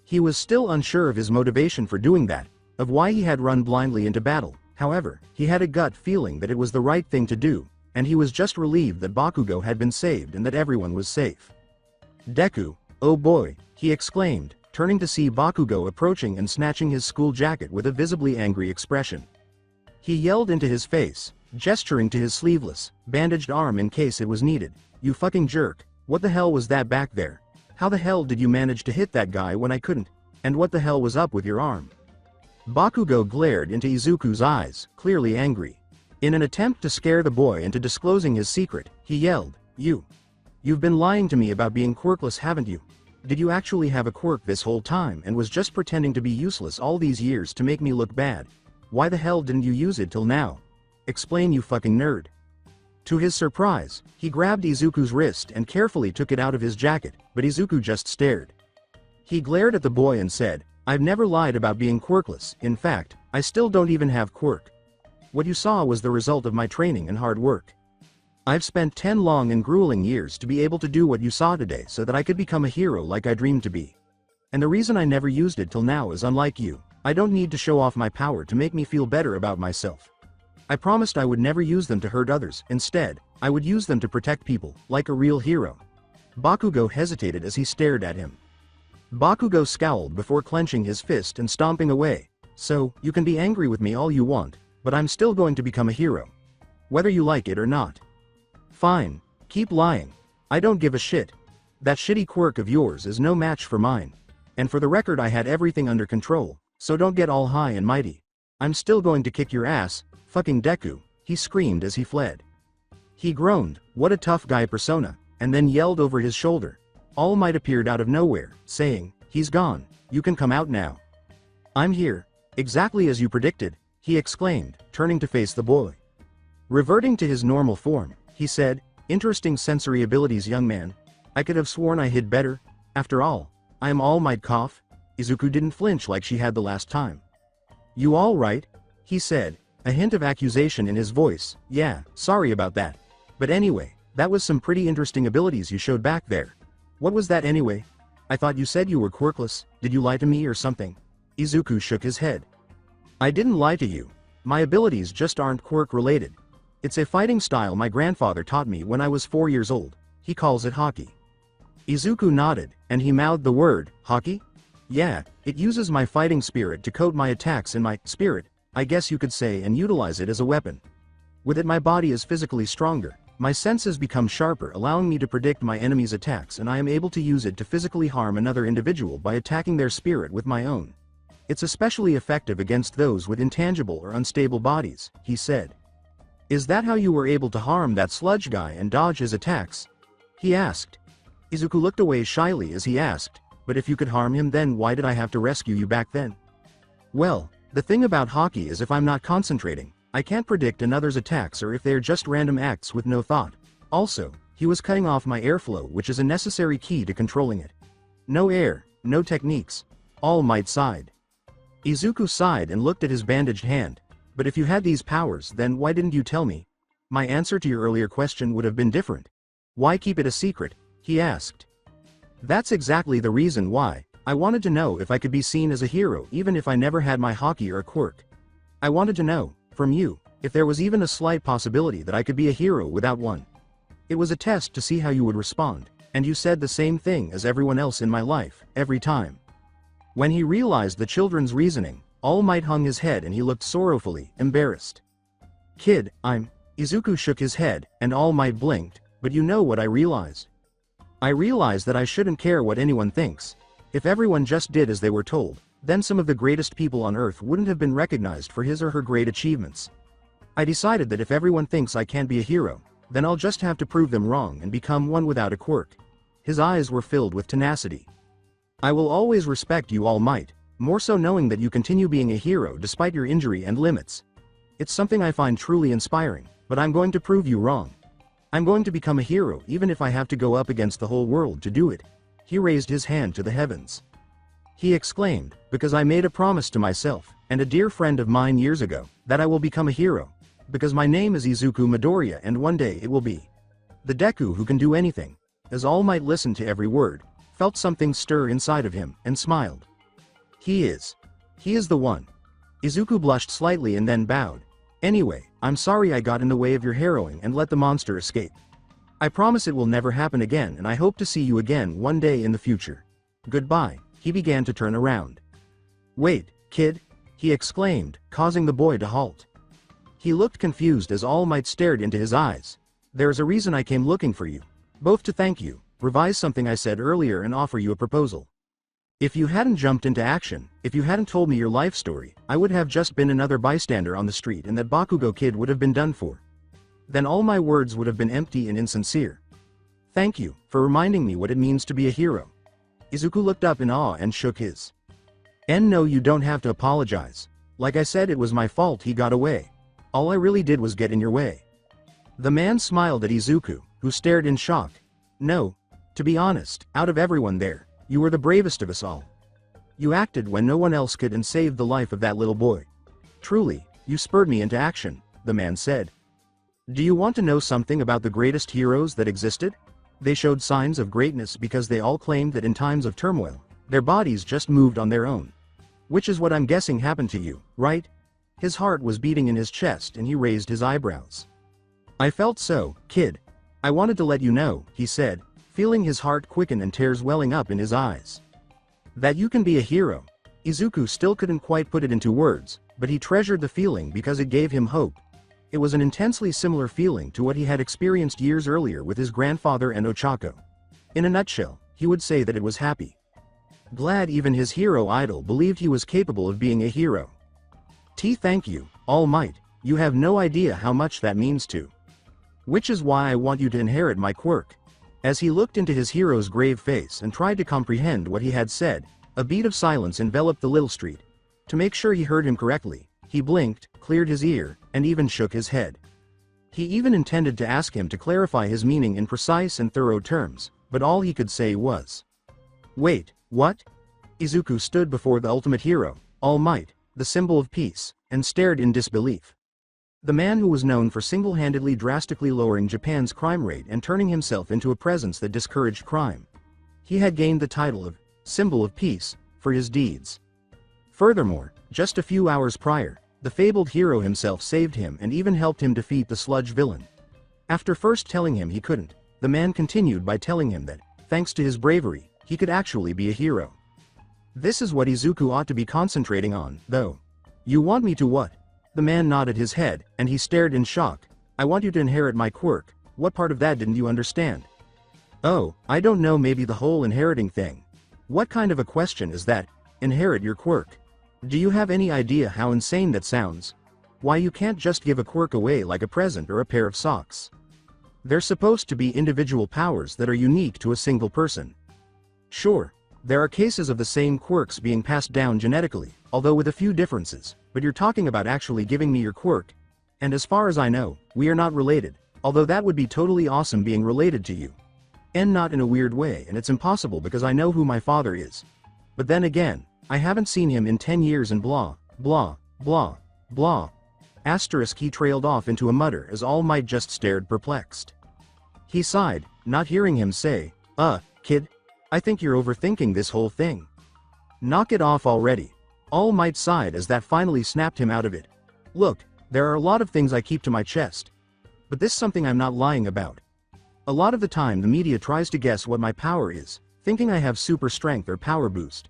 Speaker 2: He was still unsure of his motivation for doing that, of why he had run blindly into battle. However, he had a gut feeling that it was the right thing to do, and he was just relieved that Bakugo had been saved and that everyone was safe. Deku, oh boy, he exclaimed, turning to see Bakugo approaching and snatching his school jacket with a visibly angry expression. He yelled into his face, gesturing to his sleeveless, bandaged arm in case it was needed. You fucking jerk, what the hell was that back there? How the hell did you manage to hit that guy when I couldn't? And what the hell was up with your arm? Bakugo glared into Izuku's eyes, clearly angry. In an attempt to scare the boy into disclosing his secret, he yelled, You've been lying to me about being quirkless, haven't you? Did you actually have a quirk this whole time and was just pretending to be useless all these years to make me look bad? Why the hell didn't you use it till now? Explain, you fucking nerd. To his surprise, he grabbed Izuku's wrist and carefully took it out of his jacket, but Izuku just stared. He glared at the boy and said, I've never lied about being quirkless. In fact, I still don't even have quirk. What you saw was the result of my training and hard work. I've spent 10 long and grueling years to be able to do what you saw today so that I could become a hero like I dreamed to be. And the reason I never used it till now is, unlike you, I don't need to show off my power to make me feel better about myself. I promised I would never use them to hurt others. Instead, I would use them to protect people, like a real hero. Bakugo hesitated as he stared at him. Bakugo scowled before clenching his fist and stomping away. So, you can be angry with me all you want, but I'm still going to become a hero. Whether you like it or not. Fine, keep lying. I don't give a shit. That shitty quirk of yours is no match for mine. And for the record, I had everything under control, so don't get all high and mighty. I'm still going to kick your ass, fucking Deku, he screamed as he fled. He groaned, what a tough guy persona, and then yelled over his shoulder. All Might appeared out of nowhere, saying, he's gone, you can come out now. I'm here, exactly as you predicted, he exclaimed, turning to face the boy. Reverting to his normal form, he said, interesting sensory abilities, young man. I could have sworn I hid better. After all, I am All Might. Cough. Izuku didn't flinch like she had the last time. You all right? He said, a hint of accusation in his voice. Yeah, sorry about that. But anyway, that was some pretty interesting abilities you showed back there. What was that anyway? I thought you said you were quirkless. Did you lie to me or something? Izuku shook his head. I didn't lie to you. My abilities just aren't quirk related. It's a fighting style my grandfather taught me when I was 4 years old. He calls it Haki. Izuku nodded, and he mouthed the word, Haki? Yeah, it uses my fighting spirit to coat my attacks in my spirit, I guess you could say, and utilize it as a weapon. With it, my body is physically stronger. My senses become sharper, allowing me to predict my enemy's attacks, and I am able to use it to physically harm another individual by attacking their spirit with my own. It's especially effective against those with intangible or unstable bodies, he said. Is that how you were able to harm that sludge guy and dodge his attacks? He asked. Izuku looked away shyly as he asked, but if you could harm him, then why did I have to rescue you back then? Well, the thing about Haki is if I'm not concentrating, I can't predict another's attacks or if they're just random acts with no thought. Also, he was cutting off my airflow, which is a necessary key to controlling it. No air, no techniques. All Might sighed. Izuku sighed and looked at his bandaged hand. But if you had these powers, then why didn't you tell me? My answer to your earlier question would have been different. Why keep it a secret? He asked. That's exactly the reason why. I wanted to know if I could be seen as a hero even if I never had my Haki or a quirk. I wanted to know, from you, if there was even a slight possibility that I could be a hero without one. It was a test to see how you would respond, and you said the same thing as everyone else in my life, every time. When he realized the children's reasoning, All Might hung his head and he looked sorrowfully embarrassed. Kid, Izuku shook his head, and All Might blinked, but you know what I realized? I realized that I shouldn't care what anyone thinks. If everyone just did as they were told, then some of the greatest people on Earth wouldn't have been recognized for his or her great achievements. I decided that if everyone thinks I can't be a hero, then I'll just have to prove them wrong and become one without a quirk. His eyes were filled with tenacity. I will always respect you, All Might, more so knowing that you continue being a hero despite your injury and limits. It's something I find truly inspiring, but I'm going to prove you wrong. I'm going to become a hero even if I have to go up against the whole world to do it. He raised his hand to the heavens. He exclaimed, because I made a promise to myself, and a dear friend of mine years ago, that I will become a hero. Because my name is Izuku Midoriya and one day it will be the Deku who can do anything. As All Might listened to every word, felt something stir inside of him, and smiled. He is the one. Izuku blushed slightly and then bowed. Anyway, I'm sorry I got in the way of your harrowing and let the monster escape. I promise it will never happen again and I hope to see you again one day in the future. Goodbye. He began to turn around. Wait, kid, he exclaimed, causing the boy to halt. He looked confused as All Might stared into his eyes. There's a reason I came looking for you. Both to thank you, revise something I said earlier and offer you a proposal. If you hadn't jumped into action, if you hadn't told me your life story, I would have just been another bystander on the street and that Bakugo kid would have been done for. Then all my words would have been empty and insincere. Thank you, for reminding me what it means to be a hero. Izuku looked up in awe and shook his. No, you don't have to apologize. Like I said, it was my fault he got away. All I really did was get in your way. The man smiled at Izuku, who stared in shock. No, to be honest, out of everyone there, you were the bravest of us all. You acted when no one else could and saved the life of that little boy. Truly, you spurred me into action, the man said. Do you want to know something about the greatest heroes that existed? They showed signs of greatness because they all claimed that in times of turmoil, their bodies just moved on their own. Which is what I'm guessing happened to you, right? His heart was beating in his chest and he raised his eyebrows. I felt so, kid. I wanted to let you know, he said, feeling his heart quicken and tears welling up in his eyes. That you can be a hero. Izuku still couldn't quite put it into words, but he treasured the feeling because it gave him hope. It was an intensely similar feeling to what he had experienced years earlier with his grandfather and Ochako. In a nutshell, he would say that it was happy. Glad even his hero idol believed he was capable of being a hero. Thank you, All Might, you have no idea how much that means to. Which is why I want you to inherit my quirk. As he looked into his hero's grave face and tried to comprehend what he had said, a beat of silence enveloped the little street. To make sure he heard him correctly, he blinked, cleared his ear, and even shook his head. He even intended to ask him to clarify his meaning in precise and thorough terms, but all he could say was, "Wait, what?" Izuku stood before the ultimate hero, All Might, the symbol of peace, and stared in disbelief. The man who was known for single-handedly drastically lowering Japan's crime rate and turning himself into a presence that discouraged crime. He had gained the title of Symbol of Peace for his deeds. Furthermore, just a few hours prior, the fabled hero himself saved him and even helped him defeat the sludge villain. After first telling him he couldn't, the man continued by telling him that, thanks to his bravery, he could actually be a hero. This is what Izuku ought to be concentrating on, though. You want me to what? The man nodded his head, and he stared in shock. I want you to inherit my quirk. What part of that didn't you understand? Oh, I don't know, maybe the whole inheriting thing. What kind of a question is that? Inherit your quirk. Do you have any idea how insane that sounds? Why, you can't just give a quirk away like a present or a pair of socks. They're supposed to be individual powers that are unique to a single person. Sure, there are cases of the same quirks being passed down genetically, although with a few differences, but you're talking about actually giving me your quirk. And as far as I know, we are not related, although that would be totally awesome being related to you. And not in a weird way, and it's impossible because I know who my father is. But then again, I haven't seen him in 10 years and blah, blah, blah, blah. Asterisk, he trailed off into a mutter as All Might just stared perplexed. He sighed, not hearing him say, kid, I think you're overthinking this whole thing. Knock it off already. All Might sighed as that finally snapped him out of it. Look, there are a lot of things I keep to my chest. But this is something I'm not lying about. A lot of the time the media tries to guess what my power is, thinking I have super strength or power boost.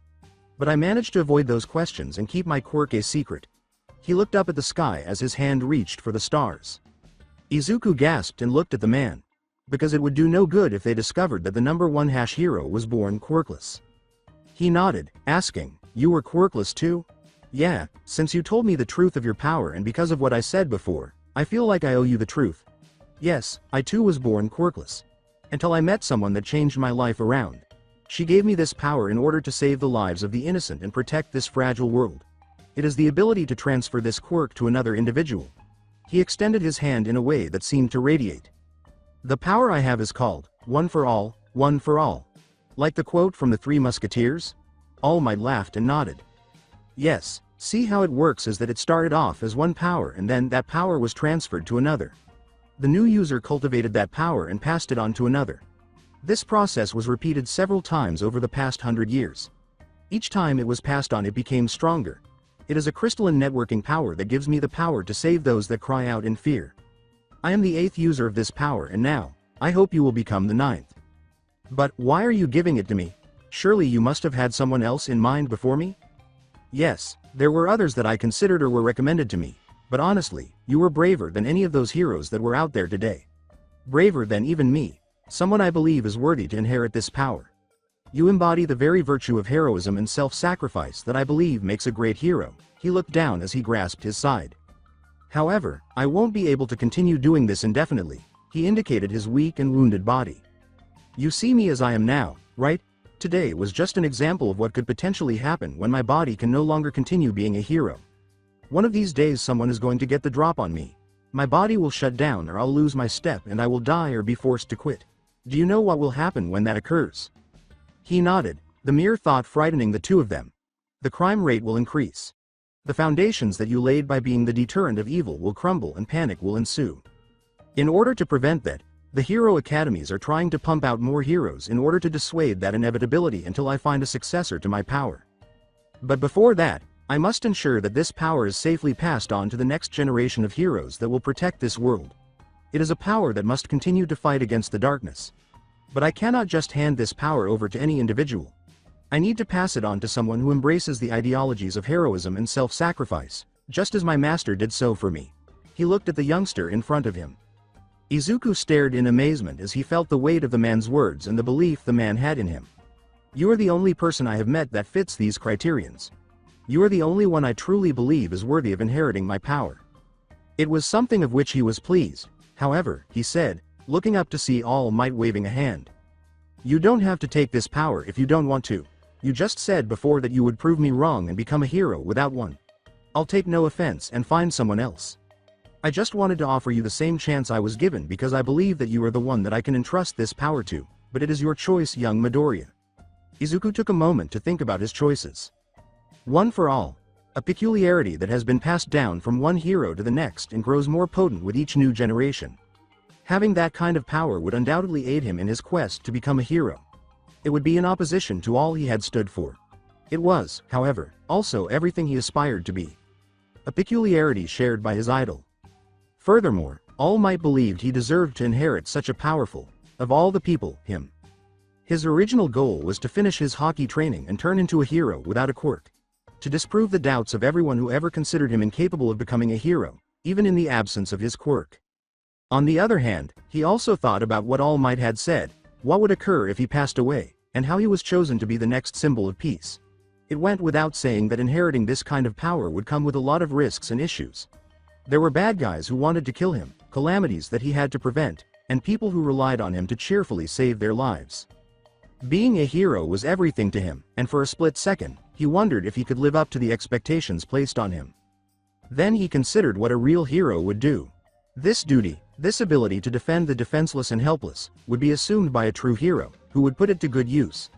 Speaker 2: But I managed to avoid those questions and keep my quirk a secret. He looked up at the sky as his hand reached for the stars. Izuku gasped and looked at the man. Because it would do no good if they discovered that the number 1 hero was born quirkless. He nodded, asking, "You were quirkless too?" "Yeah, since you told me the truth of your power and because of what I said before, I feel like I owe you the truth. Yes, I too was born quirkless. Until I met someone that changed my life around. She gave me this power in order to save the lives of the innocent and protect this fragile world. It is the ability to transfer this quirk to another individual." He extended his hand in a way that seemed to radiate. "The power I have is called, one for all, one for all. Like the quote from the Three Musketeers?" All Might laughed and nodded. "Yes, see how it works is that it started off as one power and then that power was transferred to another. The new user cultivated that power and passed it on to another. This process was repeated several times over the past 100 years. Each time it was passed on it became stronger. It is a crystalline networking power that gives me the power to save those that cry out in fear. I am the 8th user of this power and now, I hope you will become the 9th. But why are you giving it to me? Surely you must have had someone else in mind before me?" "Yes, there were others that I considered or were recommended to me, but honestly, you were braver than any of those heroes that were out there today. Braver than even me, someone I believe is worthy to inherit this power. You embody the very virtue of heroism and self-sacrifice that I believe makes a great hero." He looked down as he grasped his side. "However, I won't be able to continue doing this indefinitely." He indicated his weak and wounded body. "You see me as I am now, right? Today was just an example of what could potentially happen when my body can no longer continue being a hero. One of these days someone is going to get the drop on me. My body will shut down or I'll lose my step and I will die or be forced to quit. Do you know what will happen when that occurs?" He nodded, the mere thought frightening the two of them. "The crime rate will increase. The foundations that you laid by being the deterrent of evil will crumble and panic will ensue. In order to prevent that, the hero academies are trying to pump out more heroes in order to dissuade that inevitability until I find a successor to my power. But before that, I must ensure that this power is safely passed on to the next generation of heroes that will protect this world. It is a power that must continue to fight against the darkness. But I cannot just hand this power over to any individual. I need to pass it on to someone who embraces the ideologies of heroism and self-sacrifice, just as my master did so for me." He looked at the youngster in front of him. Izuku stared in amazement as he felt the weight of the man's words and the belief the man had in him. "You are the only person I have met that fits these criterions. You are the only one I truly believe is worthy of inheriting my power." It was something of which he was pleased. "However," he said, looking up to see All Might waving a hand. "You don't have to take this power if you don't want to. You just said before that you would prove me wrong and become a hero without one. I'll take no offense and find someone else. I just wanted to offer you the same chance I was given because I believe that you are the one that I can entrust this power to, but it is your choice, young Midoriya." Izuku took a moment to think about his choices. One for all. A peculiarity that has been passed down from one hero to the next and grows more potent with each new generation. Having that kind of power would undoubtedly aid him in his quest to become a hero. It would be in opposition to all he had stood for. It was, however, also everything he aspired to be. A peculiarity shared by his idol. Furthermore, All Might believed he deserved to inherit such a powerful, of all the people, him. His original goal was to finish his Haki training and turn into a hero without a quirk. To disprove the doubts of everyone who ever considered him incapable of becoming a hero, even in the absence of his quirk. On the other hand, he also thought about what All Might had said, what would occur if he passed away, and how he was chosen to be the next symbol of peace. It went without saying that inheriting this kind of power would come with a lot of risks and issues. There were bad guys who wanted to kill him, calamities that he had to prevent, and people who relied on him to cheerfully save their lives. Being a hero was everything to him, and for a split second, he wondered if he could live up to the expectations placed on him. Then he considered what a real hero would do. This duty, this ability to defend the defenseless and helpless, would be assumed by a true hero, who would put it to good use.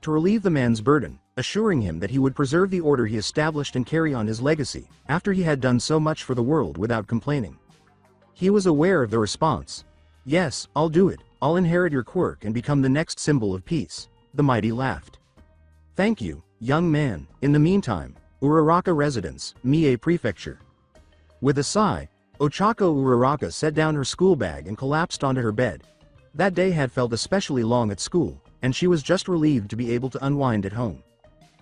Speaker 2: To relieve the man's burden, assuring him that he would preserve the order he established and carry on his legacy, after he had done so much for the world without complaining. He was aware of the response. "Yes, I'll do it, I'll inherit your quirk and become the next symbol of peace." The mighty laughed. "Thank you, young man. In the meantime, Uraraka Residence, Mie Prefecture." With a sigh, Ochako Uraraka set down her school bag and collapsed onto her bed. That day had felt especially long at school, and she was just relieved to be able to unwind at home.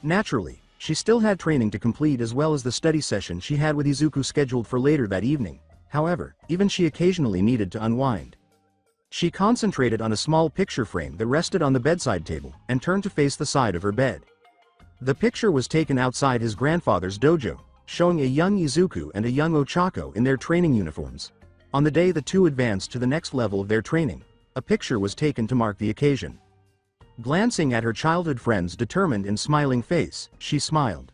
Speaker 2: Naturally, She still had training to complete as well as the study session she had with Izuku scheduled for later that evening. However, even she occasionally needed to unwind. She concentrated on a small picture frame that rested on the bedside table and turned to face the side of her bed. The picture was taken outside his grandfather's dojo, showing a young Izuku and a young Ochako in their training uniforms. On the day the two advanced to the next level of their training, a picture was taken to mark the occasion. Glancing at her childhood friend's determined and smiling face, she smiled.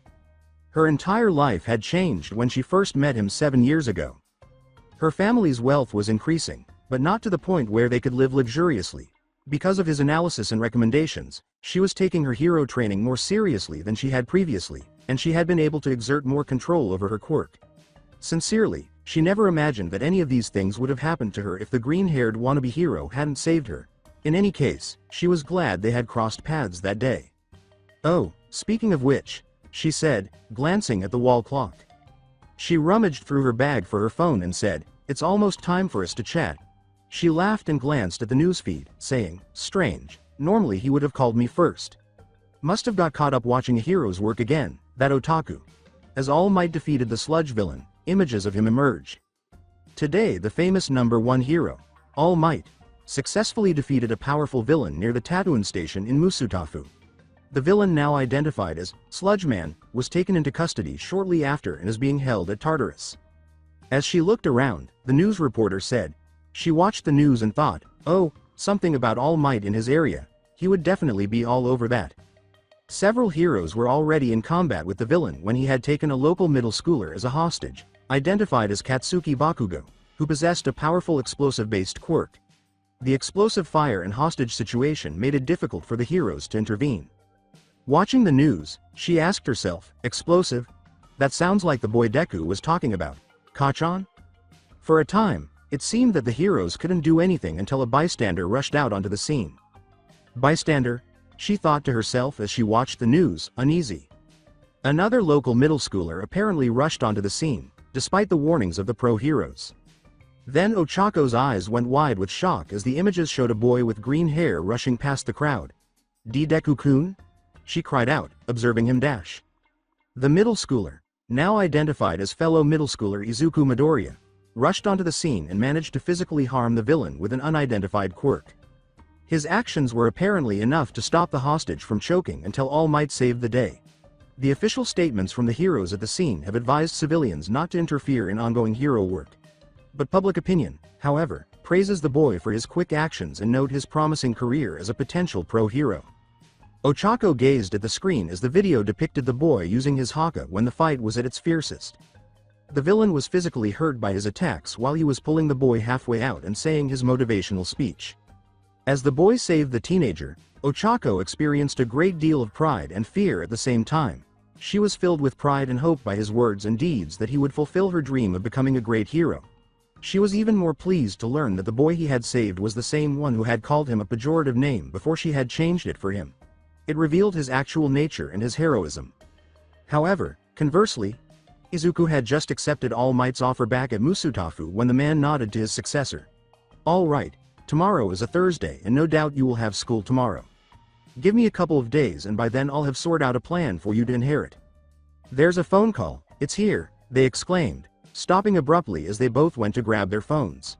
Speaker 2: Her entire life had changed when she first met him 7 years ago. Her family's wealth was increasing, but not to the point where they could live luxuriously. Because of his analysis and recommendations, she was taking her hero training more seriously than she had previously, and she had been able to exert more control over her quirk. Sincerely, she never imagined that any of these things would have happened to her if the green-haired wannabe hero hadn't saved her. In any case, she was glad they had crossed paths that day. "Oh, speaking of which," she said, glancing at the wall clock. She rummaged through her bag for her phone and said, "It's almost time for us to chat." She laughed and glanced at the newsfeed, saying, "Strange, normally he would have called me first. Must have got caught up watching a hero's work again, that otaku." As All Might defeated the sludge villain, images of him emerged. Today the famous #1 hero, All Might, successfully defeated a powerful villain near the Tatooine station in Musutafu. The villain, now identified as Sludge Man, was taken into custody shortly after and is being held at Tartarus. As she looked around, the news reporter said, she watched the news and thought, "Oh, something about All Might in his area, he would definitely be all over that." Several heroes were already in combat with the villain when he had taken a local middle schooler as a hostage, identified as Katsuki Bakugo, who possessed a powerful explosive-based quirk. The explosive fire and hostage situation made it difficult for the heroes to intervene. Watching the news, she asked herself, "Explosive? That sounds like the boy Deku was talking about. Kachan?" For a time, it seemed that the heroes couldn't do anything until a bystander rushed out onto the scene. "Bystander?" she thought to herself as she watched the news, uneasy. Another local middle schooler apparently rushed onto the scene, despite the warnings of the pro-heroes. Then Ochako's eyes went wide with shock as the images showed a boy with green hair rushing past the crowd. "Deku-kun?" she cried out, observing him dash. The middle schooler, now identified as fellow middle schooler Izuku Midoriya, rushed onto the scene and managed to physically harm the villain with an unidentified quirk. His actions were apparently enough to stop the hostage from choking until All Might saved the day. The official statements from the heroes at the scene have advised civilians not to interfere in ongoing hero work. But public opinion, however, praises the boy for his quick actions and note his promising career as a potential pro-hero. Ochako gazed at the screen as the video depicted the boy using his haka when the fight was at its fiercest. The villain was physically hurt by his attacks while he was pulling the boy halfway out and saying his motivational speech. As the boy saved the teenager, Ochako experienced a great deal of pride and fear at the same time. She was filled with pride and hope by his words and deeds that he would fulfill her dream of becoming a great hero. She was even more pleased to learn that the boy he had saved was the same one who had called him a pejorative name before she had changed it for him. It revealed his actual nature and his heroism. However, conversely, Izuku had just accepted All Might's offer back at Musutafu when the man nodded to his successor. "All right, tomorrow is a Thursday and no doubt you will have school tomorrow. Give me a couple of days and by then I'll have sorted out a plan for you to inherit." "There's a phone call, it's here," they exclaimed, stopping abruptly as they both went to grab their phones.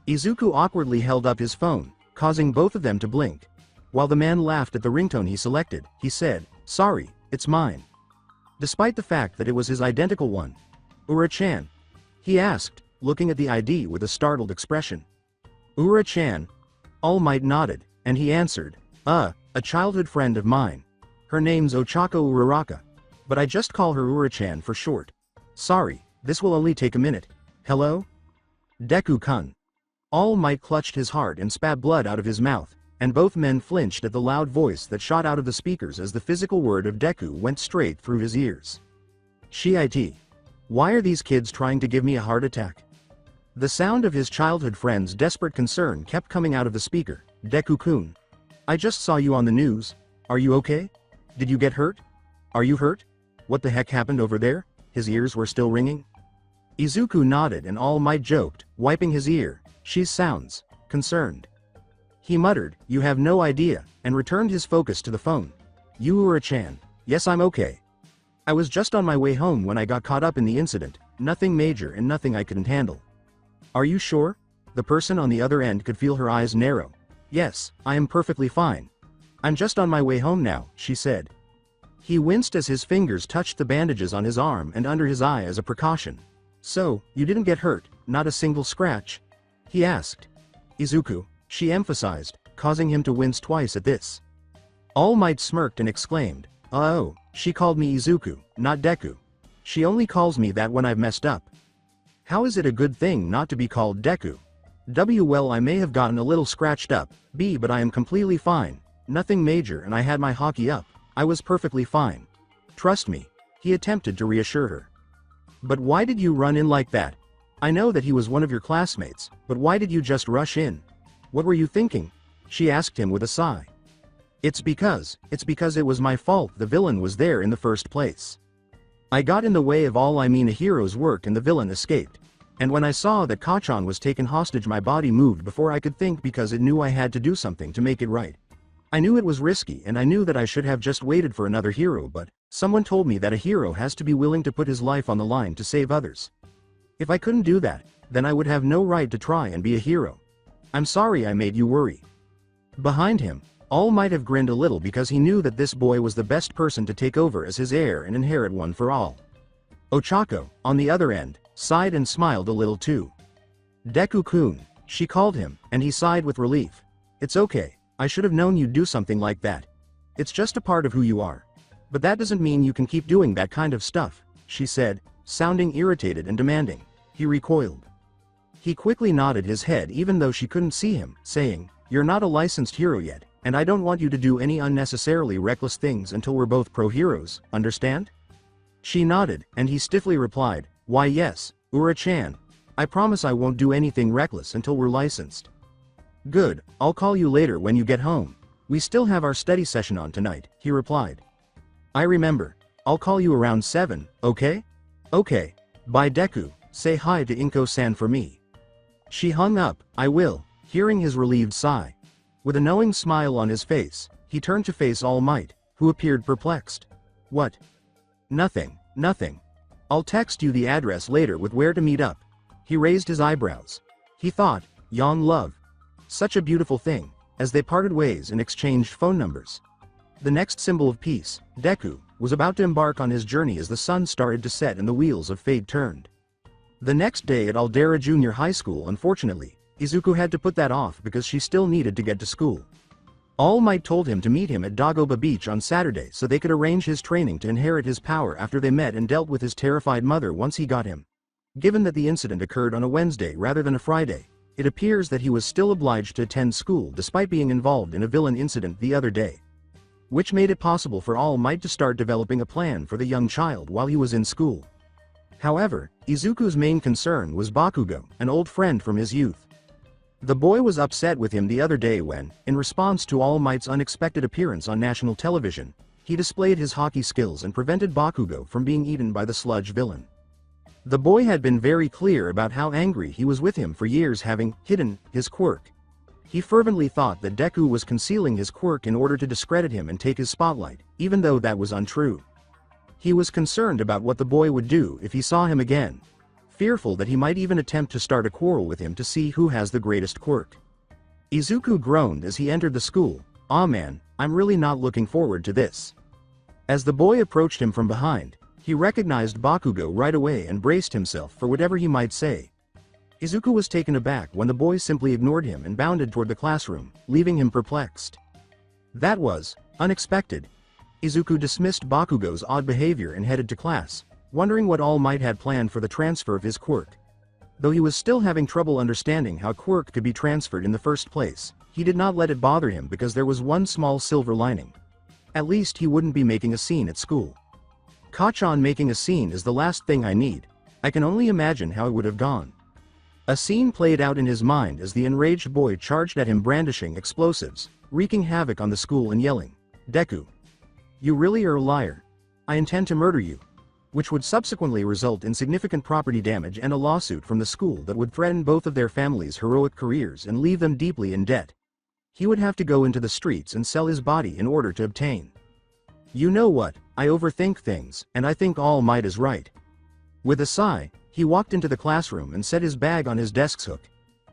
Speaker 2: Izuku awkwardly held up his phone, causing both of them to blink. While the man laughed at the ringtone he selected, he said, "Sorry, it's mine." Despite the fact that it was his identical one. "Ura-chan?" he asked, looking at the ID with a startled expression. "Ura-chan?" All Might nodded, and he answered, a childhood friend of mine. Her name's Ochako Uraraka, but I just call her Ura-chan for short. Sorry, this will only take a minute. Hello? Deku-kun." All Might clutched his heart and spat blood out of his mouth, and both men flinched at the loud voice that shot out of the speakers as the physical word of Deku went straight through his ears. "Shit. Why are these kids trying to give me a heart attack?" The sound of his childhood friend's desperate concern kept coming out of the speaker. "Deku-kun. I just saw you on the news. Are you okay? Did you get hurt? Are you hurt? What the heck happened over there?" His ears were still ringing. Izuku nodded and All Might joked, wiping his ear, "She sounds concerned." He muttered, "You have no idea," and returned his focus to the phone. "You Ura-chan. Yes, I'm okay. I was just on my way home when I got caught up in the incident, nothing major and nothing I couldn't handle. Are you sure? The person on the other end could feel her eyes narrow. Yes, I am perfectly fine. I'm just on my way home now, she said. He winced as his fingers touched the bandages on his arm and under his eye as a precaution. So, you didn't get hurt, not a single scratch? He asked. Izuku, she emphasized, causing him to wince twice at this. All Might smirked and exclaimed, oh, she called me Izuku, not Deku. She only calls me that when I've messed up. How is it a good thing not to be called Deku? Well, I may have gotten a little scratched up, but I am completely fine, nothing major, and I had my Haki up, I was perfectly fine. Trust me, he attempted to reassure her. But why did you run in like that? I know that he was one of your classmates, but why did you just rush in? What were you thinking? She asked him with a sigh. It's because it was my fault the villain was there in the first place. I got in the way of a hero's work and the villain escaped. And when I saw that Kachan was taken hostage, my body moved before I could think because it knew I had to do something to make it right. I knew it was risky and I knew that I should have just waited for another hero, but someone told me that a hero has to be willing to put his life on the line to save others. If I couldn't do that, then I would have no right to try and be a hero. I'm sorry I made you worry. Behind him, All Might have grinned a little because he knew that this boy was the best person to take over as his heir and inherit One for All. Ochako, on the other end, sighed and smiled a little too. Deku-kun, she called him, and he sighed with relief. It's okay, I should have known you'd do something like that. It's just a part of who you are. But that doesn't mean you can keep doing that kind of stuff, she said, sounding irritated and demanding. He recoiled. He quickly nodded his head even though she couldn't see him, saying, You're not a licensed hero yet, and I don't want you to do any unnecessarily reckless things until we're both pro-heroes, understand? She nodded, and he stiffly replied, Why yes, Ura-chan. I promise I won't do anything reckless until we're licensed. Good, I'll call you later when you get home. We still have our study session on tonight, he replied. I remember. I'll call you around 7, okay? Okay. Bye Deku, say hi to Inko-san for me. She hung up. I will, hearing his relieved sigh. With a knowing smile on his face, he turned to face All Might, who appeared perplexed. What? Nothing. I'll text you the address later with where to meet up. He raised his eyebrows. He thought, Young love. Such a beautiful thing, as they parted ways and exchanged phone numbers. The next symbol of peace, Deku, was about to embark on his journey as the sun started to set and the wheels of fate turned. The next day at Aldera Junior High School, unfortunately, Izuku had to put that off because she still needed to get to school. All Might told him to meet him at Dagoba Beach on Saturday so they could arrange his training to inherit his power after they met and dealt with his terrified mother once he got him. Given that the incident occurred on a Wednesday rather than a Friday, it appears that he was still obliged to attend school despite being involved in a villain incident the other day. Which made it possible for All Might to start developing a plan for the young child while he was in school. However, Izuku's main concern was Bakugo, an old friend from his youth. The boy was upset with him the other day when, in response to All Might's unexpected appearance on national television, he displayed his Haki skills and prevented Bakugo from being eaten by the sludge villain. The boy had been very clear about how angry he was with him for years, having hidden his quirk. He fervently thought that Deku was concealing his quirk in order to discredit him and take his spotlight, even though that was untrue. He was concerned about what the boy would do if he saw him again, fearful that he might even attempt to start a quarrel with him to see who has the greatest quirk. Izuku groaned as he entered the school. "Aw man, I'm really not looking forward to this." As the boy approached him from behind, he recognized Bakugo right away and braced himself for whatever he might say. Izuku was taken aback when the boy simply ignored him and bounded toward the classroom, leaving him perplexed. That was unexpected. Izuku dismissed Bakugo's odd behavior and headed to class, wondering what All Might had planned for the transfer of his quirk. Though he was still having trouble understanding how quirk could be transferred in the first place, he did not let it bother him because there was one small silver lining. At least he wouldn't be making a scene at school. Kachan making a scene is the last thing I need. I can only imagine how it would have gone. A scene played out in his mind as the enraged boy charged at him brandishing explosives, wreaking havoc on the school and yelling, "Deku! You really are a liar. I intend to murder you," which would subsequently result in significant property damage and a lawsuit from the school that would threaten both of their families' heroic careers and leave them deeply in debt. He would have to go into the streets and sell his body in order to obtain You know what, I overthink things, and I think All Might is right. With a sigh, he walked into the classroom and set his bag on his desk's hook.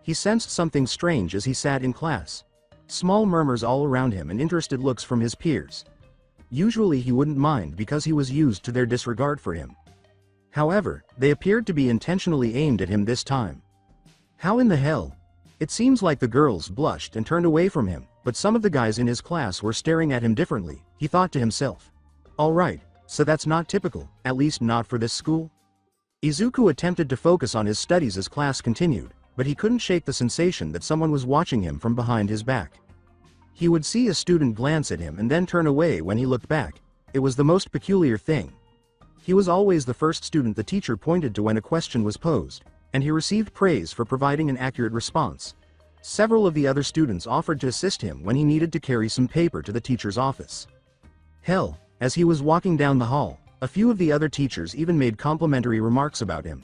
Speaker 2: He sensed something strange as he sat in class. Small murmurs all around him and interested looks from his peers. Usually he wouldn't mind because he was used to their disregard for him. However, they appeared to be intentionally aimed at him this time. How in the hell? It seems like the girls blushed and turned away from him, but some of the guys in his class were staring at him differently, he thought to himself. Alright, so that's not typical, at least not for this school. Izuku attempted to focus on his studies as class continued, but he couldn't shake the sensation that someone was watching him from behind his back. He would see a student glance at him and then turn away when he looked back. It was the most peculiar thing. He was always the first student the teacher pointed to when a question was posed, and he received praise for providing an accurate response. Several of the other students offered to assist him when he needed to carry some paper to the teacher's office. Hell, as he was walking down the hall, a few of the other teachers even made complimentary remarks about him.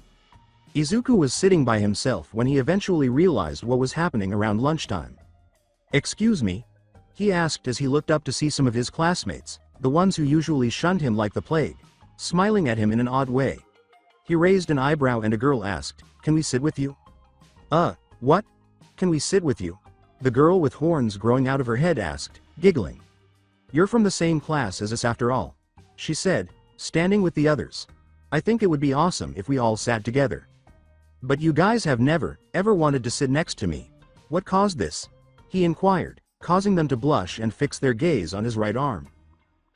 Speaker 2: Izuku was sitting by himself when he eventually realized what was happening around lunchtime. "Excuse me?" he asked as he looked up to see some of his classmates, the ones who usually shunned him like the plague, smiling at him in an odd way. He raised an eyebrow and a girl asked, "Can we sit with you?" What? Can we sit with you?" the girl with horns growing out of her head asked, giggling. "You're from the same class as us after all," she said, standing with the others. "I think it would be awesome if we all sat together. But you guys have never, ever wanted to sit next to me. What caused this?" he inquired, causing them to blush and fix their gaze on his right arm.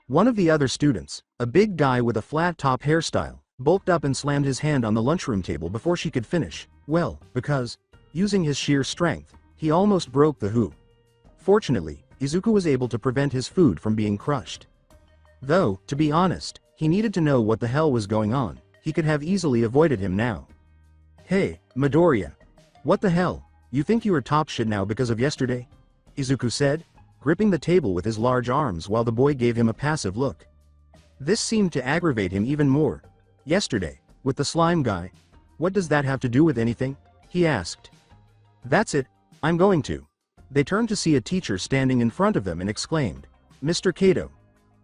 Speaker 2: One of the other students, a big guy with a flat-top hairstyle, bulked up and slammed his hand on the lunchroom table before she could finish, because, using his sheer strength, he almost broke the hoop. Fortunately, Izuku was able to prevent his food from being crushed. Though, to be honest, he needed to know what the hell was going on. He could have easily avoided him now. "Hey, Midoriya. What the hell, you think you are top shit now because of yesterday?" Izuku said, gripping the table with his large arms while the boy gave him a passive look. This seemed to aggravate him even more. "Yesterday, with the slime guy? What does that have to do with anything?" he asked. "That's it, I'm going to." They turned to see a teacher standing in front of them and exclaimed, "Mr. Kato."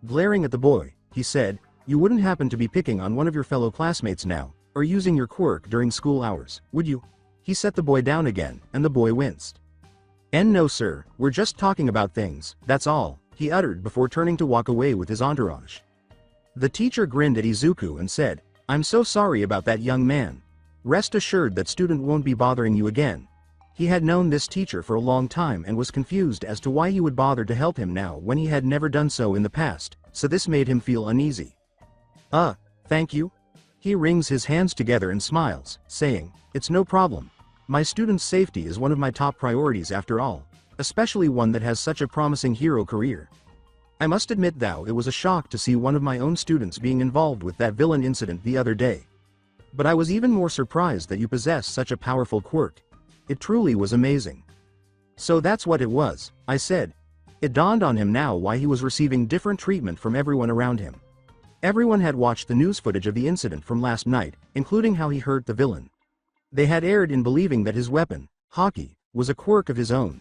Speaker 2: Glaring at the boy, he said, "You wouldn't happen to be picking on one of your fellow classmates now, or using your quirk during school hours, would you?" He set the boy down again, and the boy winced. "No sir, we're just talking about things, that's all," he uttered before turning to walk away with his entourage. The teacher grinned at Izuku and said, "I'm so sorry about that young man. Rest assured that student won't be bothering you again." He had known this teacher for a long time and was confused as to why he would bother to help him now when he had never done so in the past, so this made him feel uneasy. Thank you?" He wrings his hands together and smiles, saying, "It's no problem. My student's safety is one of my top priorities after all, especially one that has such a promising hero career. I must admit though it was a shock to see one of my own students being involved with that villain incident the other day. But I was even more surprised that you possess such a powerful quirk. It truly was amazing." "So that's what it was," I said. It dawned on him now why he was receiving different treatment from everyone around him. Everyone had watched the news footage of the incident from last night, including how he hurt the villain. They had erred in believing that his weapon, Haki, was a quirk of his own.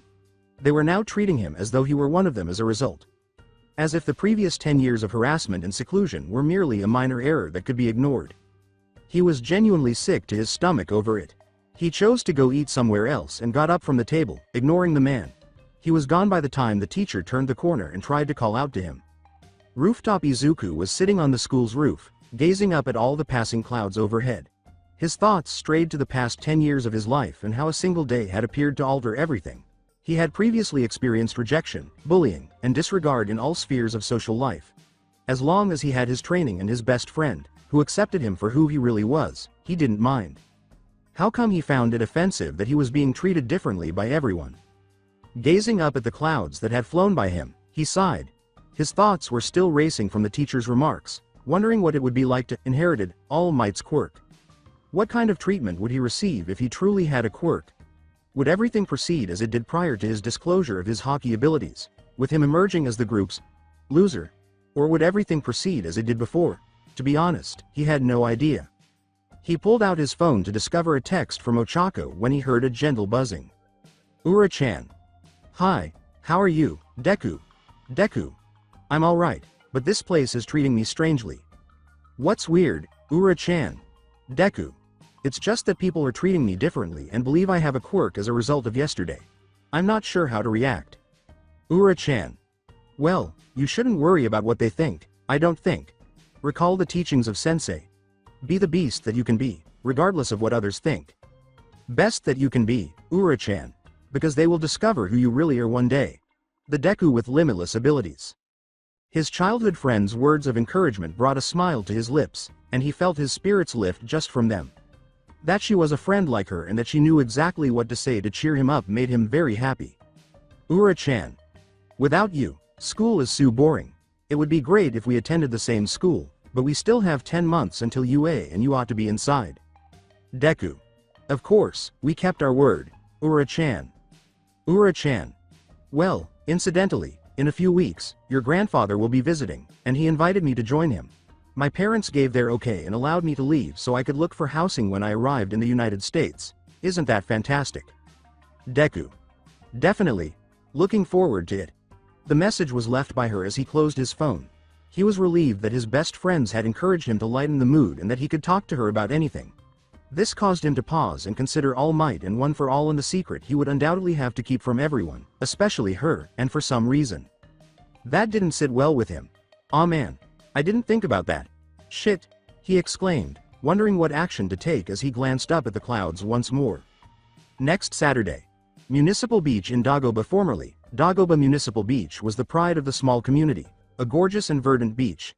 Speaker 2: They were now treating him as though he were one of them as a result. As if the previous 10 years of harassment and seclusion were merely a minor error that could be ignored. He was genuinely sick to his stomach over it. He chose to go eat somewhere else and got up from the table, ignoring the man. He was gone by the time the teacher turned the corner and tried to call out to him. Rooftop Izuku was sitting on the school's roof, gazing up at all the passing clouds overhead. His thoughts strayed to the past 10 years of his life and how a single day had appeared to alter everything. He had previously experienced rejection, bullying, and disregard in all spheres of social life. As long as he had his training and his best friend, who accepted him for who he really was, he didn't mind. How come he found it offensive that he was being treated differently by everyone? Gazing up at the clouds that had flown by him, he sighed. His thoughts were still racing from the teacher's remarks, wondering what it would be like to inherit All Might's quirk. What kind of treatment would he receive if he truly had a quirk? Would everything proceed as it did prior to his disclosure of his Haki abilities, with him emerging as the group's loser? Or would everything proceed as it did before? To be honest, he had no idea. He pulled out his phone to discover a text from Ochako when he heard a gentle buzzing. "Ura-chan. Hi, how are you, Deku?" "Deku. I'm alright. but this place is treating me strangely. What's weird, Ura-chan? Deku. It's just that people are treating me differently and believe I have a quirk as a result of yesterday. I'm not sure how to react. Ura-chan. Well, you shouldn't worry about what they think, I don't think. Recall the teachings of Sensei. Be the beast that you can be, regardless of what others think. Best that you can be, Ura-chan. Because they will discover who you really are one day. The Deku with limitless abilities. His childhood friend's words of encouragement brought a smile to his lips, and he felt his spirits lift just from them. That she was a friend like her and that she knew exactly what to say to cheer him up made him very happy. Ura-chan. Without you, school is so boring. It would be great if we attended the same school, but we still have 10 months until UA and you ought to be inside. Deku. Of course, we kept our word, Ura-chan. Ura-chan. Well, incidentally, in a few weeks, your grandfather will be visiting, and he invited me to join him. My parents gave their okay and allowed me to leave so I could look for housing when I arrived in the United States. Isn't that fantastic? Deku. Definitely. Looking forward to it. The message was left by her as he closed his phone. He was relieved that his best friends had encouraged him to lighten the mood and that he could talk to her about anything. This caused him to pause and consider All Might and One for All in the secret he would undoubtedly have to keep from everyone, especially her, and for some reason. That didn't sit well with him. Aw man. I didn't think about that. Shit, he exclaimed, wondering what action to take as he glanced up at the clouds once more. Next Saturday. Municipal Beach in Dagoba. Formerly, Dagoba Municipal Beach was the pride of the small community, a gorgeous and verdant beach.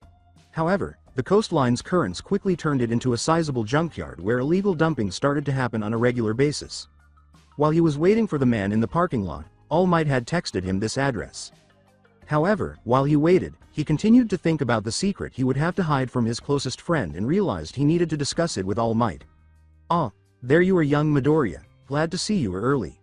Speaker 2: However, the coastline's currents quickly turned it into a sizable junkyard where illegal dumping started to happen on a regular basis. While he was waiting for the man in the parking lot, All Might had texted him this address. However, while he waited, he continued to think about the secret he would have to hide from his closest friend and realized he needed to discuss it with All Might. Ah, there you are, young Midoriya, glad to see you early.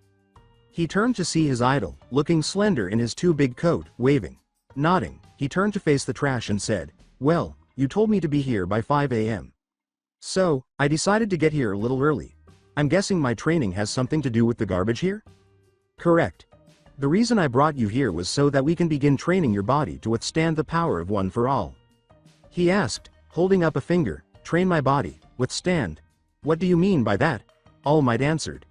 Speaker 2: He turned to see his idol, looking slender in his too big coat, waving. Nodding, he turned to face the trash and said, well, you told me to be here by 5 a.m. So, I decided to get here a little early. I'm guessing my training has something to do with the garbage here? Correct. The reason I brought you here was so that we can begin training your body to withstand the power of One for All. He asked, holding up a finger. Train my body, withstand. What do you mean by that? All Might answered.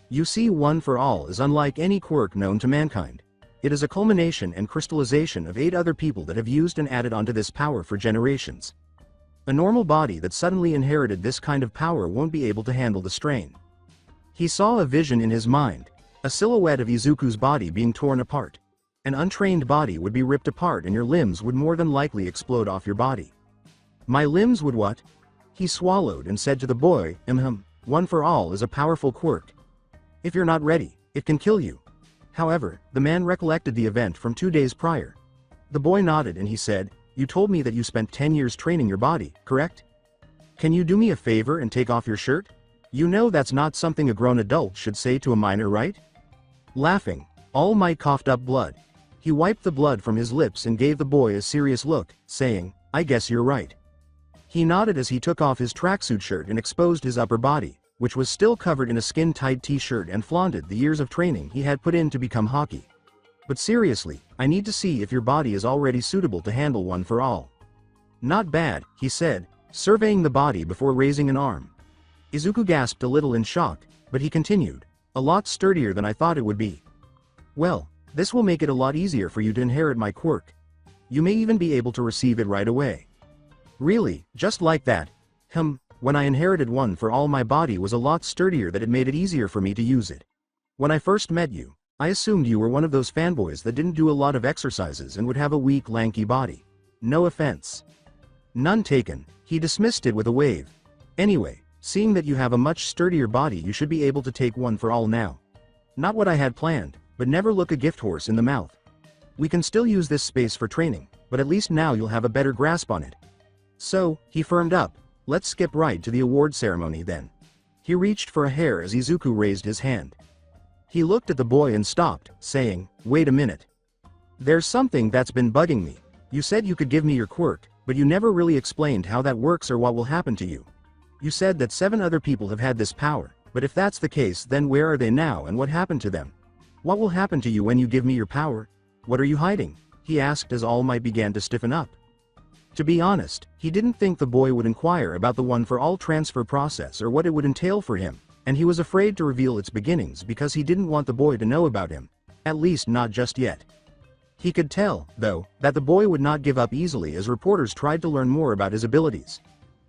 Speaker 2: You see, One for All is unlike any quirk known to mankind. It is a culmination and crystallization of 8 other people that have used and added onto this power for generations. A normal body that suddenly inherited this kind of power won't be able to handle the strain. He saw a vision in his mind, a silhouette of Izuku's body being torn apart. An untrained body would be ripped apart and your limbs would more than likely explode off your body. My limbs would what? He swallowed and said to the boy, One for All is a powerful quirk. If you're not ready, it can kill you. However, the man recollected the event from 2 days prior. The boy nodded and he said, you told me that you spent 10 years training your body, correct? Can you do me a favor and take off your shirt? You know that's not something a grown adult should say to a minor, right? Laughing, All Might coughed up blood. He wiped the blood from his lips and gave the boy a serious look, saying, I guess you're right. He nodded as he took off his tracksuit shirt and exposed his upper body, which was still covered in a skin-tight t-shirt, and flaunted the years of training he had put in to become Haki. But seriously, I need to see if your body is already suitable to handle One for All. Not bad, he said, surveying the body before raising an arm. Izuku gasped a little in shock, but he continued, a lot sturdier than I thought it would be. Well, this will make it a lot easier for you to inherit my quirk. You may even be able to receive it right away. Really, just like that? When I inherited One for All, my body was a lot sturdier that it made it easier for me to use it. When I first met you, I assumed you were one of those fanboys that didn't do a lot of exercises and would have a weak, lanky body. No offense. None taken, he dismissed it with a wave. Anyway, seeing that you have a much sturdier body, you should be able to take One for All now. Not what I had planned, but never look a gift horse in the mouth. We can still use this space for training, but at least now you'll have a better grasp on it. So, he firmed up. Let's skip right to the award ceremony then. He reached for a hair as Izuku raised his hand. He looked at the boy and stopped, saying, wait a minute. There's something that's been bugging me. You said you could give me your quirk, but you never really explained how that works or what will happen to you. You said that 7 other people have had this power, but if that's the case, then where are they now and what happened to them? What will happen to you when you give me your power? What are you hiding? he asked as All Might began to stiffen up. To be honest, he didn't think the boy would inquire about the one-for-all transfer process or what it would entail for him, and he was afraid to reveal its beginnings because he didn't want the boy to know about him, at least not just yet. He could tell, though, that the boy would not give up easily as reporters tried to learn more about his abilities.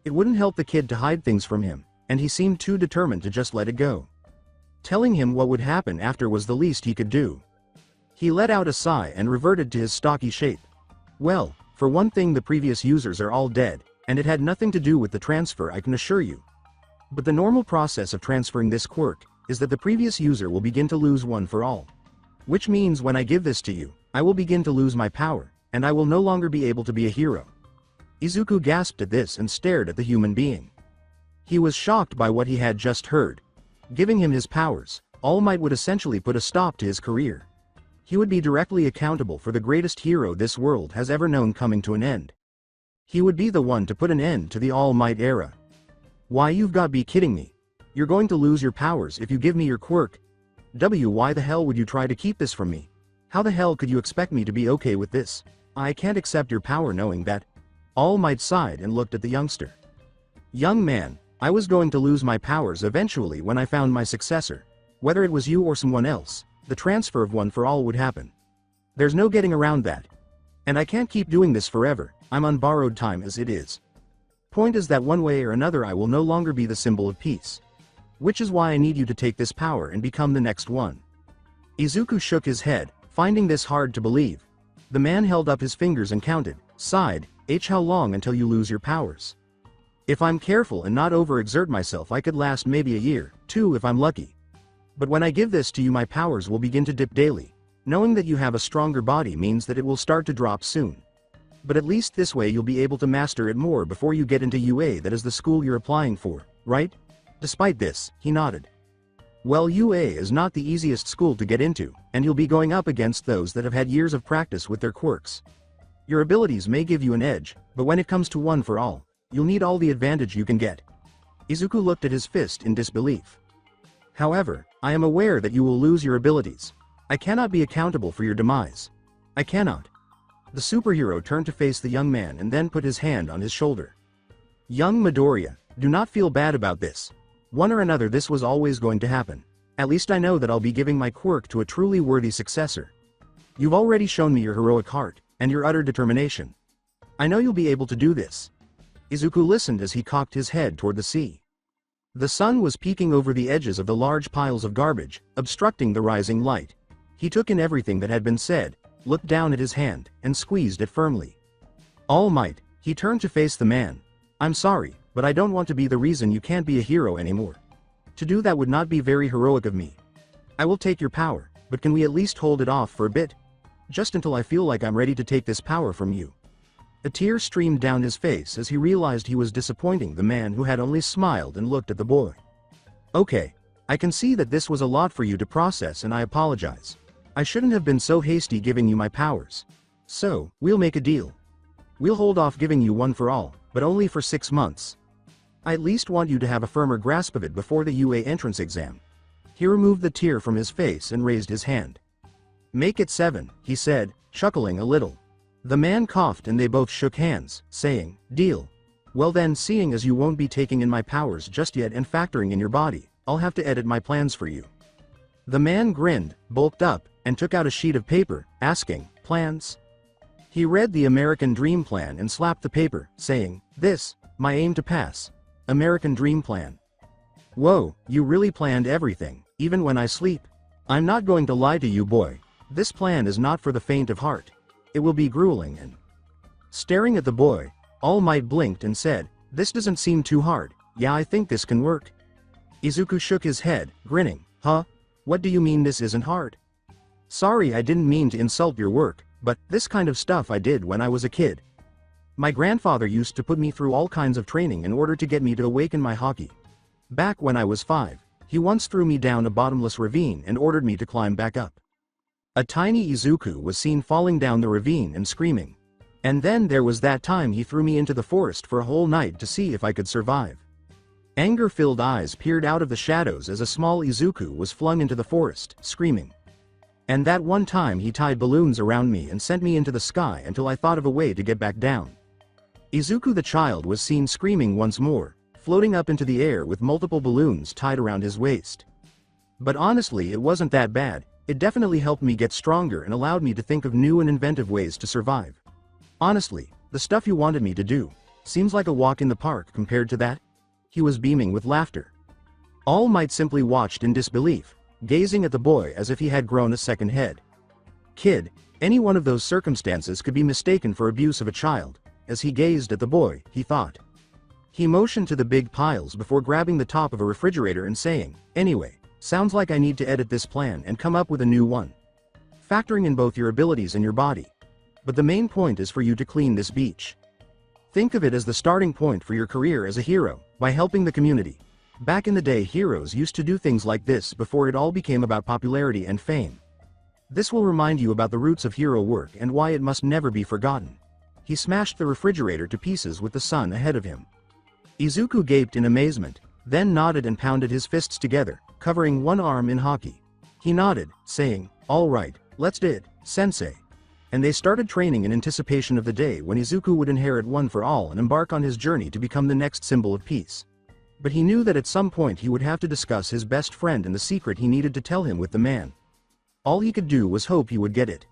Speaker 2: It wouldn't help the kid to hide things from him, and he seemed too determined to just let it go. Telling him what would happen after was the least he could do. He let out a sigh and reverted to his stocky shape. Well, for one thing, the previous users are all dead, and it had nothing to do with the transfer, I can assure you. But the normal process of transferring this quirk is that the previous user will begin to lose one for all. Which means when I give this to you, I will begin to lose my power, and I will no longer be able to be a hero. Izuku gasped at this and stared at the human being. He was shocked by what he had just heard. Giving him his powers, All Might would essentially put a stop to his career. He would be directly accountable for the greatest hero this world has ever known coming to an end. He would be the one to put an end to the All Might era. Why, you've got to be kidding me. You're going to lose your powers if you give me your quirk. Why the hell would you try to keep this from me? How the hell could you expect me to be okay with this? I can't accept your power knowing that. All Might sighed and looked at the youngster. Young man, I was going to lose my powers eventually when I found my successor. Whether it was you or someone else, the transfer of one for all would happen. There's no getting around that. And I can't keep doing this forever, I'm on borrowed time as it is. Point is that one way or another I will no longer be the symbol of peace. Which is why I need you to take this power and become the next one. Izuku shook his head, finding this hard to believe. The man held up his fingers and counted, sighed, how long until you lose your powers? If I'm careful and not overexert myself, I could last maybe a year, 2 if I'm lucky. But when I give this to you, my powers will begin to dip daily. Knowing that you have a stronger body means that it will start to drop soon. But at least this way you'll be able to master it more before you get into UA, that is the school you're applying for, right? Despite this, he nodded. Well, UA is not the easiest school to get into, and you'll be going up against those that have had years of practice with their quirks. Your abilities may give you an edge, but when it comes to one for all, you'll need all the advantage you can get. Izuku looked at his fist in disbelief. However, I am aware that you will lose your abilities. I cannot be accountable for your demise. I cannot. The superhero turned to face the young man and then put his hand on his shoulder. Young Midoriya, do not feel bad about this. One or another, this was always going to happen. At least I know that I'll be giving my quirk to a truly worthy successor. You've already shown me your heroic heart, and your utter determination. I know you'll be able to do this. Izuku listened as he cocked his head toward the sea. The sun was peeking over the edges of the large piles of garbage, obstructing the rising light. He took in everything that had been said, looked down at his hand, and squeezed it firmly. All Might, he turned to face the man. I'm sorry, but I don't want to be the reason you can't be a hero anymore. To do that would not be very heroic of me. I will take your power, but can we at least hold it off for a bit? Just until I feel like I'm ready to take this power from you. A tear streamed down his face as he realized he was disappointing the man who had only smiled and looked at the boy. Okay, I can see that this was a lot for you to process, and I apologize. I shouldn't have been so hasty giving you my powers. So, we'll make a deal. We'll hold off giving you one for all, but only for 6 months. I at least want you to have a firmer grasp of it before the UA entrance exam. He removed the tear from his face and raised his hand. Make it 7, he said, chuckling a little. The man coughed and they both shook hands, saying, deal. Well then, seeing as you won't be taking in my powers just yet and factoring in your body, I'll have to edit my plans for you. The man grinned, bulked up, and took out a sheet of paper, asking, plans? He read the American Dream Plan and slapped the paper, saying, this, my aim to pass. American Dream Plan. Whoa, you really planned everything, even when I sleep. I'm not going to lie to you, boy. This plan is not for the faint of heart. It will be grueling and... Staring at the boy, All Might blinked and said, this doesn't seem too hard. Yeah, I think this can work. Izuku shook his head, grinning. Huh? What do you mean this isn't hard? Sorry, I didn't mean to insult your work, but this kind of stuff I did when I was a kid. My grandfather used to put me through all kinds of training in order to get me to awaken my Haki. Back when I was 5, he once threw me down a bottomless ravine and ordered me to climb back up. A tiny Izuku was seen falling down the ravine and screaming. And then there was that time he threw me into the forest for a whole night to see if I could survive. Anger-filled eyes peered out of the shadows as a small Izuku was flung into the forest, screaming. And that one time he tied balloons around me and sent me into the sky until I thought of a way to get back down. Izuku the child was seen screaming once more, floating up into the air with multiple balloons tied around his waist. But honestly, it wasn't that bad. It definitely helped me get stronger and allowed me to think of new and inventive ways to survive. Honestly, the stuff you wanted me to do seems like a walk in the park compared to that. He was beaming with laughter. All Might simply watched in disbelief, gazing at the boy as if he had grown a second head. Kid, any one of those circumstances could be mistaken for abuse of a child. As he gazed at the boy, he thought. He motioned to the big piles before grabbing the top of a refrigerator and saying, "Anyway, sounds like I need to edit this plan and come up with a new one. Factoring in both your abilities and your body. But the main point is for you to clean this beach. Think of it as the starting point for your career as a hero, by helping the community. Back in the day, heroes used to do things like this before it all became about popularity and fame. This will remind you about the roots of hero work and why it must never be forgotten." He smashed the refrigerator to pieces with the sun ahead of him. Izuku gaped in amazement, then nodded and pounded his fists together, covering one arm in Haki. He nodded, saying, "All right, let's do it, sensei." And they started training in anticipation of the day when Izuku would inherit One for All and embark on his journey to become the next symbol of peace. But he knew that at some point he would have to discuss his best friend and the secret he needed to tell him with the man. All he could do was hope he would get it.